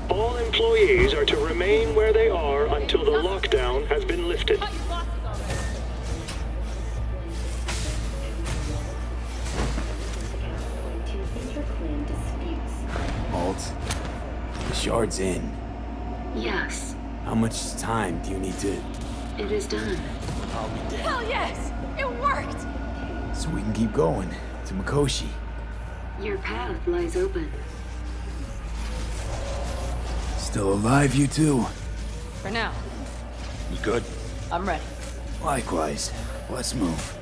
All employees are to remain where they are until the lockdown has been lifted. Alt, the shard's in. Yes, How much time do you need to... it is done. I'll be Hell yes! It worked! So we can keep going to Mikoshi. Your path lies open. Still alive, you two? For now. You good? I'm ready. Likewise. Let's move.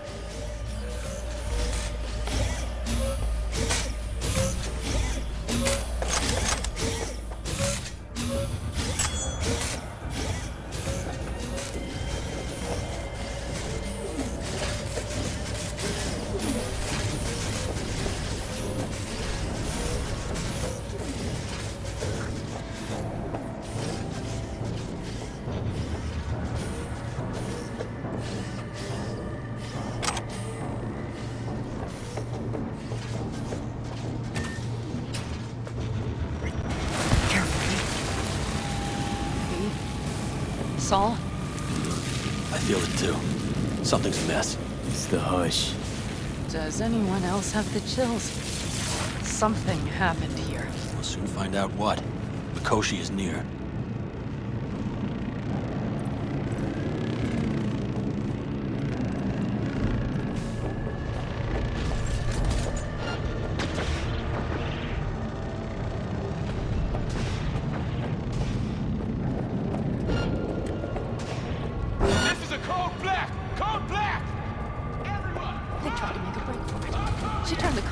Saul? I feel it too. Something's amiss. It's the hush. Does anyone else have the chills? Something happened here. We'll soon find out what. Mikoshi is near.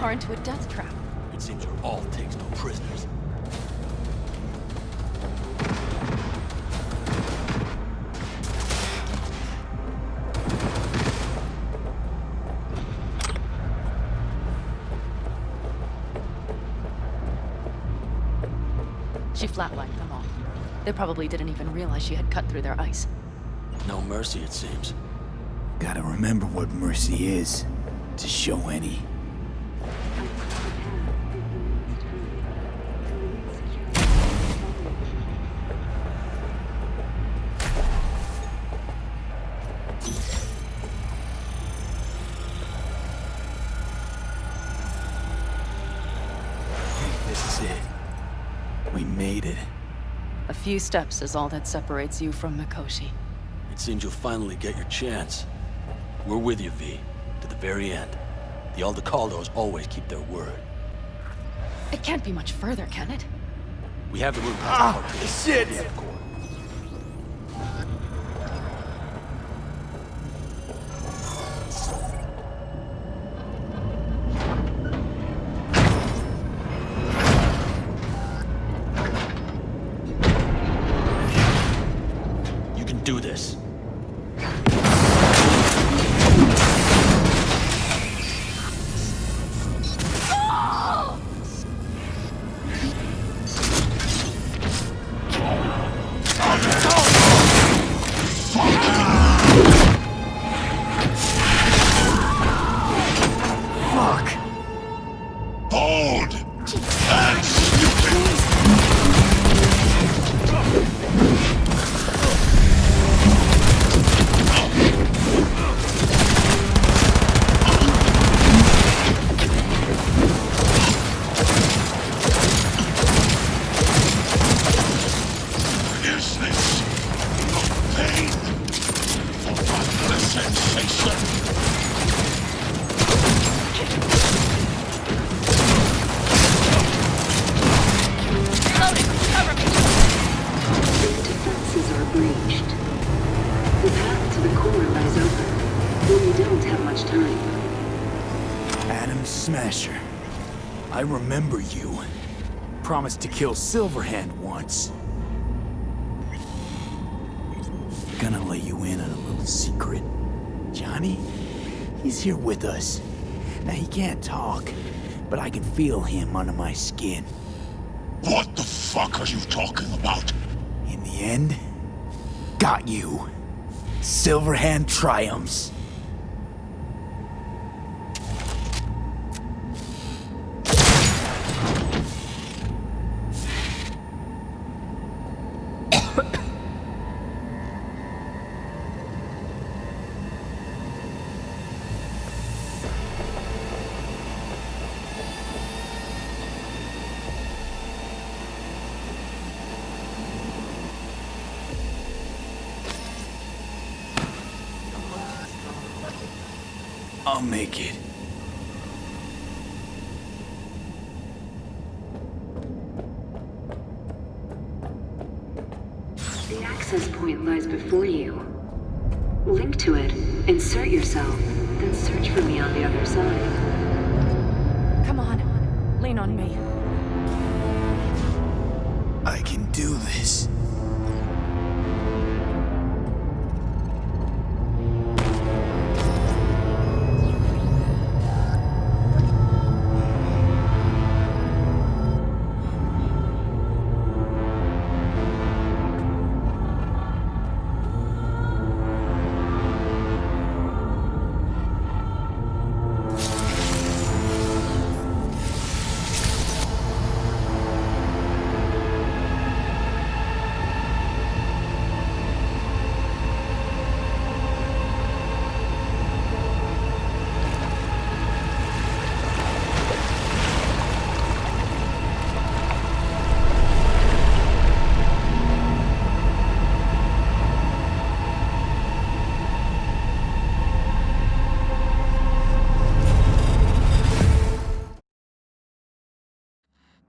Into a death trap. It seems your alt takes no prisoners. She flatlined them all. They probably didn't even realize she had cut through their ice. No mercy, it seems. Gotta remember what mercy is, to show any. A few steps is all that separates you from Mikoshi. It seems you'll finally get your chance. We're with you, V, to the very end. The Aldecaldos always keep their word. It can't be much further, can it? We have the route past the shit! Do this. Fuck. Hold. Smasher. I remember you. Promised to kill Silverhand once. Gonna let you in on a little secret. Johnny? He's here with us. Now he can't talk, but I can feel him under my skin. What the fuck are you talking about? In the end, got you. Silverhand triumphs. I'll make it. access point lies before you. Link to it, insert yourself, then search for me on the other side. Come on, lean on me. I can do this.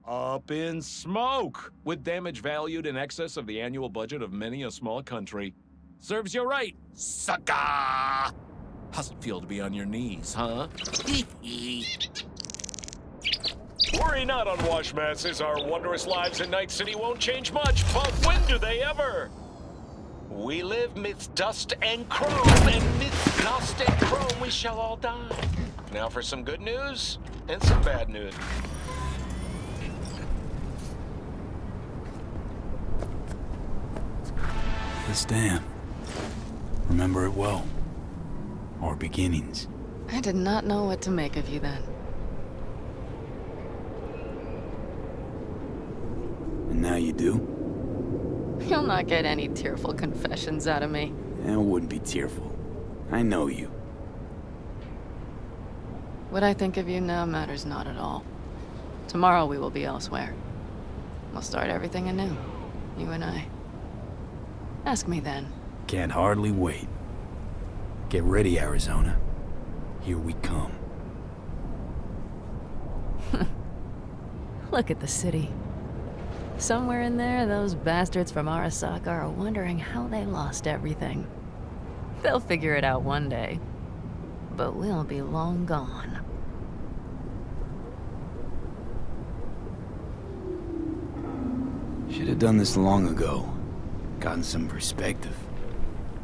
Up in smoke! With damage valued in excess of the annual budget of many a small country. Serves you right, sucker! How's it feel to be on your knees, huh? Worry not, unwashed masses. Our wondrous lives in Night City won't change much, but when do they ever? We live midst dust and chrome, and midst dust and chrome we shall all die. Now for some good news and some bad news. This dam. Remember it well. Our beginnings. I did not know what to make of you then. And now you do? You'll not get any tearful confessions out of me. And it wouldn't be tearful. I know you. What I think of you now matters not at all. Tomorrow we will be elsewhere. We'll start everything anew. You and I. Ask me then. Can't hardly wait. Get ready, Arizona. Here we come. Look at the city. Somewhere in there, those bastards from Arasaka are wondering how they lost everything. They'll figure it out one day. But we'll be long gone. Should have done this long ago. Gotten some perspective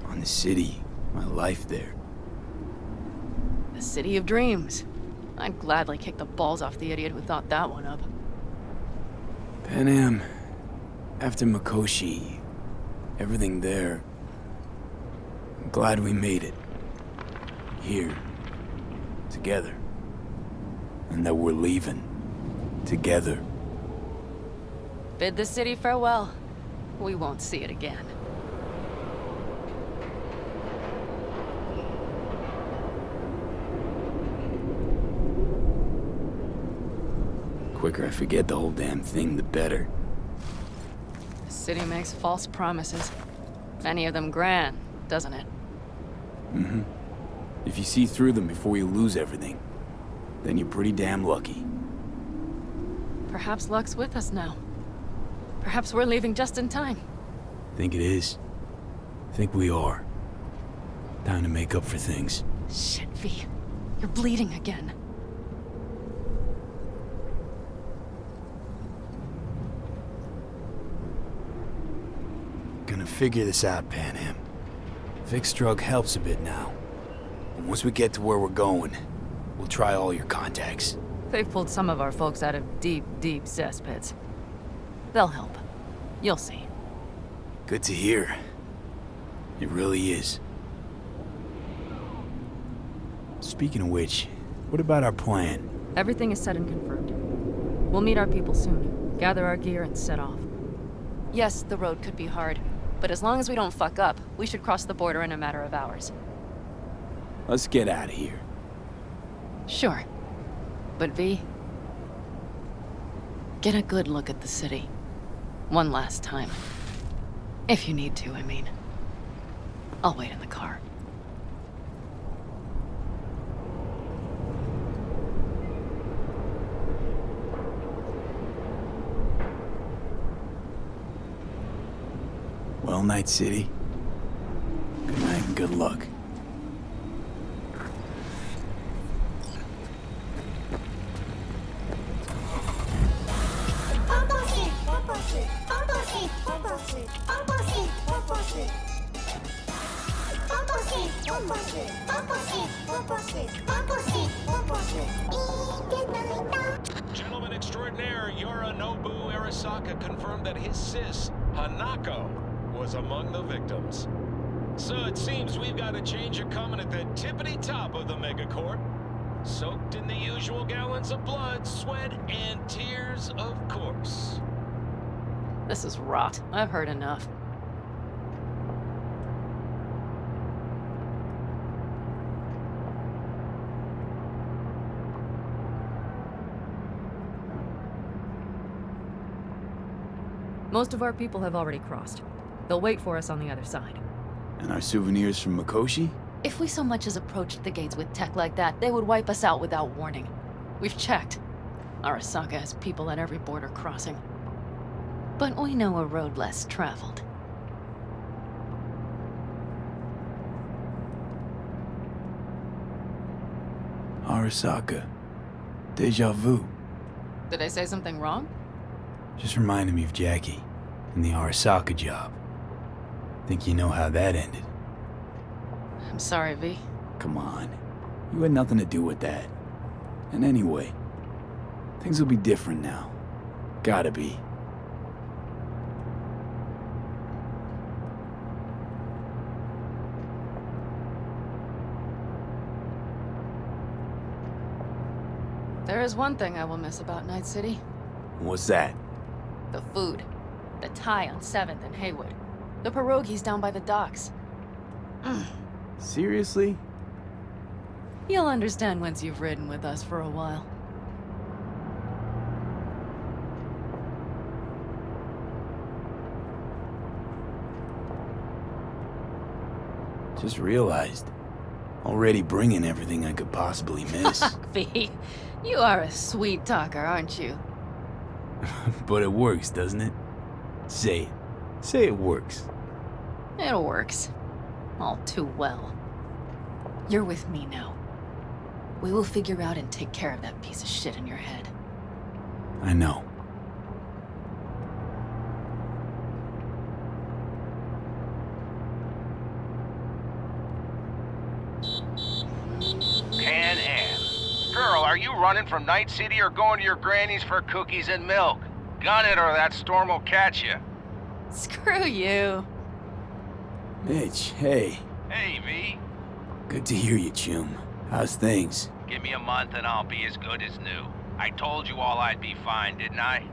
on the city, my life there. The city of dreams. I'd gladly kick the balls off the idiot who thought that one up. Panam, after Mikoshi, everything there. I'm glad we made it. Here, together. And that we're leaving, together. Bid the city farewell. We won't see it again. Quicker I forget the whole damn thing, the better. The city makes false promises. Many of them grand, doesn't it? Mm-hmm. If you see through them before you lose everything, then you're pretty damn lucky. Perhaps luck's with us now. Perhaps we're leaving just in time. Think it is? Think we are. Time to make up for things. Shit, V. You're bleeding again. Gonna figure this out, Panam. Fixed drug helps a bit now. And once we get to where we're going, we'll try all your contacts. They've pulled some of our folks out of deep, deep cesspits. They'll help. You'll see. Good to hear. It really is. Speaking of which, what about our plan? Everything is set and confirmed. We'll meet our people soon, gather our gear, and set off. Yes, the road could be hard, but as long as we don't fuck up, we should cross the border in a matter of hours. Let's get out of here. Sure. But V, get a good look at the city. One last time. If you need to, I mean. I'll wait in the car. Well, Night City. Good night and good luck. Gentleman extraordinaire Yorinobu Arasaka confirmed that his sis, Hanako, was among the victims. So it seems we've got a change of coming at the tippity top of the megacorp. Soaked in the usual gallons of blood, sweat, and tears, of course. This is rot. I've heard enough. Most of our people have already crossed. They'll wait for us on the other side. And our souvenirs from Mikoshi? If we so much as approached the gates with tech like that, they would wipe us out without warning. We've checked. Arasaka has people at every border crossing. But we know a road less traveled. Arasaka. Deja vu. Did I say something wrong? Just reminded me of Jackie and the Arasaka job. Think you know how that ended? I'm sorry, V. Come on. You had nothing to do with that. And anyway, things will be different now. Gotta be. There is one thing I will miss about Night City. What's that? The food. The Thai on 7th and Haywood. The pierogies down by the docks. Seriously? You'll understand once you've ridden with us for a while. Just realized. Already bringing everything I could possibly miss. V, you are a sweet talker, aren't you? But it works, doesn't it? Say it. Say it works. It works. All too well. You're with me now. We will figure out and take care of that piece of shit in your head. I know. Pan Am. Girl, are you running from Night City or going to your granny's for cookies and milk? Gun it or that storm will catch you. Screw you. Mitch, hey. Hey, V. Good to hear you, chum. How's things? Give me a month and I'll be as good as new. I told you all I'd be fine, didn't I?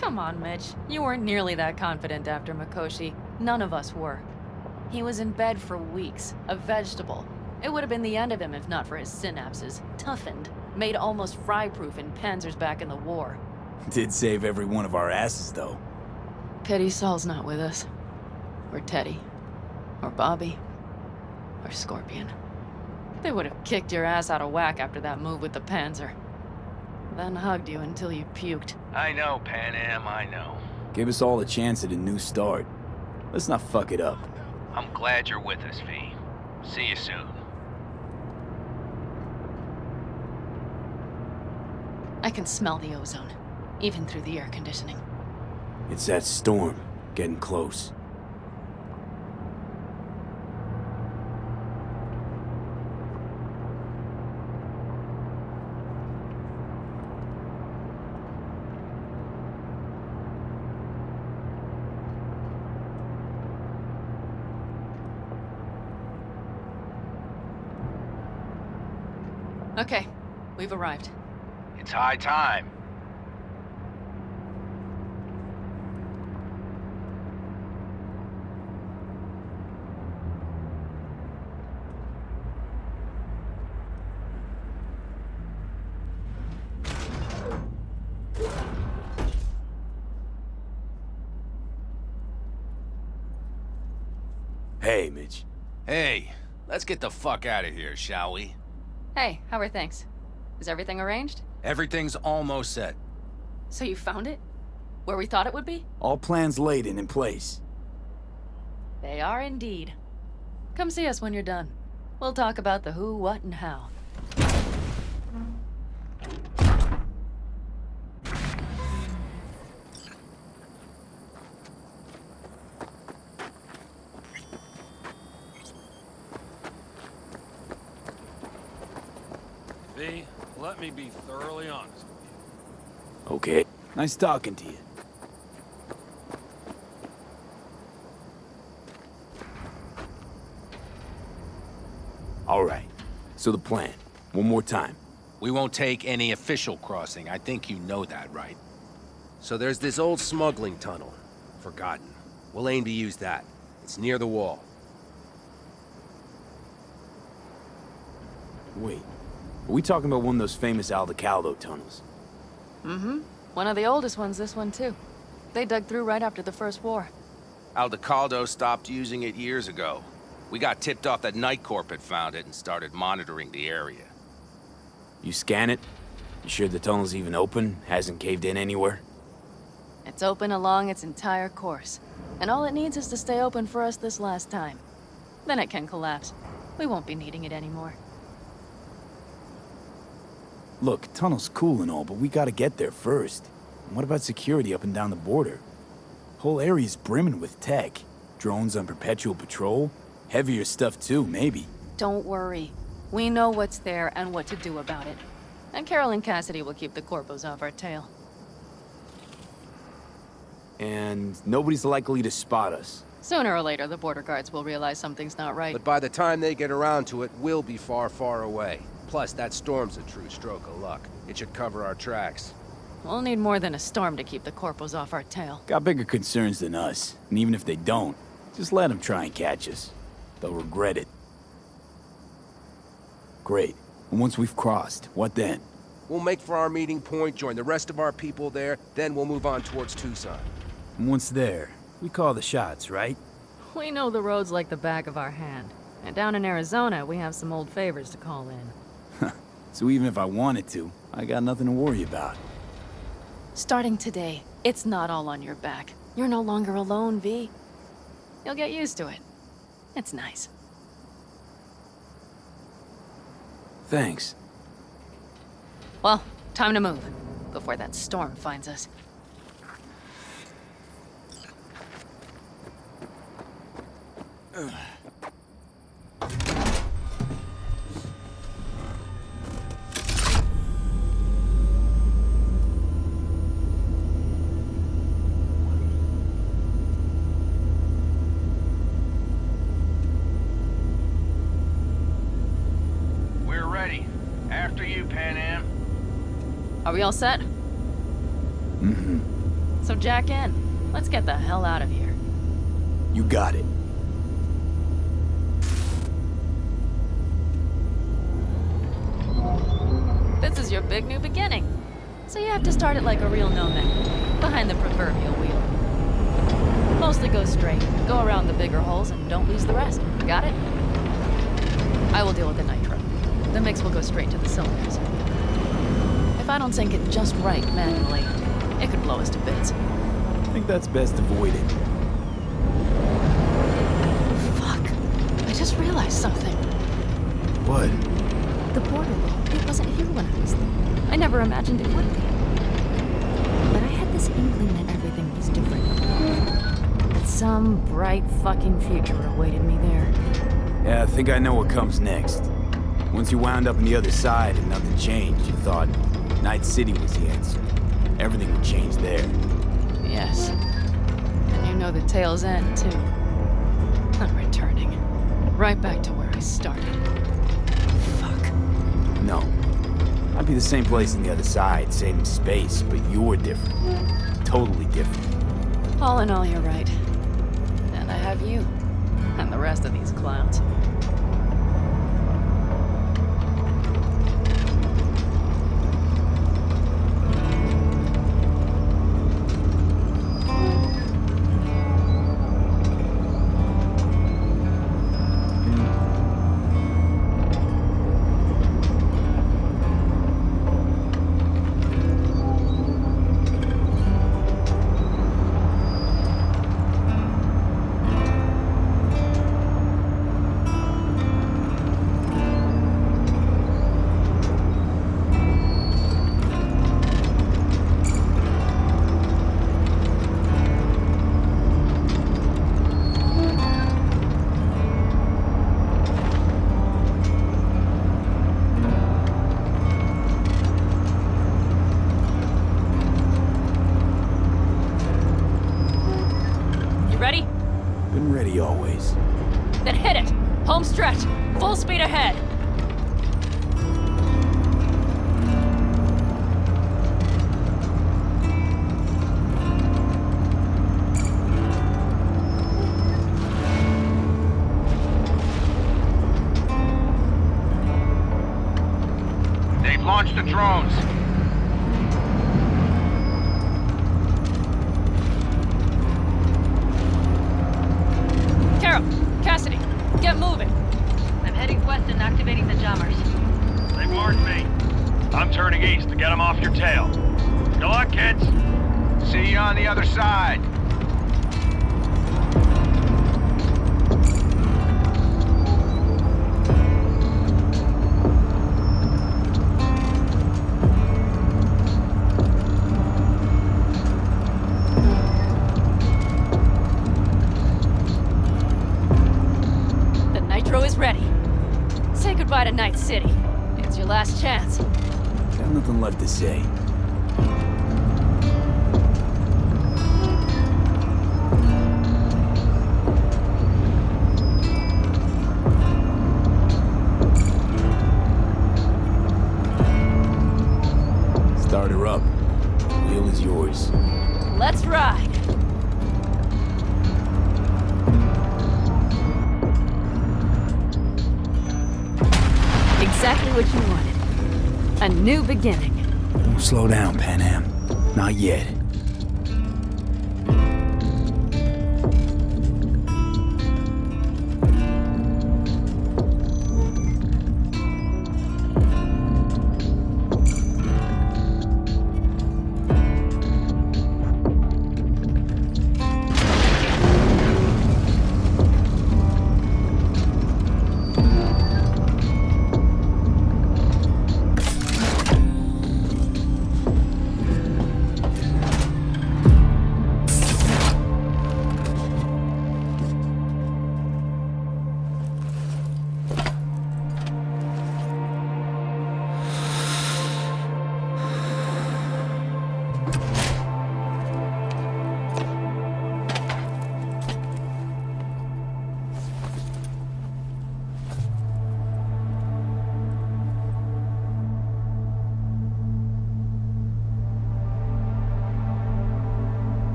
Come on, Mitch. You weren't nearly that confident after Mikoshi. None of us were. He was in bed for weeks, a vegetable. It would have been the end of him if not for his synapses. Toughened, made almost fry-proof in panzers back in the war. Did save every one of our asses, though. Pity Saul's not with us. Or Teddy. Or Bobby. Or Scorpion. They would have kicked your ass out of whack after that move with the Panzer. Then hugged you until you puked. I know, Pan Am, I know. Give us all a chance at a new start. Let's not fuck it up. I'm glad you're with us, V. See you soon. I can smell the ozone, even through the air conditioning. It's that storm, getting close. Okay, we've arrived. It's high time. Hey, Mitch. Hey, let's get the fuck out of here, shall we? Hey, how are things? Is everything arranged? Everything's almost set. So you found it? Where we thought it would be? All plans laid and in place. They are indeed. Come see us when you're done. We'll talk about the who, what, and how. V, let me be thoroughly honest. Okay. Nice talking to you. All right. So the plan. One more time. We won't take any official crossing. I think you know that, right? So there's this old smuggling tunnel. Forgotten. We'll aim to use that. It's near the wall. Wait. Are we talking about one of those famous Aldecaldo tunnels? Mm-hmm. One of the oldest ones, this one too. They dug through right after the First War. Aldecaldos stopped using it years ago. We got tipped off that Night Corp had found it and started monitoring the area. You scan it? You sure the tunnel's even open? Hasn't caved in anywhere? It's open along its entire course. And all it needs is to stay open for us this last time. Then it can collapse. We won't be needing it anymore. Look, tunnel's cool and all, but we gotta get there first. And what about security up and down the border? Whole area's brimming with tech. Drones on perpetual patrol. Heavier stuff too, maybe. Don't worry. We know what's there and what to do about it. And Carol and Cassidy will keep the corpos off our tail. And nobody's likely to spot us. Sooner or later, the border guards will realize something's not right. But by the time they get around to it, we'll be far, far away. Plus, that storm's a true stroke of luck. It should cover our tracks. We'll need more than a storm to keep the corpos off our tail. Got bigger concerns than us. And even if they don't, just let them try and catch us. They'll regret it. Great. And once we've crossed, what then? We'll make for our meeting point, join the rest of our people there, then we'll move on towards Tucson. And once there, we call the shots, right? We know the roads like the back of our hand. And down in Arizona, we have some old favors to call in. So even if I wanted to, I got nothing to worry about. Starting today, it's not all on your back. You're no longer alone, V. You'll get used to it. It's nice. Thanks. Well, time to move, before that storm finds us. We're ready. After you, Panam. Are we all set? Mm-hmm. So jack in. Let's get the hell out of here. You got it. This is your big new beginning. So you have to start it like a real nomad, behind the proverbial wheel. Mostly go straight, go around the bigger holes, and don't lose the rest. Got it? I will deal with the nitro. The mix will go straight to the cylinders. If I don't sync it just right manually, it could blow us to bits. I think that's best avoided. Fuck. I just realized something. What? The border road, it wasn't here when I was there. I never imagined it would be. But I had this inkling that everything was different. That some bright fucking future awaited me there. Yeah, I think I know what comes next. Once you wound up on the other side and nothing changed, you thought Night City was the answer. Everything would change there. Yes. And you know the tale's end, too. I'm returning. Right back to where I started. Fuck. No. I'd be the same place on the other side, same space, but you're different. Totally different. All in all, you're right. And I have you. And the rest of these clowns. Ready always. Then hit it! Home stretch! Full speed ahead! They've launched the drones. Carol, Cassidy, get moving. I'm heading west and activating the jammers. They've marked me. I'm turning east to get them off your tail. Good luck, kids. See you on the other side. Is ready. Say goodbye to Night City. It's your last chance. Got nothing left to say. Start her up. The wheel is yours. Let's ride. Exactly what you wanted. A new beginning. Don't slow down, Panam. Not yet.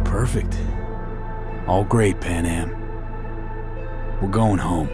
Perfect. All great, Panam. We're going home.